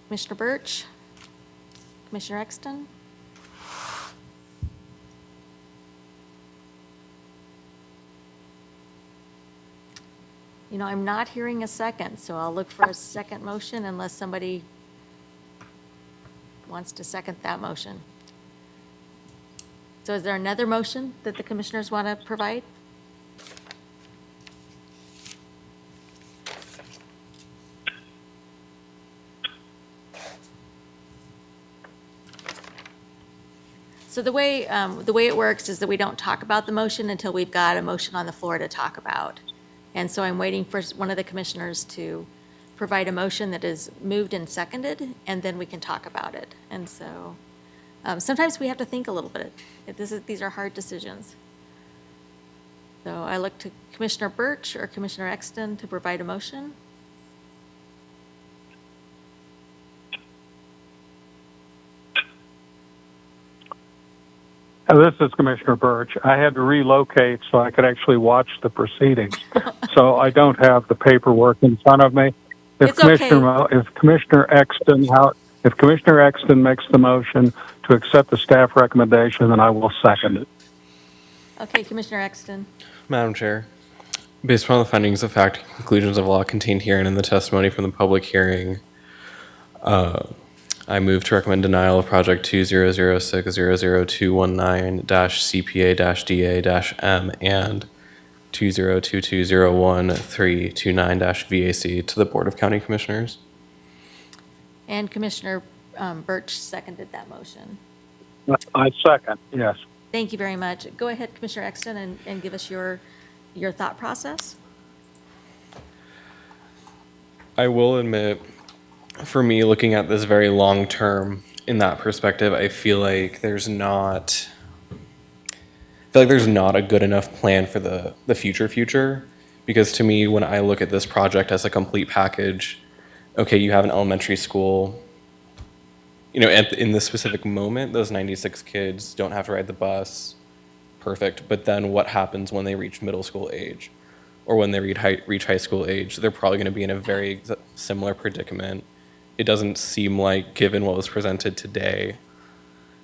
Commissioner Birch? Commissioner Exton? I'm not hearing a second, so I'll look for a second motion unless somebody wants to second that motion. So is there another motion that the commissioners want to provide? So the way it works is that we don't talk about the motion until we've got a motion on the floor to talk about. And so I'm waiting for one of the commissioners to provide a motion that is moved and seconded, and then we can talk about it. And so sometimes we have to think a little bit. These are hard decisions. So I look to Commissioner Birch or Commissioner Exton to provide a motion.
This is Commissioner Birch. I had to relocate so I could actually watch the proceedings. So I don't have the paperwork in front of me. If Commissioner Exton makes the motion to accept the staff recommendation, then I will second it.
Okay, Commissioner Exton.
Madam Chair, based upon the findings of fact, conclusions of law contained herein in the testimony from the public hearing, I move to recommend denial of project 2006-00219-CPA-DA-M and 202201-329-VAC to the Board of County Commissioners.
And Commissioner Birch seconded that motion.
I second, yes.
Thank you very much. Go ahead, Commissioner Exton, and give us your thought process.
I will admit, for me, looking at this very long term in that perspective, I feel like there's not a good enough plan for the future. Because to me, when I look at this project as a complete package, okay, you have an elementary school, in this specific moment, those 96 kids don't have to ride the bus, perfect. But then what happens when they reach middle school age or when they reach high school age? They're probably going to be in a very similar predicament. It doesn't seem like, given what was presented today,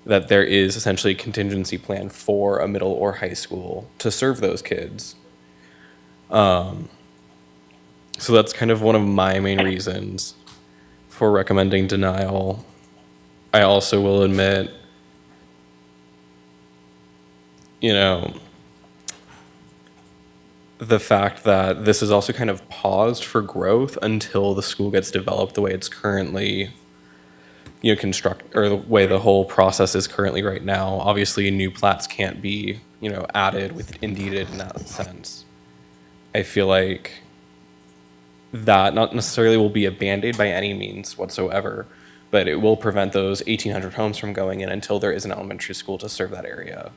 that there is essentially a contingency plan for a middle or high school to serve those kids. So that's kind of one of my main reasons for recommending denial. I also will admit, the fact that this is also kind of paused for growth until the school gets developed the way it's currently, or the way the whole process is currently right now. Obviously, new plats can't be, added with indeeded in that sense. I feel like that not necessarily will be a Band-Aid by any means whatsoever, but it will prevent those 1,800 homes from going in until there is an elementary school to serve that area.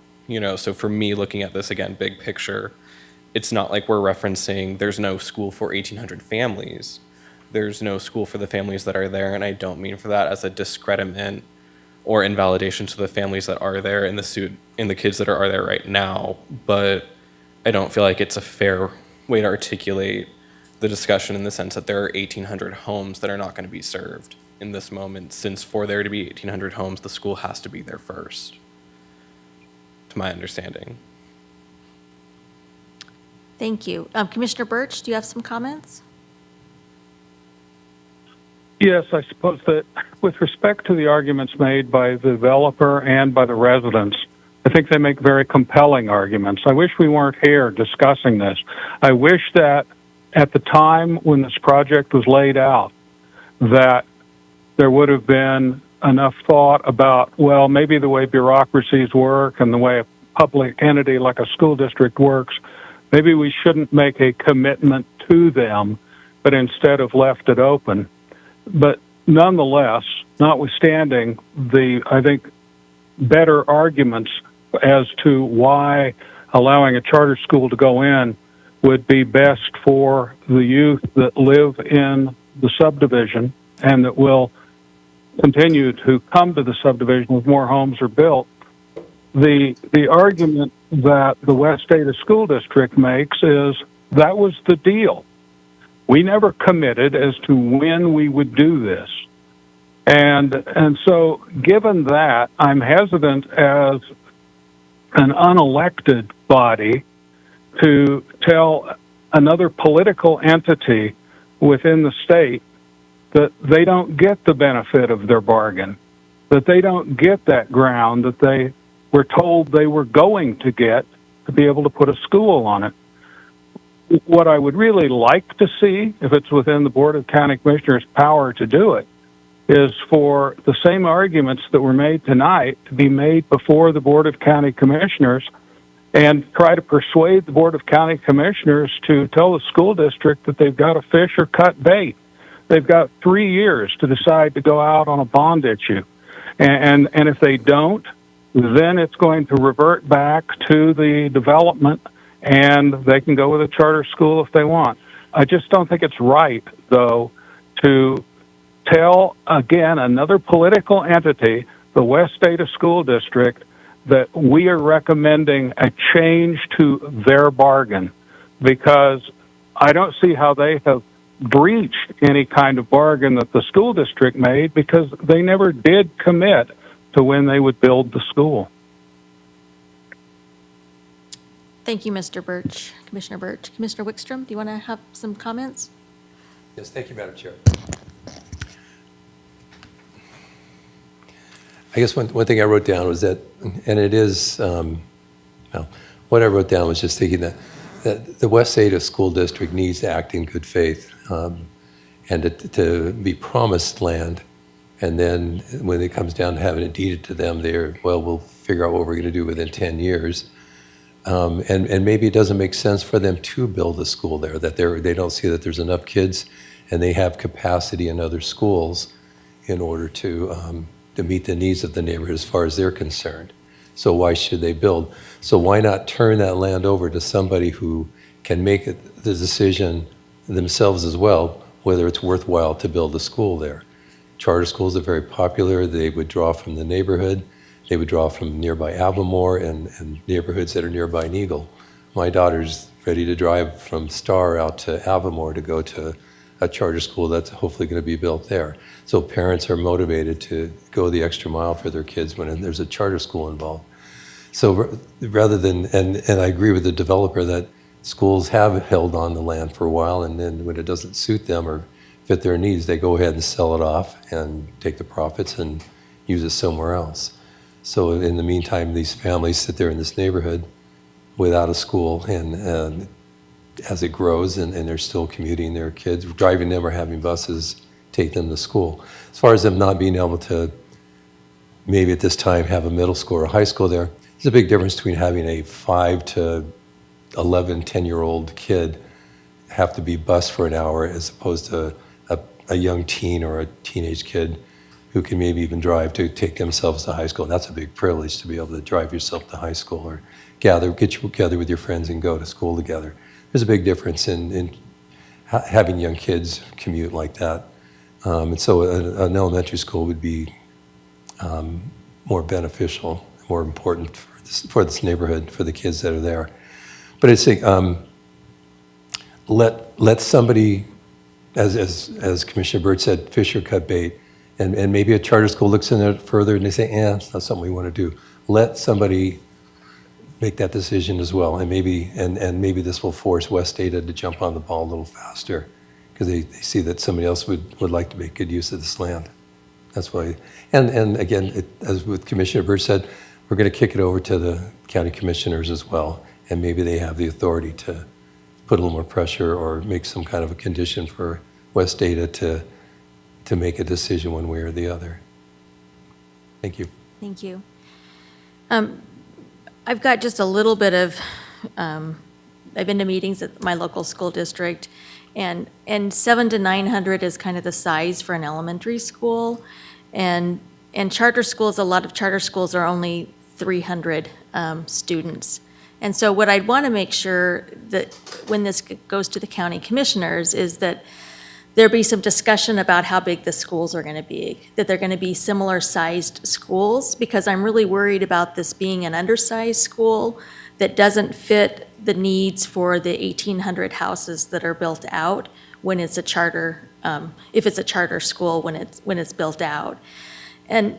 So for me, looking at this again, big picture, it's not like we're referencing there's no school for 1,800 families. There's no school for the families that are there, and I don't mean for that as a discreditment or invalidation to the families that are there in the kids that are there right now, but I don't feel like it's a fair way to articulate the discussion in the sense that there are 1,800 homes that are not going to be served in this moment, since for there to be 1,800 homes, the school has to be there first, to my understanding.
Thank you. Commissioner Birch, do you have some comments?
Yes, I suppose that with respect to the arguments made by the developer and by the residents, I think they make very compelling arguments. I wish we weren't here discussing this. I wish that at the time when this project was laid out, that there would have been enough thought about, well, maybe the way bureaucracies work and the way a public entity like a school district works, maybe we shouldn't make a commitment to them, but instead have left it open. But nonetheless, notwithstanding the, I think, better arguments as to why allowing a charter school to go in would be best for the youth that live in the subdivision and that will continue to come to the subdivision as more homes are built. The argument that the West Ada School District makes is that was the deal. We never committed as to when we would do this. And so given that, I'm hesitant as an unelected body to tell another political entity within the state that they don't get the benefit of their bargain, that they don't get that ground that they were told they were going to get to be able to put a school on it. What I would really like to see, if it's within the Board of County Commissioners' power to do it, is for the same arguments that were made tonight to be made before the Board of County Commissioners and try to persuade the Board of County Commissioners to tell the school district that they've got to fish or cut bait. They've got 3 years to decide to go out on a bond issue. And if they don't, then it's going to revert back to the development and they can go with a charter school if they want. I just don't think it's right, though, to tell, again, another political entity, the West Ada School District, that we are recommending a change to their bargain, because I don't see how they have breached any kind of bargain that the school district made, because they never did commit to when they would build the school.
Thank you, Mr. Birch, Commissioner Birch. Commissioner Wickstrom, do you want to have some comments?
Yes, thank you, Madam Chair. I guess one thing I wrote down was that, and it is, what I wrote down was just thinking that the West Ada School District needs to act in good faith and to be promised land. And then when it comes down to having it deeded to them, we'll figure out what we're going to do within 10 years. And maybe it doesn't make sense for them to build a school there, that they don't see that there's enough kids and they have capacity in other schools in order to meet the needs of the neighborhood as far as they're concerned. So why should they build? So why not turn that land over to somebody who can make the decision themselves as well, whether it's worthwhile to build a school there? Charter schools are very popular. They would draw from the neighborhood. They would draw from nearby Avamore and neighborhoods that are nearby Eagle. My daughter's ready to drive from Star out to Avamore to go to a charter school that's hopefully going to be built there. So parents are motivated to go the extra mile for their kids when there's a charter school involved. So rather than, and I agree with the developer that schools have held on the land for a while, and then when it doesn't suit them or fit their needs, they go ahead and sell it off and take the profits and use it somewhere else. So in the meantime, these families sit there in this neighborhood without a school, and as it grows and they're still commuting their kids, driving them or having buses take them to school. As far as them not being able to maybe at this time have a middle school or a high school there, there's a big difference between having a 5 to 11, 10-year-old kid have to be bused for an hour as opposed to a young teen or a teenage kid who can maybe even drive to take themselves to high school. And that's a big privilege to be able to drive yourself to high school or get together with your friends and go to school together. There's a big difference in having young kids commute like that. And so an elementary school would be more beneficial, more important for this neighborhood, for the kids that are there. But I'd say let somebody, as Commissioner Byrd said, fish or cut bait, and maybe a charter school looks in it further and they say, it's not something we want to do. Let somebody make that decision as well, and maybe this will force West Ada to jump on the ball a little faster because they see that somebody else would like to make good use of this land. That's why, and again, as with Commissioner Byrd said, we're going to kick it over to the county commissioners as well, and maybe they have the authority to put a little more pressure or make some kind of a condition for West Ada to make a decision one way or the other. Thank you.
Thank you. I've got just a little bit of, I've been to meetings at my local school district, and 700 to 900 is kind of the size for an elementary school. And charter schools, a lot of charter schools are only 300 students. And so what I'd want to make sure that when this goes to the county commissioners is that there be some discussion about how big the schools are going to be, that they're going to be similar sized schools, because I'm really worried about this being an undersized school that doesn't fit the needs for the 1,800 houses that are built out when it's a charter, if it's a charter school when it's built out. And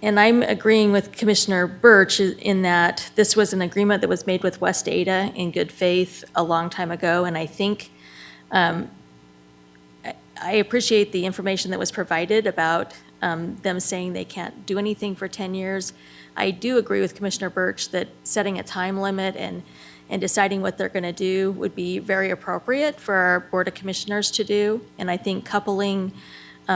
I'm agreeing with Commissioner Birch in that this was an agreement that was made with West Ada in good faith a long time ago, and I think I appreciate the information that was provided about them saying they can't do anything for 10 years. I do agree with Commissioner Birch that setting a time limit and deciding what they're going to do would be very appropriate for our Board of Commissioners to do. And I think coupling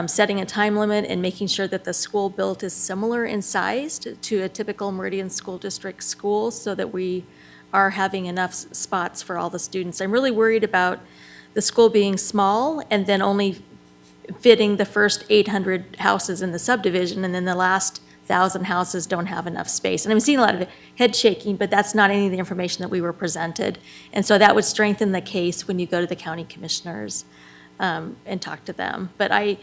setting a time limit and making sure that the school built is similar in size to a typical Meridian School District school so that we are having enough spots for all the students. I'm really worried about the school being small and then only fitting the first 800 houses in the subdivision, and then the last 1,000 houses don't have enough space. And I'm seeing a lot of head shaking, but that's not any of the information that we were presented. And so that would strengthen the case when you go to the county commissioners and talk to them. But I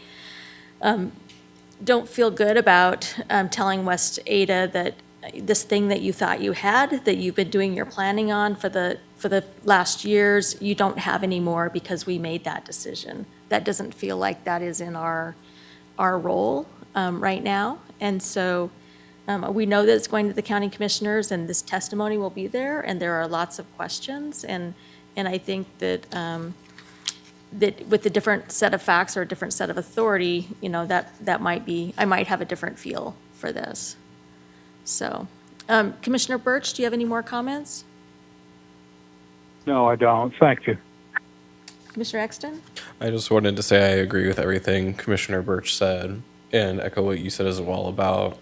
don't feel good about telling West Ada that this thing that you thought you had, that you've been doing your planning on for the last years, you don't have anymore because we made that decision. That doesn't feel like that is in our role right now. And so we know that it's going to the county commissioners and this testimony will be there and there are lots of questions. And I think that that with a different set of facts or a different set of authority, that might be, I might have a different feel for this. So, Commissioner Birch, do you have any more comments?
No, I don't. Thank you.
Commissioner Exton?
I just wanted to say I agree with everything Commissioner Birch said and echo what you said as well about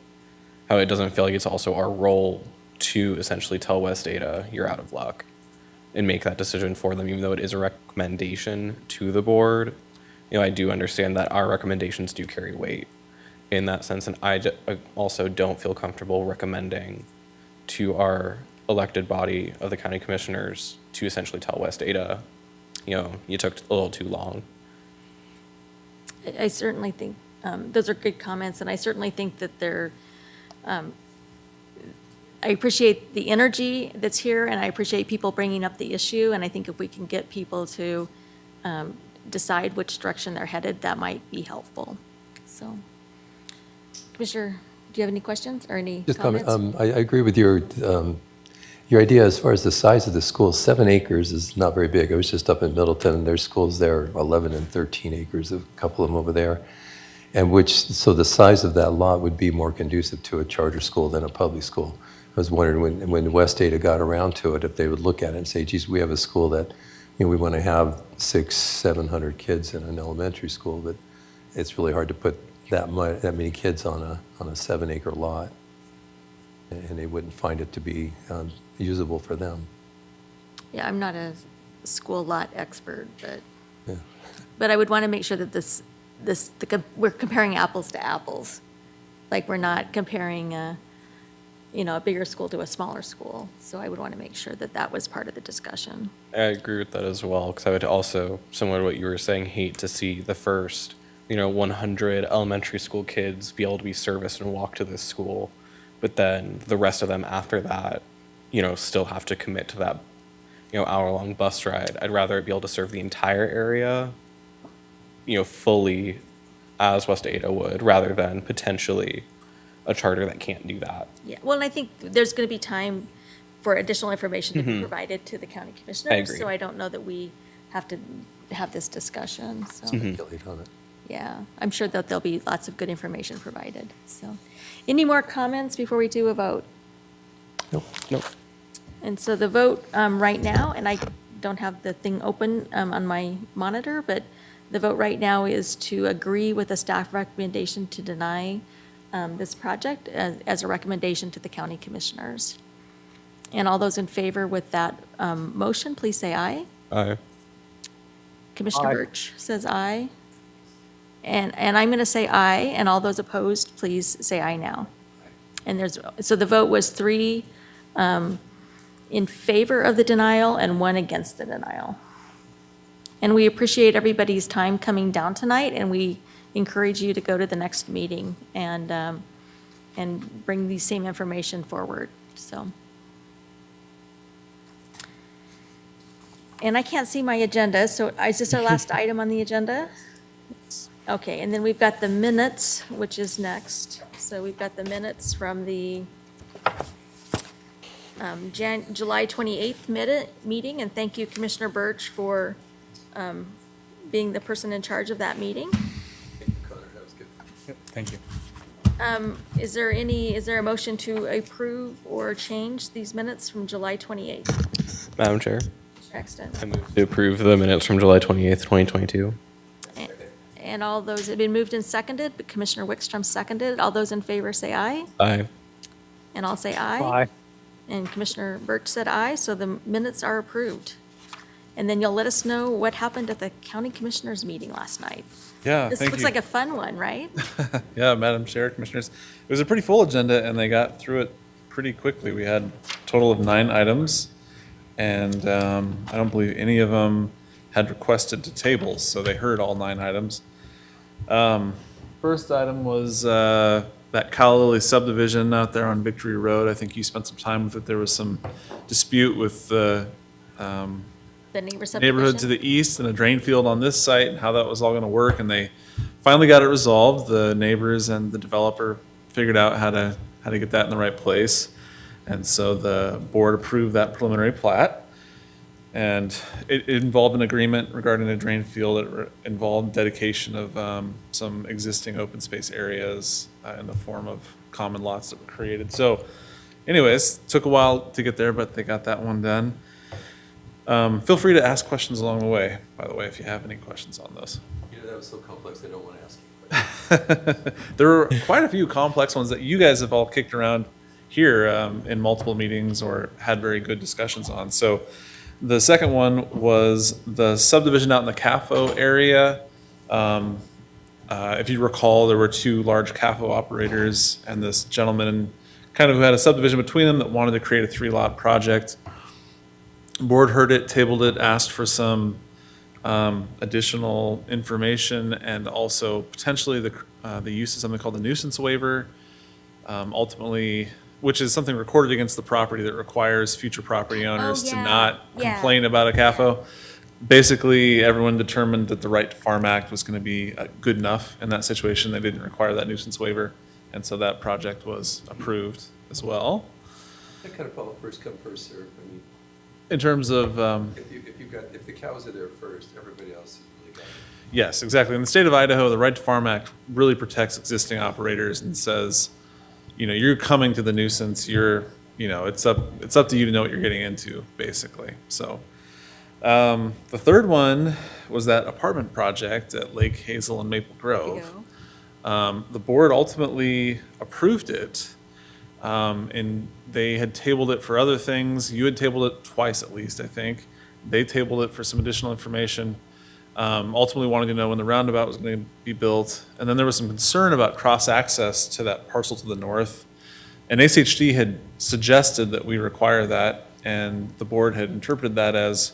how it doesn't feel like it's also our role to essentially tell West Ada you're out of luck and make that decision for them, even though it is a recommendation to the board. I do understand that our recommendations do carry weight in that sense, and I also don't feel comfortable recommending to our elected body of the county commissioners to essentially tell West Ada, you took a little too long.
I certainly think those are good comments, and I certainly think that they're, I appreciate the energy that's here, and I appreciate people bringing up the issue, and I think if we can get people to decide which direction they're headed, that might be helpful. So, Commissioner, do you have any questions or any
Just
comments?
comment. I agree with your Your idea as far as the size of the school, 7 acres is not very big. I was just up in Middleton, and there's schools there, 11 and 13 acres, a couple of them over there. So the size of that lot would be more conducive to a charter school than a public school. I was wondering when West Ada got around to it, if they would look at it and say, geez, we have a school that, we want to have 600-700 kids in an elementary school, but it's really hard to put that many kids on a 7-acre lot. And they wouldn't find it to be usable for them.
Yeah, I'm not a school lot expert, but
Yeah.
but I would want to make sure that we're comparing apples to apples. Like, we're not comparing a bigger school to a smaller school. So I would want to make sure that that was part of the discussion.
I agree with that as well, because I would also, similar to what you were saying, hate to see the first, 100 elementary school kids be able to be serviced and walk to this school, but then the rest of them after that, still have to commit to that, hour-long bus ride. I'd rather be able to serve the entire area, fully as West Ada would, rather than potentially a charter that can't do that.
Yeah, well, and I think there's going to be time for additional information to be provided to the county commissioners.
agree.
So I don't know that we have to have this discussion, so.
Speculate on it.
Yeah, I'm sure that there'll be lots of good information provided, so. Any more comments before we do a vote?
Nope.
And so the vote right now, and I don't have the thing open on my monitor, but the vote right now is to agree with the staff recommendation to deny this project as a recommendation to the county commissioners. And all those in favor with that motion, please say aye.
Aye.
Commissioner Birch says aye. And I'm going to say aye, and all those opposed, please say aye now. And so the vote was 3 in favor of the denial and 1 against the denial. And we appreciate everybody's time coming down tonight, and we encourage you to go to the next meeting and bring the same information forward, so. And I can't see my agenda, so is this our last item on the agenda? Okay, and then we've got the minutes, which is next. So we've got the minutes from the July 28th meeting, and thank you, Commissioner Birch, for being the person in charge of that meeting.
Thank you.
Is there a motion to approve or change these minutes from July 28th?
Madam Chair,
Exton.
I move to approve the minutes from July 28th, 2022.
And all those have been moved and seconded, but Commissioner Wickstrom seconded. All those in favor say aye.
Aye.
And I'll say aye.
Aye.
And Commissioner Birch said aye, so the minutes are approved. And then you'll let us know what happened at the county commissioners meeting last night.
Yeah,
This
thank
looks
you.
like a fun one, right?
Yeah, Madam Chair, Commissioners. It was a pretty full agenda, and they got through it pretty quickly. We had a total of 9 items, and I don't believe any of them had requested to tables, so they heard all 9 items. First item was that Cal Lily subdivision out there on Victory Road. I think you spent some time with it. There was some dispute with the
The neighborhood
neighborhood to the east and a drain field on this site and how that was all going to work. And they finally got it resolved. The neighbors and the developer figured out how to get that in the right place. And so the board approved that preliminary plat. And it involved an agreement regarding a drain field. It involved dedication of some existing open space areas in the form of common lots that were created. So anyways, took a while to get there, but they got that one done. Feel free to ask questions along the way, by the way, if you have any questions on those.
That was so complex, I don't want to ask you.
There were quite a few complex ones that you guys have all kicked around here in multiple meetings or had very good discussions on. So the second one was the subdivision out in the CAFO area. If you recall, there were 2 large CAFO operators and this gentleman kind of who had a subdivision between them that wanted to create a 3-lot project. Board heard it, tabled it, asked for some additional information and also potentially the use of something called the nuisance waiver. Ultimately, which is something recorded against the property that requires future property owners to not complain about a CAFO. Basically, everyone determined that the Right to Farm Act was going to be good enough in that situation. They didn't require that nuisance waiver, and so that project was approved as well.
I kind of follow first come, first served. I mean,
In terms of,
if the cows are there first, everybody else is really got it.
yes, exactly. In the state of Idaho, the Right to Farm Act really protects existing operators and says, you're coming to the nuisance, it's up to you to know what you're getting into, basically. So, the third one was that apartment project at Lake Hazel and Maple Grove. The board ultimately approved it, and they had tabled it for other things. You had tabled it twice at least, I think. They tabled it for some additional information. Ultimately wanted to know when the roundabout was going to be built. And then there was some concern about cross-access to that parcel to the north. And ACHD had suggested that we require that, and the board had interpreted that as,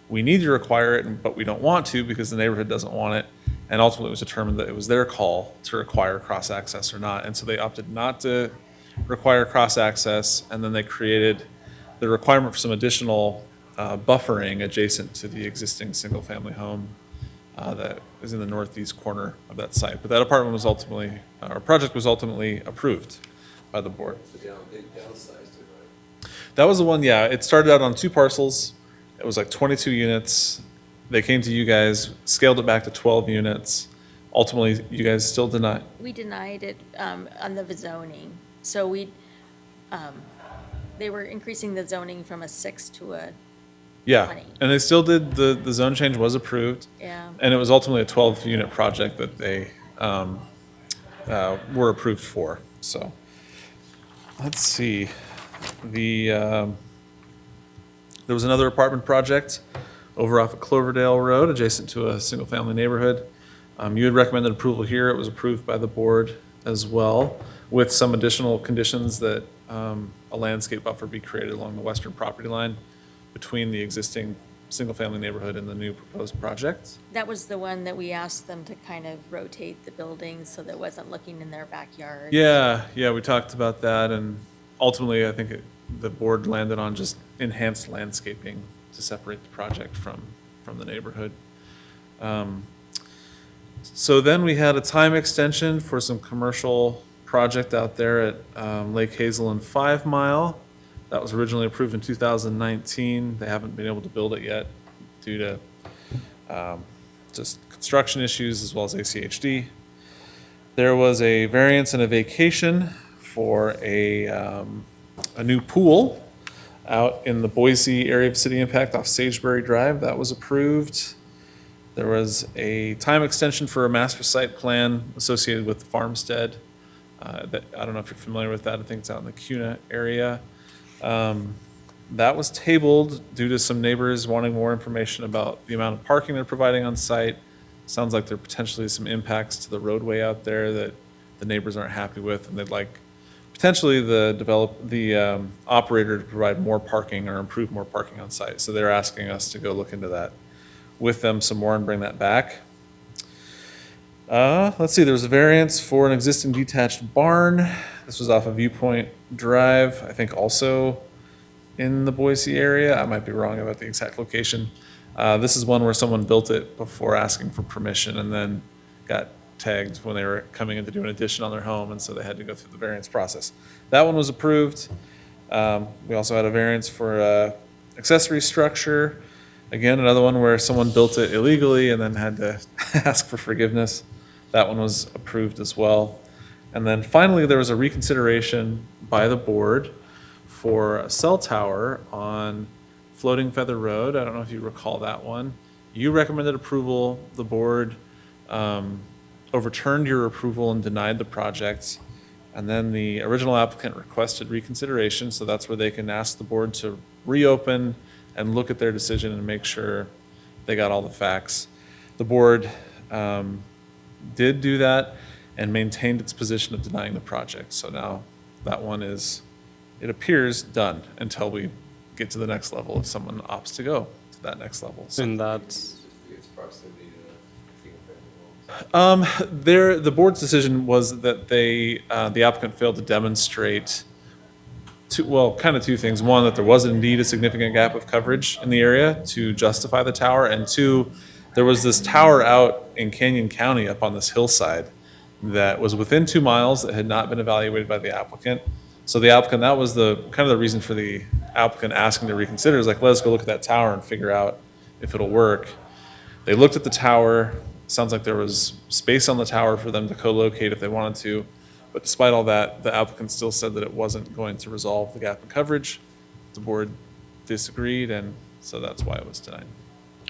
we need to require it, but we don't want to because the neighborhood doesn't want it. And ultimately it was determined that it was their call to require cross-access or not. And so they opted not to require cross-access, and then they created the requirement for some additional buffering adjacent to the existing single-family home that is in the northeast corner of that site. But that apartment was ultimately, or project was ultimately approved by the board.
They downsized it, right?
That was the one, yeah. It started out on 2 parcels. It was like 22 units. They came to you guys, scaled it back to 12 units. Ultimately, you guys still denied.
We denied it on the zoning. So they were increasing the zoning from a 6 to a
Yeah,
20.
and they still did, the zone change was approved.
Yeah.
And it was ultimately a 12-unit project that they were approved for, so. Let's see, there was another apartment project over off of Cloverdale Road, adjacent to a single-family neighborhood. You had recommended approval here, it was approved by the board as well, with some additional conditions that a landscape buffer be created along the western property line between the existing single-family neighborhood and the new proposed project.
That was the one that we asked them to kind of rotate the buildings so that it wasn't looking in their backyard.
Yeah, we talked about that, and ultimately, I think the board landed on just enhanced landscaping to separate the project from the neighborhood. So then we had a time extension for some commercial project out there at Lake Hazel and 5 Mile. That was originally approved in 2019. They haven't been able to build it yet due to just construction issues as well as ACHD. There was a variance and a vacation for a new pool out in the Boise area of city impact off Sageberry Drive. That was approved. There was a time extension for a master site plan associated with the farmstead. I don't know if you're familiar with that. I think it's out in the Kuna area. That was tabled due to some neighbors wanting more information about the amount of parking they're providing on site. Sounds like there are potentially some impacts to the roadway out there that the neighbors aren't happy with, and they'd like potentially the operator to provide more parking or improve more parking on site. So they're asking us to go look into that with them some more and bring that back. Let's see, there was a variance for an existing detached barn. This was off of Viewpoint Drive, I think also in the Boise area. I might be wrong about the exact location. This is one where someone built it before asking for permission and then got tagged when they were coming in to do an addition on their home, and so they had to go through the variance process. That one was approved. We also had a variance for accessory structure. Again, another one where someone built it illegally and then had to ask for forgiveness. That one was approved as well. And then finally, there was a reconsideration by the board for a cell tower on Floating Feather Road. I don't know if you recall that one. You recommended approval. The board overturned your approval and denied the project. And then the original applicant requested reconsideration, so that's where they can ask the board to reopen and look at their decision and make sure they got all the facts. The board did do that and maintained its position of denying the project. So now that one is, it appears, done until we get to the next level if someone opts to go to that next level. So,
And that's,
It's proximity to single-family homes.
the board's decision was that the applicant failed to demonstrate kind of two things. One, that there was indeed a significant gap of coverage in the area to justify the tower, and two, there was this tower out in Canyon County up on this hillside that was within 2 miles that had not been evaluated by the applicant. So the applicant, that was the kind of the reason for the applicant asking to reconsider, is like, let us go look at that tower and figure out if it'll work. They looked at the tower. Sounds like there was space on the tower for them to co-locate if they wanted to. But despite all that, the applicant still said that it wasn't going to resolve the gap in coverage. The board disagreed, and so that's why it was denied.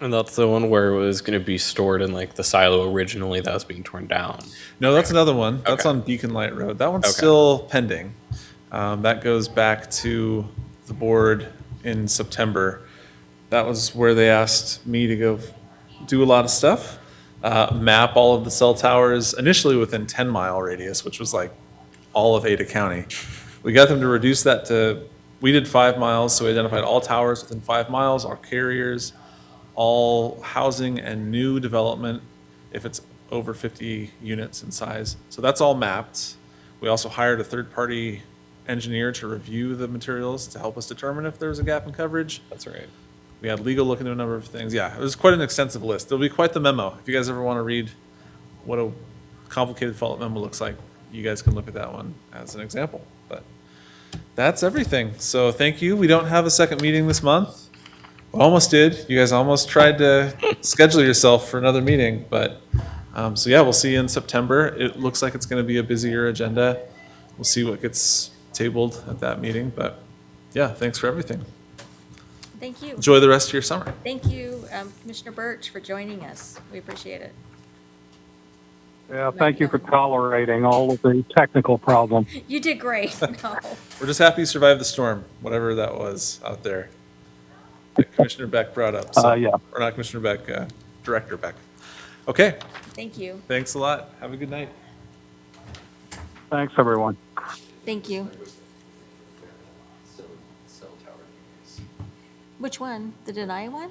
And that's the one where it was going to be stored in like the silo originally that was being torn down.
No, that's another one. That's
Okay.
on Beacon Light Road. That one's
Okay.
still pending. That goes back to the board in September. That was where they asked me to go do a lot of stuff, map all of the cell towers, initially within 10-mile radius, which was like all of Ada County. We got them to reduce that to, we did 5 miles, so we identified all towers within 5 miles, all carriers, all housing and new development, if it's over 50 units in size. So that's all mapped. We also hired a third-party engineer to review the materials to help us determine if there's a gap in coverage.
That's right.
We had legal look into a number of things. Yeah, it was quite an extensive list. There'll be quite the memo. If you guys ever want to read what a complicated follow-up memo looks like, you guys can look at that one as an example. But that's everything. So thank you. We don't have a second meeting this month. We almost did. You guys almost tried to schedule yourself for another meeting. But so yeah, we'll see you in September. It looks like it's going to be a busier agenda. We'll see what gets tabled at that meeting. But yeah, thanks for everything.
Thank you.
Enjoy the rest of your summer.
Thank you, Commissioner Birch, for joining us. We appreciate it.
Yeah, thank you for tolerating all of the technical problems.
You did great. No.
We're just happy you survived the storm, whatever that was out there. That Commissioner Beck brought up. So,
Yeah.
Or not Commissioner Beck, Director Beck. Okay.
Thank you.
Thanks a lot. Have a good night.
Thanks, everyone.
Thank you. Which one? The deny one?